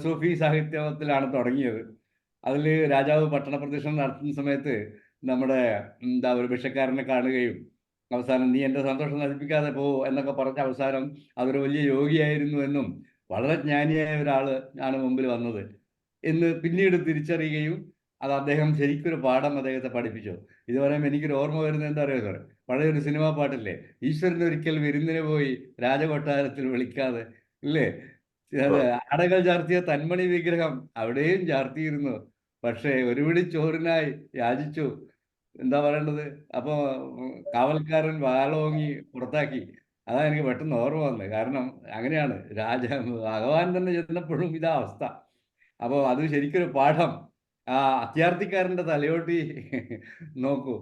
D: സൂഫി സാഹിത്യത്തിലാണ് തുടങ്ങിയത്. അതിൽ രാജാവ് പട്ടണപ്രദക്ഷിണം നടത്തുന്ന സമയത്ത് നമ്മുടെ ഒരു ഭിക്ഷക്കാരനെ കാണുകയും അവസാനം നീ എൻ്റെ സന്തോഷം നശിപ്പിക്കാതെ പോ എന്നൊക്കെ പറഞ്ഞ അവസാനം അതൊരു വലിയ യോഗിയായിരുന്നു എന്നും വളരെ ജ്ഞാനിയായ ഒരാൾ ആണ് മുമ്പിൽ വന്നത് എന്ന് പിന്നീട് തിരിച്ചറിയുകയും അത് അദ്ദേഹം ശരിക്കൊരു പാഠം അദ്ദേഹത്തെ പഠിപ്പിച്ചു. ഇതുവരെ എനിക്കൊരു ഓർമ്മ വരുന്നത് എന്താ അറിയോ സാർ, പഴയൊരു സിനിമാ പാട്ടില്ലേ, ഈശ്വരൻ ഒരിക്കൽ വിരുന്നിന് പോയി രാജകൊട്ടാരത്തിൽ വിളിക്കാതെ, ഇല്ലേ? ആടകൾ ചാർത്തിയ തന്മണി വിഗ്രഹം അവിടെയും ചാർത്തിയിരുന്നു, പക്ഷേ ഒരു പിടി ചോറിനായി യാചിച്ചു. എന്താ പറയേണ്ടത്? അപ്പോ കാവൽക്കാരൻ വാളോങ്ങി പുറത്താക്കി. അതാ എനിക്ക് പെട്ടെന്ന് ഓർമ്മ വന്നത്. കാരണം അങ്ങനെയാണ് ഭഗവാൻ തന്നെ ചെന്നപ്പോഴും ഇതാ അവസ്ഥ. അപ്പോൾ അത് ശരിക്കൊരു പാഠം. ആ അത്യാർത്ഥിക്കാരൻ്റെ തലയോട്ടി നോക്കൂ,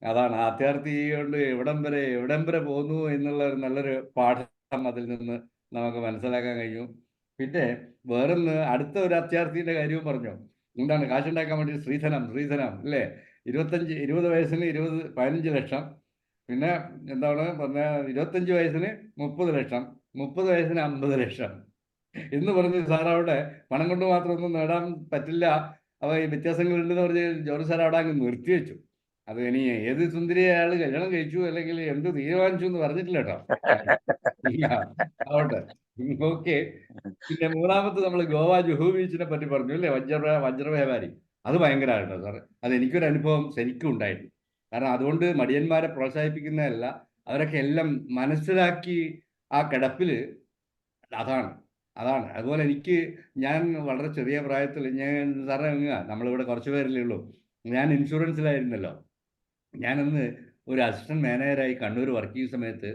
D: അതാണ് ആ അത്യാർത്ഥി കൊണ്ട് എവിടം വരെ പോകുന്നു എന്നുള്ള ഒരു നല്ലൊരു പാഠം അതിൽ നിന്ന് നമുക്ക് മനസ്സിലാക്കാൻ കഴിയും. പിന്നെ വേറൊന്ന്, അടുത്ത ഒരു അത്യാർത്ഥിയുടെ കാര്യവും പറഞ്ഞു. എന്താണ് കാശുണ്ടാക്കാൻ വേണ്ടി ശ്രീധനം അല്ലേ, 20 വയസ്സിന് 15 ലക്ഷം, പിന്നെ എന്താണ് പറഞ്ഞ 25 വയസ്സിന് 30 ലക്ഷം, 30 വയസ്സിന് 50 ലക്ഷം എന്ന് പറഞ്ഞ് സാർ അവിടെ പണം കൊണ്ട് മാത്രമൊന്നും നേടാൻ പറ്റില്ല, അപ്പോൾ ഈ വ്യത്യാസങ്ങളുണ്ടെന്ന് പറഞ്ഞ് ജോർജ് സാർ അവിടെ അങ്ങ് നിർത്തിവെച്ചു. അത് ഇനി ഏത് സുന്ദരിയെ അയാൾ കല്യാണം കഴിച്ചു അല്ലെങ്കിൽ എന്ത് തീരുമാനിച്ചു എന്ന് പറഞ്ഞിട്ടില്ല കേട്ടോ. ആവട്ടെ, ഓക്കെ. പിന്നെ മൂന്നാമത്തെ നമ്മൾ ഗോവ ജുഹു ബീച്ചിനെ പറ്റി പറഞ്ഞു അല്ലേ, വജ്രവ്യാപാരി. അത് ഭയങ്കരമാണ് കേട്ടോ സാർ. അത് എനിക്കൊരു അനുഭവം ശരിക്കും ഉണ്ടായിരുന്നു. കാരണം അതുകൊണ്ട് മടിയന്മാരെ പ്രോത്സാഹിപ്പിക്കുന്നതല്ല, അവരൊക്കെ എല്ലാം മനസ്സിലാക്കി ആ കിടപ്പിൽ അതാണ്. അതുപോലെ ഞാൻ വളരെ ചെറിയ പ്രായത്തിൽ സാറേ നമ്മളിവിടെ കുറച്ച് പേരല്ലേ ഉള്ളൂ. ഞാൻ ഇൻഷുറൻസിലായിരുന്നല്ലോ. ഞാനന്ന് ഒരു അസിസ്റ്റന്റ് മാനേജറായി കണ്ണൂർ വർക്ക് ചെയ്യുന്ന സമയത്ത്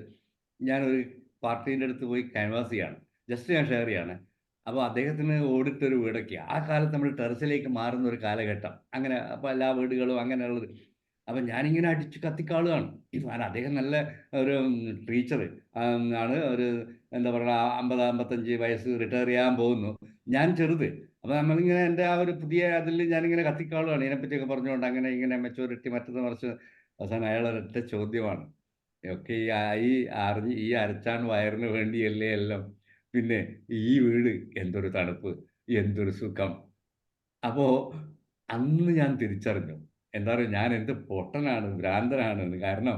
D: ഞാനൊരു പാർട്ടീൻ്റെ അടുത്ത് പോയി ക്യാൻവാസ് ചെയ്യാണ്. ജസ്റ്റ് ഞാൻ ഷെയർ ചെയ്യാണ്. അപ്പോൾ അദ്ദേഹത്തിന് ഓടിട്ടൊരു വീടൊക്കെയാണ്. ആ കാലത്ത് നമ്മൾ ടെറസിലേക്ക് മാറുന്ന ഒരു കാലഘട്ടം. അങ്ങനെ അപ്പോൾ എല്ലാ വീടുകളും അങ്ങനെയുള്ളത്. അപ്പം ഞാനിങ്ങനെ അടിച്ച് കത്തിക്കാളുകയാണ്. അദ്ദേഹം നല്ല ഒരു ടീച്ചർ ആണ്. ഒരു എന്താ പറയുക 50-55 വയസ്സ് റിട്ടയർ ചെയ്യാൻ പോകുന്നു. ഞാൻ ചെറുത്. അപ്പോൾ നമ്മളിങ്ങനെ എൻ്റെ ആ ഒരു പുതിയ അതിൽ ഞാനിങ്ങനെ കത്തിക്കാളുകയാണ്, ഇതിനെപ്പറ്റിയൊക്കെ പറഞ്ഞുകൊണ്ട് അങ്ങനെ ഇങ്ങനെ മെച്ചൂരിറ്റി മറ്റത് മറിച്ച്. അവസാനം അയാളൊരൊറ്റ ചോദ്യമാണ്, ഒക്കെ ഈ അരച്ചാൻ വയറിന് വേണ്ടിയല്ലേ എല്ലാം, പിന്നെ ഈ വീട് എന്തൊരു തണുപ്പ്, എന്തൊരു സുഖം. അപ്പോൾ അന്ന് ഞാൻ തിരിച്ചറിഞ്ഞു, എന്താ പറയുക, ഞാൻ എന്ത് പൊട്ടനാണ്, ഭ്രാന്തനാണ് എന്ന്. കാരണം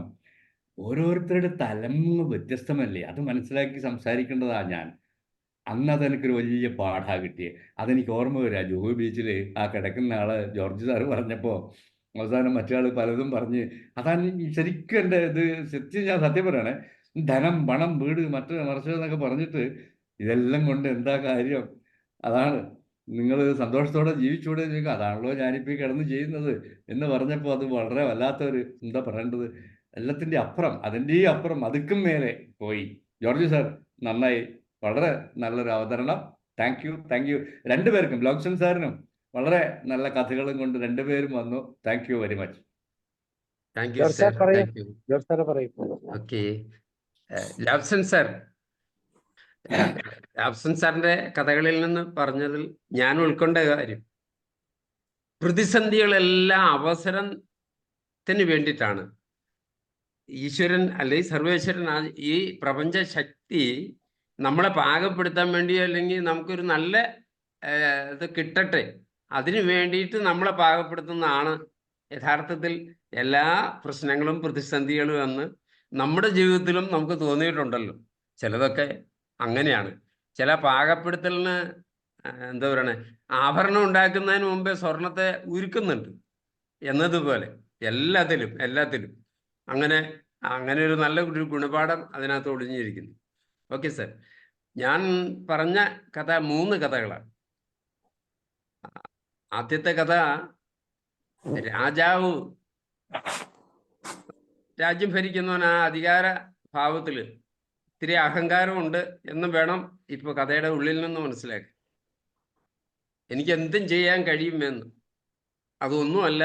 D: ഓരോരുത്തരുടെ തലമുറ വ്യത്യസ്തമല്ലേ, അത് മനസ്സിലാക്കി സംസാരിക്കേണ്ടതാ ഞാൻ. അന്ന് അതെനിക്കൊരു വലിയ പാഠാ കിട്ടിയേ. അതെനിക്ക് ഓർമ്മ വരിക, ജുഹു ബീച്ചിൽ ആ കിടക്കുന്ന ആള് ജോർജ് സാറ് പറഞ്ഞപ്പോൾ അവസാനം മറ്റേ പലതും പറഞ്ഞ്, അതാണ് ശരിക്കും എൻ്റെ ഇത്. ഞാൻ സത്യം പറയണേ, ധനം, പണം, വീട്, മറിച്ചതെന്നൊക്കെ പറഞ്ഞിട്ട് ഇതെല്ലാം കൊണ്ട് എന്താ കാര്യം? അതാണ് നിങ്ങൾ സന്തോഷത്തോടെ ജീവിച്ചൂടെ ചോദിക്കുക. അതാണല്ലോ ഞാനിപ്പോൾ കിടന്ന് ചെയ്യുന്നത് എന്ന് പറഞ്ഞപ്പോൾ അത് വളരെ വല്ലാത്തൊരു, എന്താ പറയേണ്ടത്, എല്ലാത്തിൻ്റെ അപ്പുറം, അതിൻ്റെ അപ്പുറം അതുക്കും മേലെ പോയി. ജോർജ് സാർ നന്നായി, വളരെ നല്ലൊരു അവതരണം. താങ്ക് യു രണ്ടുപേർക്കും, ലോക്സൺ സാറിനും വളരെ നല്ല കഥകളും കൊണ്ട് രണ്ടുപേരും വന്നു. Thank you very much.
F: Thank you sir. Thank you. Okay, Labson സാറിന്റെ കഥകളിൽ നിന്ന് പറഞ്ഞതിൽ ഞാൻ ഉൾക്കൊണ്ട കാര്യം, പ്രതിസന്ധികളെല്ലാം അവസരത്തിന് വേണ്ടിയിട്ടാണ്. ഈശ്വരൻ അല്ലെങ്കിൽ സർവേശ്വരൻ ഈ പ്രപഞ്ച ശക്തി നമ്മളെ പാകപ്പെടുത്താൻ വേണ്ടി, അല്ലെങ്കിൽ നമുക്കൊരു നല്ല ഇത് കിട്ടട്ടെ, അതിനു വേണ്ടിയിട്ട് നമ്മളെ പാകപ്പെടുത്തുന്നതാണ് യഥാർത്ഥത്തിൽ എല്ലാ പ്രശ്നങ്ങളും പ്രതിസന്ധികളും എന്ന് നമ്മുടെ ജീവിതത്തിലും നമുക്ക് തോന്നിയിട്ടുണ്ടല്ലോ. ചിലതൊക്കെ അങ്ങനെയാണ്. ചില പാകപ്പെടുത്തലിന് എന്താ പറയണേ, ആഭരണം ഉണ്ടാക്കുന്നതിന് മുമ്പേ സ്വർണത്തെ ഉരുക്കുന്നുണ്ട് എന്നതുപോലെ എല്ലാത്തിലും അങ്ങനെ ഒരു നല്ല ഒരു ഗുണപാഠം അതിനകത്ത് ഒളിഞ്ഞിരിക്കുന്നു. ഓക്കെ സാർ, ഞാൻ പറഞ്ഞ കഥ 3 കഥകളാണ്. ആദ്യത്തെ കഥ, രാജാവ് രാജ്യം ഭരിക്കുന്നവൻ ആ അധികാര ഭാവത്തില് ഇത്തിരി അഹങ്കാരമുണ്ട് എന്ന് വേണം ഇപ്പൊ കഥയുടെ ഉള്ളിൽ നിന്ന് മനസ്സിലാക്കി. എനിക്ക് എന്തും ചെയ്യാൻ കഴിയുമെന്ന്. അതൊന്നുമല്ല,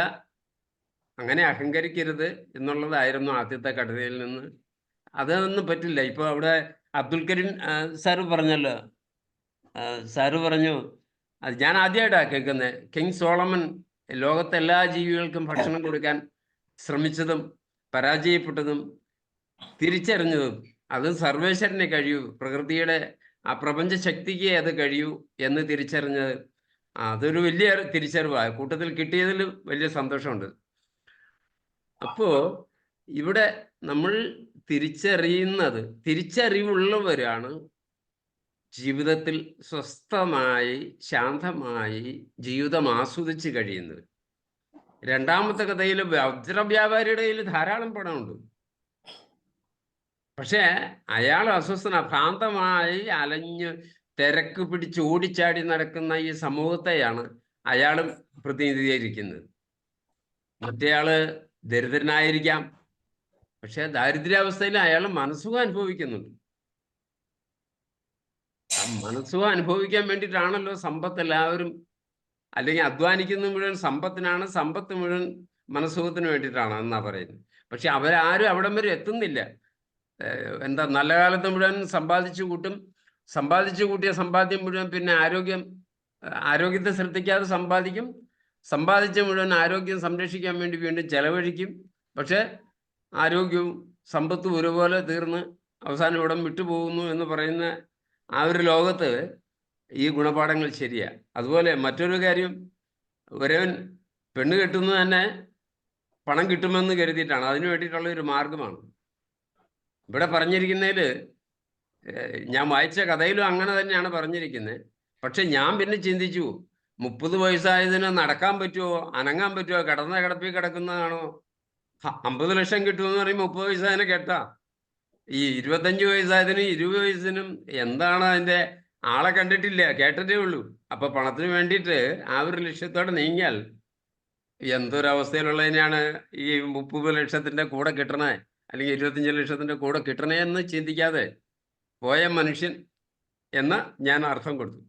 F: അങ്ങനെ അഹങ്കരിക്കരുത് എന്നുള്ളതായിരുന്നു ആദ്യത്തെ കഥയിൽ നിന്ന്. അതൊന്നും പറ്റില്ല. ഇപ്പൊ അവിടെ അബ്ദുൽ കരീം സാറ് പറഞ്ഞല്ലോ, സാറ് പറഞ്ഞു, അത് ഞാൻ ആദ്യമായിട്ടാണ് കേൾക്കുന്നത്, കിങ് സോളമൻ ലോകത്തെ എല്ലാ ജീവികൾക്കും ഭക്ഷണം കൊടുക്കാൻ ശ്രമിച്ചതും പരാജയപ്പെട്ടതും തിരിച്ചറിഞ്ഞതും അത് സർവേശ്വരനെ കഴിയൂ, പ്രകൃതിയുടെ ആ പ്രപഞ്ച ശക്തിക്ക് അത് കഴിയൂ എന്ന് തിരിച്ചറിഞ്ഞത് അതൊരു വലിയ തിരിച്ചറിവാണ്. കൂട്ടത്തിൽ കിട്ടിയതിൽ വലിയ സന്തോഷമുണ്ട്. അപ്പോ ഇവിടെ നമ്മൾ തിരിച്ചറിവുള്ളവരാണ് ജീവിതത്തിൽ സ്വസ്ഥമായി ശാന്തമായി ജീവിതം ആസ്വദിച്ച് കഴിയുന്നത്. രണ്ടാമത്തെ കഥയിൽ വജ്രവ്യാപാരിയുടെ കയ്യിൽ ധാരാളം പണമുണ്ട്, പക്ഷെ അയാൾ ഭ്രാന്തമായി അലഞ്ഞ് തിരക്ക് പിടിച്ച് ഓടിച്ചാടി നടക്കുന്ന ഈ സമൂഹത്തെയാണ് അയാളും പ്രതിനിധീകരിക്കുന്നത്. മറ്റേയാള് ദരിദ്രനായിരിക്കാം, പക്ഷെ ദാരിദ്ര്യാവസ്ഥയിൽ അയാൾ മനസ്സുഖം അനുഭവിക്കുന്നുണ്ട്. ആ മനസ്സുഖം അനുഭവിക്കാൻ വേണ്ടിയിട്ടാണല്ലോ സമ്പത്ത് എല്ലാവരും, അല്ലെങ്കിൽ അധ്വാനിക്കുന്ന മുഴുവൻ സമ്പത്തിനാണ്, സമ്പത്ത് മുഴുവൻ മനസ്സുഖത്തിന് വേണ്ടിയിട്ടാണ് എന്നാ പറയുന്നത്. പക്ഷെ അവരാരും അവിടം വരെ എത്തുന്നില്ല. എന്താ, നല്ല കാലത്ത് മുഴുവൻ സമ്പാദിച്ചു കൂട്ടിയ സമ്പാദ്യം മുഴുവൻ പിന്നെ ആരോഗ്യത്തെ ശ്രദ്ധിക്കാതെ സമ്പാദിച്ച മുഴുവൻ ആരോഗ്യം സംരക്ഷിക്കാൻ വേണ്ടി വീണ്ടും ചെലവഴിക്കും. പക്ഷെ ആരോഗ്യവും സമ്പത്തും ഒരുപോലെ തീർന്ന് അവസാനം ഇവിടം വിട്ടുപോകുന്നു എന്ന് പറയുന്ന ആ ഒരു ലോകത്ത് ഈ ഗുണപാഠങ്ങൾ ശരിയാ. അതുപോലെ മറ്റൊരു കാര്യം, ഒരുവൻ പെണ്ണ് കെട്ടുന്നത് തന്നെ പണം കിട്ടുമെന്ന് കരുതിയിട്ടാണ്, അതിനു വേണ്ടിയിട്ടുള്ള ഒരു മാർഗമാണ്. ഇവിടെ പറഞ്ഞിരിക്കുന്നതിൽ, ഞാൻ വായിച്ച കഥയിലും അങ്ങനെ തന്നെയാണ് പറഞ്ഞിരിക്കുന്നത്. പക്ഷെ ഞാൻ പിന്നെ ചിന്തിച്ചു, 30 വയസ്സായതിന് നടക്കാൻ പറ്റുമോ, അനങ്ങാൻ പറ്റുമോ, കിടപ്പിൽ കിടക്കുന്നതാണോ? 50 ലക്ഷം കിട്ടുമെന്ന് പറയുമ്പോൾ 30 വയസ്സായതിനെ കെട്ടാം. ഈ 25 വയസ്സായതിനും 20 വയസ്സിനും എന്താണ് അതിൻ്റെ, ആളെ കണ്ടിട്ടില്ല, കേട്ടിട്ടേ ഉള്ളൂ. അപ്പൊ പണത്തിന് വേണ്ടിയിട്ട് ആ ഒരു ലക്ഷ്യത്തോടെ നീങ്ങിയാൽ എന്തൊരവസ്ഥയിലുള്ളതിനാണ് ഈ 30 ലക്ഷത്തിന്റെ കൂടെ കിട്ടണേ, അല്ലെങ്കിൽ 25 ലക്ഷത്തിന്റെ കൂടെ കിട്ടണേ എന്ന് ചിന്തിക്കാതെ പോയ മനുഷ്യൻ എന്ന് ഞാൻ അർത്ഥം കൊടുത്തു.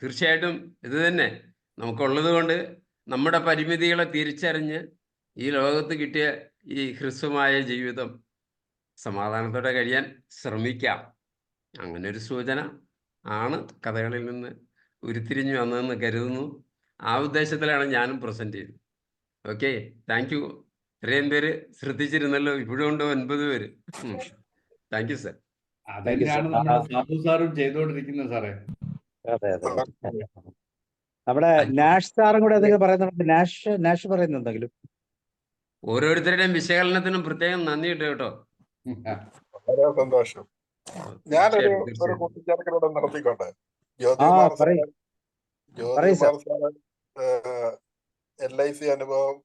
F: തീർച്ചയായിട്ടും ഇത് തന്നെ നമുക്കുള്ളത് കൊണ്ട് നമ്മുടെ പരിമിതികളെ തിരിച്ചറിഞ്ഞ് ഈ ലോകത്ത് കിട്ടിയ ഈ ഹ്രസ്വമായ ജീവിതം സമാധാനത്തോടെ കഴിയാൻ ശ്രമിക്കാം. അങ്ങനെ ഒരു സൂചന ആണ് കഥകളിൽ നിന്ന് ഉരുത്തിരിഞ്ഞു വന്നതെന്ന് കരുതുന്നു. ആ ഉദ്ദേശത്തിലാണ് ഞാനും പ്രസന്റ് ചെയ്തത്. Okay, thank U. ഇത്രയും പേര് ശ്രദ്ധിച്ചിരുന്നല്ലോ, ഇപ്പോഴും ഉണ്ട് 9 പേര്. Thank you sir.
D: അതന്നെയാണ് നമ്മുടെ സാബു സാറും ചെയ്തുകൊണ്ടിരിക്കുന്നത് സാറേ.
A: അതെ. നമ്മുടെ നാഷ് സാറും കൂടെ എന്തെങ്കിലും പറയുന്നുണ്ട്. നാഷ് പറയുന്നുണ്ടെങ്കിലും.
F: ഓരോരുത്തരുടെയും വിശകലനത്തിനും പ്രത്യേകം നന്ദി കേട്ടോ.
C: വളരെ സന്തോഷം. ഞാനൊരു കൂട്ടിച്ചേർക്കലോടെ നടത്തിക്കോട്ടെ. ജ്യോതികുമാർ സാറ് LIC അനുഭവം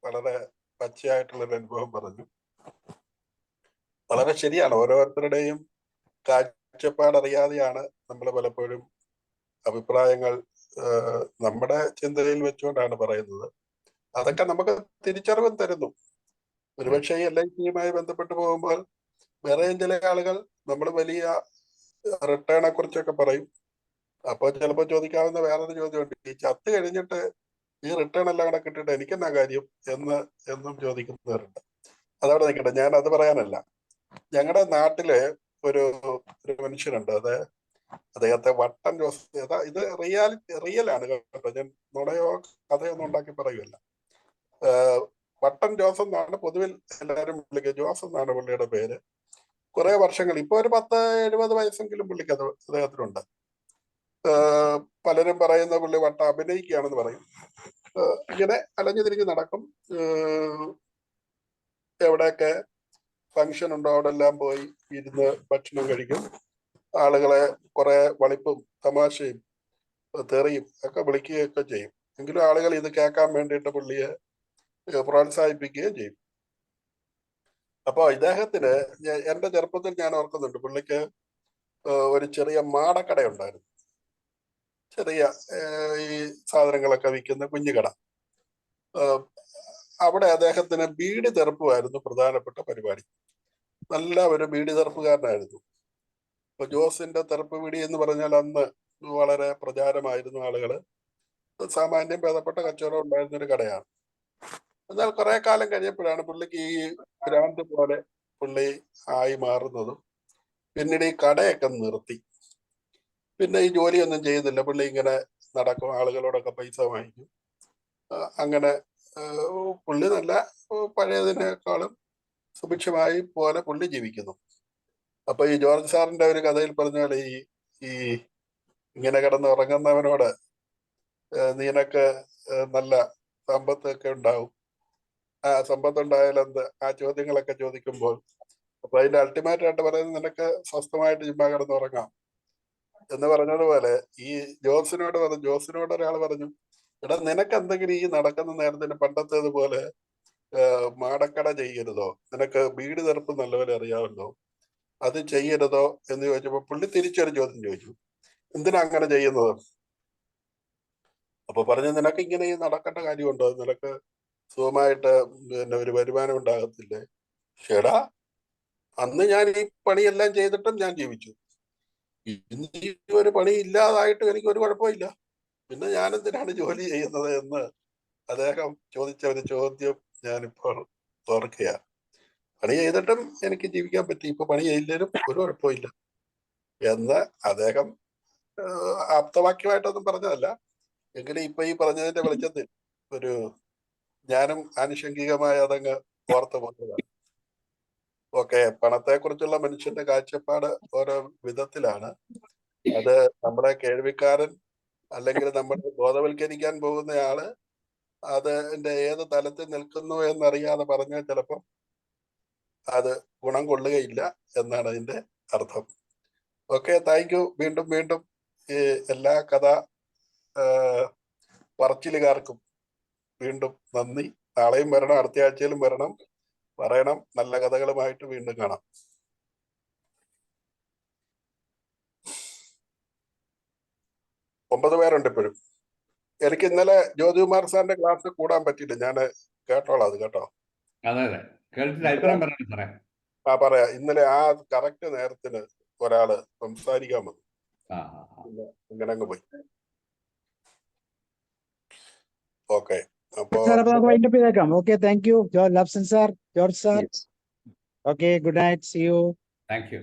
C: വളരെ പച്ചയായിട്ടുള്ളൊരു അനുഭവം പറഞ്ഞു. വളരെ ശരിയാണ്. ഓരോരുത്തരുടെയും കാഴ്ചപ്പാടറിയാതെയാണ് നമ്മൾ പലപ്പോഴും അഭിപ്രായങ്ങൾ നമ്മുടെ ചിന്തയിൽ വെച്ചുകൊണ്ടാണ് പറയുന്നത്. അതൊക്കെ നമുക്ക് തിരിച്ചറിവും തരുന്നു. ഒരുപക്ഷെ ഈ LICയുമായി ബന്ധപ്പെട്ട് പോകുമ്പോൾ വേറെയും ചില ആളുകൾ നമ്മൾ വലിയ റിട്ടേണെ കുറിച്ചൊക്കെ പറയും. അപ്പോൾ ചിലപ്പോൾ ചോദിക്കാവുന്ന വേറൊരു ചോദ്യമുണ്ട്, ഈ ചത്ത് കഴിഞ്ഞിട്ട് ഈ റിട്ടേൺ എല്ലാം കൂടെ കിട്ടിയിട്ട് എനിക്കെന്നാ കാര്യം എന്നും ചോദിക്കുന്നവരുണ്ട്. അതവിടെ നിൽക്കട്ടെ, ഞാൻ അത് പറയാനല്ല. ഞങ്ങളുടെ നാട്ടില് ഒരു മനുഷ്യനുണ്ട്, അത് അദ്ദേഹത്തെ വട്ടൻ ജോസ്, ഇത് റിയലാണ് കേട്ടോ, ഞാൻ നുണയോ കഥയോ ഒന്നും ഉണ്ടാക്കി പറയുമല്ല. വട്ടൻ ജോസ് എന്നാണ് പൊതുവിൽ എല്ലാവരും വിളിക്കുക. ജോസ് എന്നാണ് പുള്ളിയുടെ പേര്. കുറെ വർഷങ്ങൾ, ഇപ്പൊ ഒരു 10-70 വയസ്സെങ്കിലും പുള്ളിക്ക് അദ്ദേഹത്തിനുണ്ട്. പലരും പറയുന്ന പുള്ളി വട്ടം അഭിനയിക്കുകയാണെന്ന് പറയും. ഇങ്ങനെ അലഞ്ഞു തിരിഞ്ഞ് നടക്കും. എവിടെയൊക്കെ ഫങ്ഷൻ ഉണ്ടോ അവിടെ എല്ലാം പോയി ഇരുന്ന് ഭക്ഷണം കഴിക്കും. ആളുകളെ കുറെ വളിപ്പും തമാശയും തെറിയും ഒക്കെ വിളിക്കുകയൊക്കെ ചെയ്യും. എങ്കിലും ആളുകൾ ഇത് കേൾക്കാൻ വേണ്ടിയിട്ട് പുള്ളിയെ പ്രോത്സാഹിപ്പിക്കുകയും ചെയ്യും. അപ്പൊ ഇദ്ദേഹത്തിന് എന്റെ ചെറുപ്പത്തിൽ ഞാൻ ഓർക്കുന്നുണ്ട്, പുള്ളിക്ക് ഒരു ചെറിയ മാടക്കട ഉണ്ടായിരുന്നു. ചെറിയ ഈ സാധനങ്ങളൊക്കെ വിൽക്കുന്ന കുഞ്ഞുകട. അവിടെ അദ്ദേഹത്തിന് ബീഡി തെറുപ്പുമായിരുന്നു പ്രധാനപ്പെട്ട പരിപാടി. നല്ല ഒരു ബീഡി തെറുപ്പുകാരനായിരുന്നു. ഇപ്പൊ ജോസിന്റെ തെറുപ്പ് ബീഡി എന്ന് പറഞ്ഞാൽ അന്ന് വളരെ പ്രചാരമായിരുന്നു. ആളുകള് സാമാന്യം ഭേദപ്പെട്ട കച്ചവടം ഉണ്ടായിരുന്ന ഒരു കടയാണ്. എന്നാൽ കുറെ കാലം കഴിഞ്ഞപ്പോഴാണ് പുള്ളിക്ക് ഈ ഭ്രാന്ത് പോലെ പുള്ളി ആയി മാറുന്നതും. പിന്നീട് ഈ കടയൊക്കെ നിർത്തി. പിന്നെ ഈ ജോലിയൊന്നും ചെയ്യുന്നില്ല. പുള്ളി ഇങ്ങനെ നടക്കും, ആളുകളോടൊക്കെ പൈസ വാങ്ങിക്കും. അങ്ങനെ പുള്ളി നല്ല പഴയതിനേക്കാളും സുഭിക്ഷമായി പോലെ പുള്ളി ജീവിക്കുന്നു. അപ്പൊ ഈ ജോർജ് സാറിന്റെ ഒരു കഥയിൽ പറഞ്ഞ പോലെ ഈ ഇങ്ങനെ കിടന്ന് ഉറങ്ങുന്നവനോട് നിനക്ക് നല്ല സമ്പത്തൊക്കെ ഉണ്ടാവും, ആ സമ്പത്തുണ്ടായാൽ എന്ത്, ആ ചോദ്യങ്ങളൊക്കെ ചോദിക്കുമ്പോൾ അപ്പൊ അതിന്റെ അൾട്ടിമേറ്റ് ആയിട്ട് പറയുന്നത് നിനക്ക് സ്വസ്ഥമായിട്ട് ചുമ്മാ കിടന്ന് ഉറങ്ങാം എന്ന് പറഞ്ഞതുപോലെ ഈ ജോസിനോട് ഒരാൾ പറഞ്ഞു, എടാ നിനക്ക് എന്തെങ്കിലും ഈ നടക്കുന്ന നേരത്തിന് പണ്ടത്തേതുപോലെ മാടക്കട ചെയ്യരുതോ, നിനക്ക് ബീഡി തെറുപ്പ് നല്ലപോലെ അറിയാമല്ലോ, അത് ചെയ്യരുതോ എന്ന് ചോദിച്ചപ്പോ പുള്ളി തിരിച്ചൊരു ചോദ്യം ചോദിച്ചു, എന്തിനാ അങ്ങനെ ചെയ്യുന്നത്? അപ്പൊ പറഞ്ഞു, നിനക്ക് ഇങ്ങനെ ഈ നടക്കേണ്ട കാര്യമുണ്ടോ, നിനക്ക് സുഖമായിട്ട് പിന്നെ ഒരു വരുമാനം ഉണ്ടാകത്തില്ലേ? ഷെടാ, അന്ന് ഞാൻ ഈ പണിയെല്ലാം ചെയ്തിട്ടും ഞാൻ ജീവിച്ചു. ഇന്ന് ഈ ഒരു പണി ഇല്ലാതായിട്ട് എനിക്ക് ഒരു കുഴപ്പമില്ല, പിന്നെ ഞാൻ എന്തിനാണ് ജോലി ചെയ്യുന്നത് എന്ന് അദ്ദേഹം ചോദിച്ച ഒരു ചോദ്യം ഞാനിപ്പോൾ ഓർക്കുക. പണി ചെയ്തിട്ടും എനിക്ക് ജീവിക്കാൻ പറ്റി, ഇപ്പൊ പണി ചെയ്തില്ലേലും ഒരു കുഴപ്പമില്ല എന്ന് അദ്ദേഹം ആപ്തവാക്യമായിട്ടൊന്നും പറഞ്ഞതല്ല, എങ്കിലും ഇപ്പൊ ഈ പറഞ്ഞതിന്റെ വെളിച്ചത്തിൽ ഒരു ഞാനും ആനുഷംഗികമായി അതങ്ങ് ഓർത്ത് പോകുന്നതാണ്. ഓക്കെ, പണത്തെ കുറിച്ചുള്ള മനുഷ്യന്റെ കാഴ്ചപ്പാട് ഓരോ വിധത്തിലാണ്. അത് നമ്മുടെ കേൾവിക്കാരൻ അല്ലെങ്കിൽ നമ്മൾ ബോധവൽക്കരിക്കാൻ പോകുന്നയാള് അതിന്റെ ഏത് തലത്തിൽ നിൽക്കുന്നു എന്നറിയാതെ പറഞ്ഞാൽ ചിലപ്പം അത് ഗുണം കൊള്ളുകയില്ല എന്നാണ് അതിന്റെ അർത്ഥം. Okay, thank U. വീണ്ടും വീണ്ടും ഈ എല്ലാ കഥ പറച്ചിലുകാർക്കും വീണ്ടും നന്ദി. നാളെയും വരണം, അടുത്ത ആഴ്ചയിലും വരണം, പറയണം. നല്ല കഥകളുമായിട്ട് വീണ്ടും കാണാം. ഒമ്പത് പേരുണ്ട് ഇപ്പോഴും. എനിക്ക് ഇന്നലെ ജ്യോതികുമാർ സാറിന്റെ ക്ലാസ് കൂടാൻ പറ്റിയില്ല, ഞാൻ കേട്ടോളാം അത് കേട്ടോ.
D: അതെ അതെ, കേട്ടിട്ട് അഭിപ്രായം പറഞ്ഞു സാറേ.
C: പറയാ, ഇന്നലെ ആ കറക്റ്റ് നേരത്തിന് ഒരാള് സംസാരിക്കാൻ വന്നു, അങ്ങനെ അങ്ങ് പോയി. ഓക്കെ, അപ്പോ
A: okay, thank you. Labson sir, George sir. Okay, good night, see you.
D: Thank U.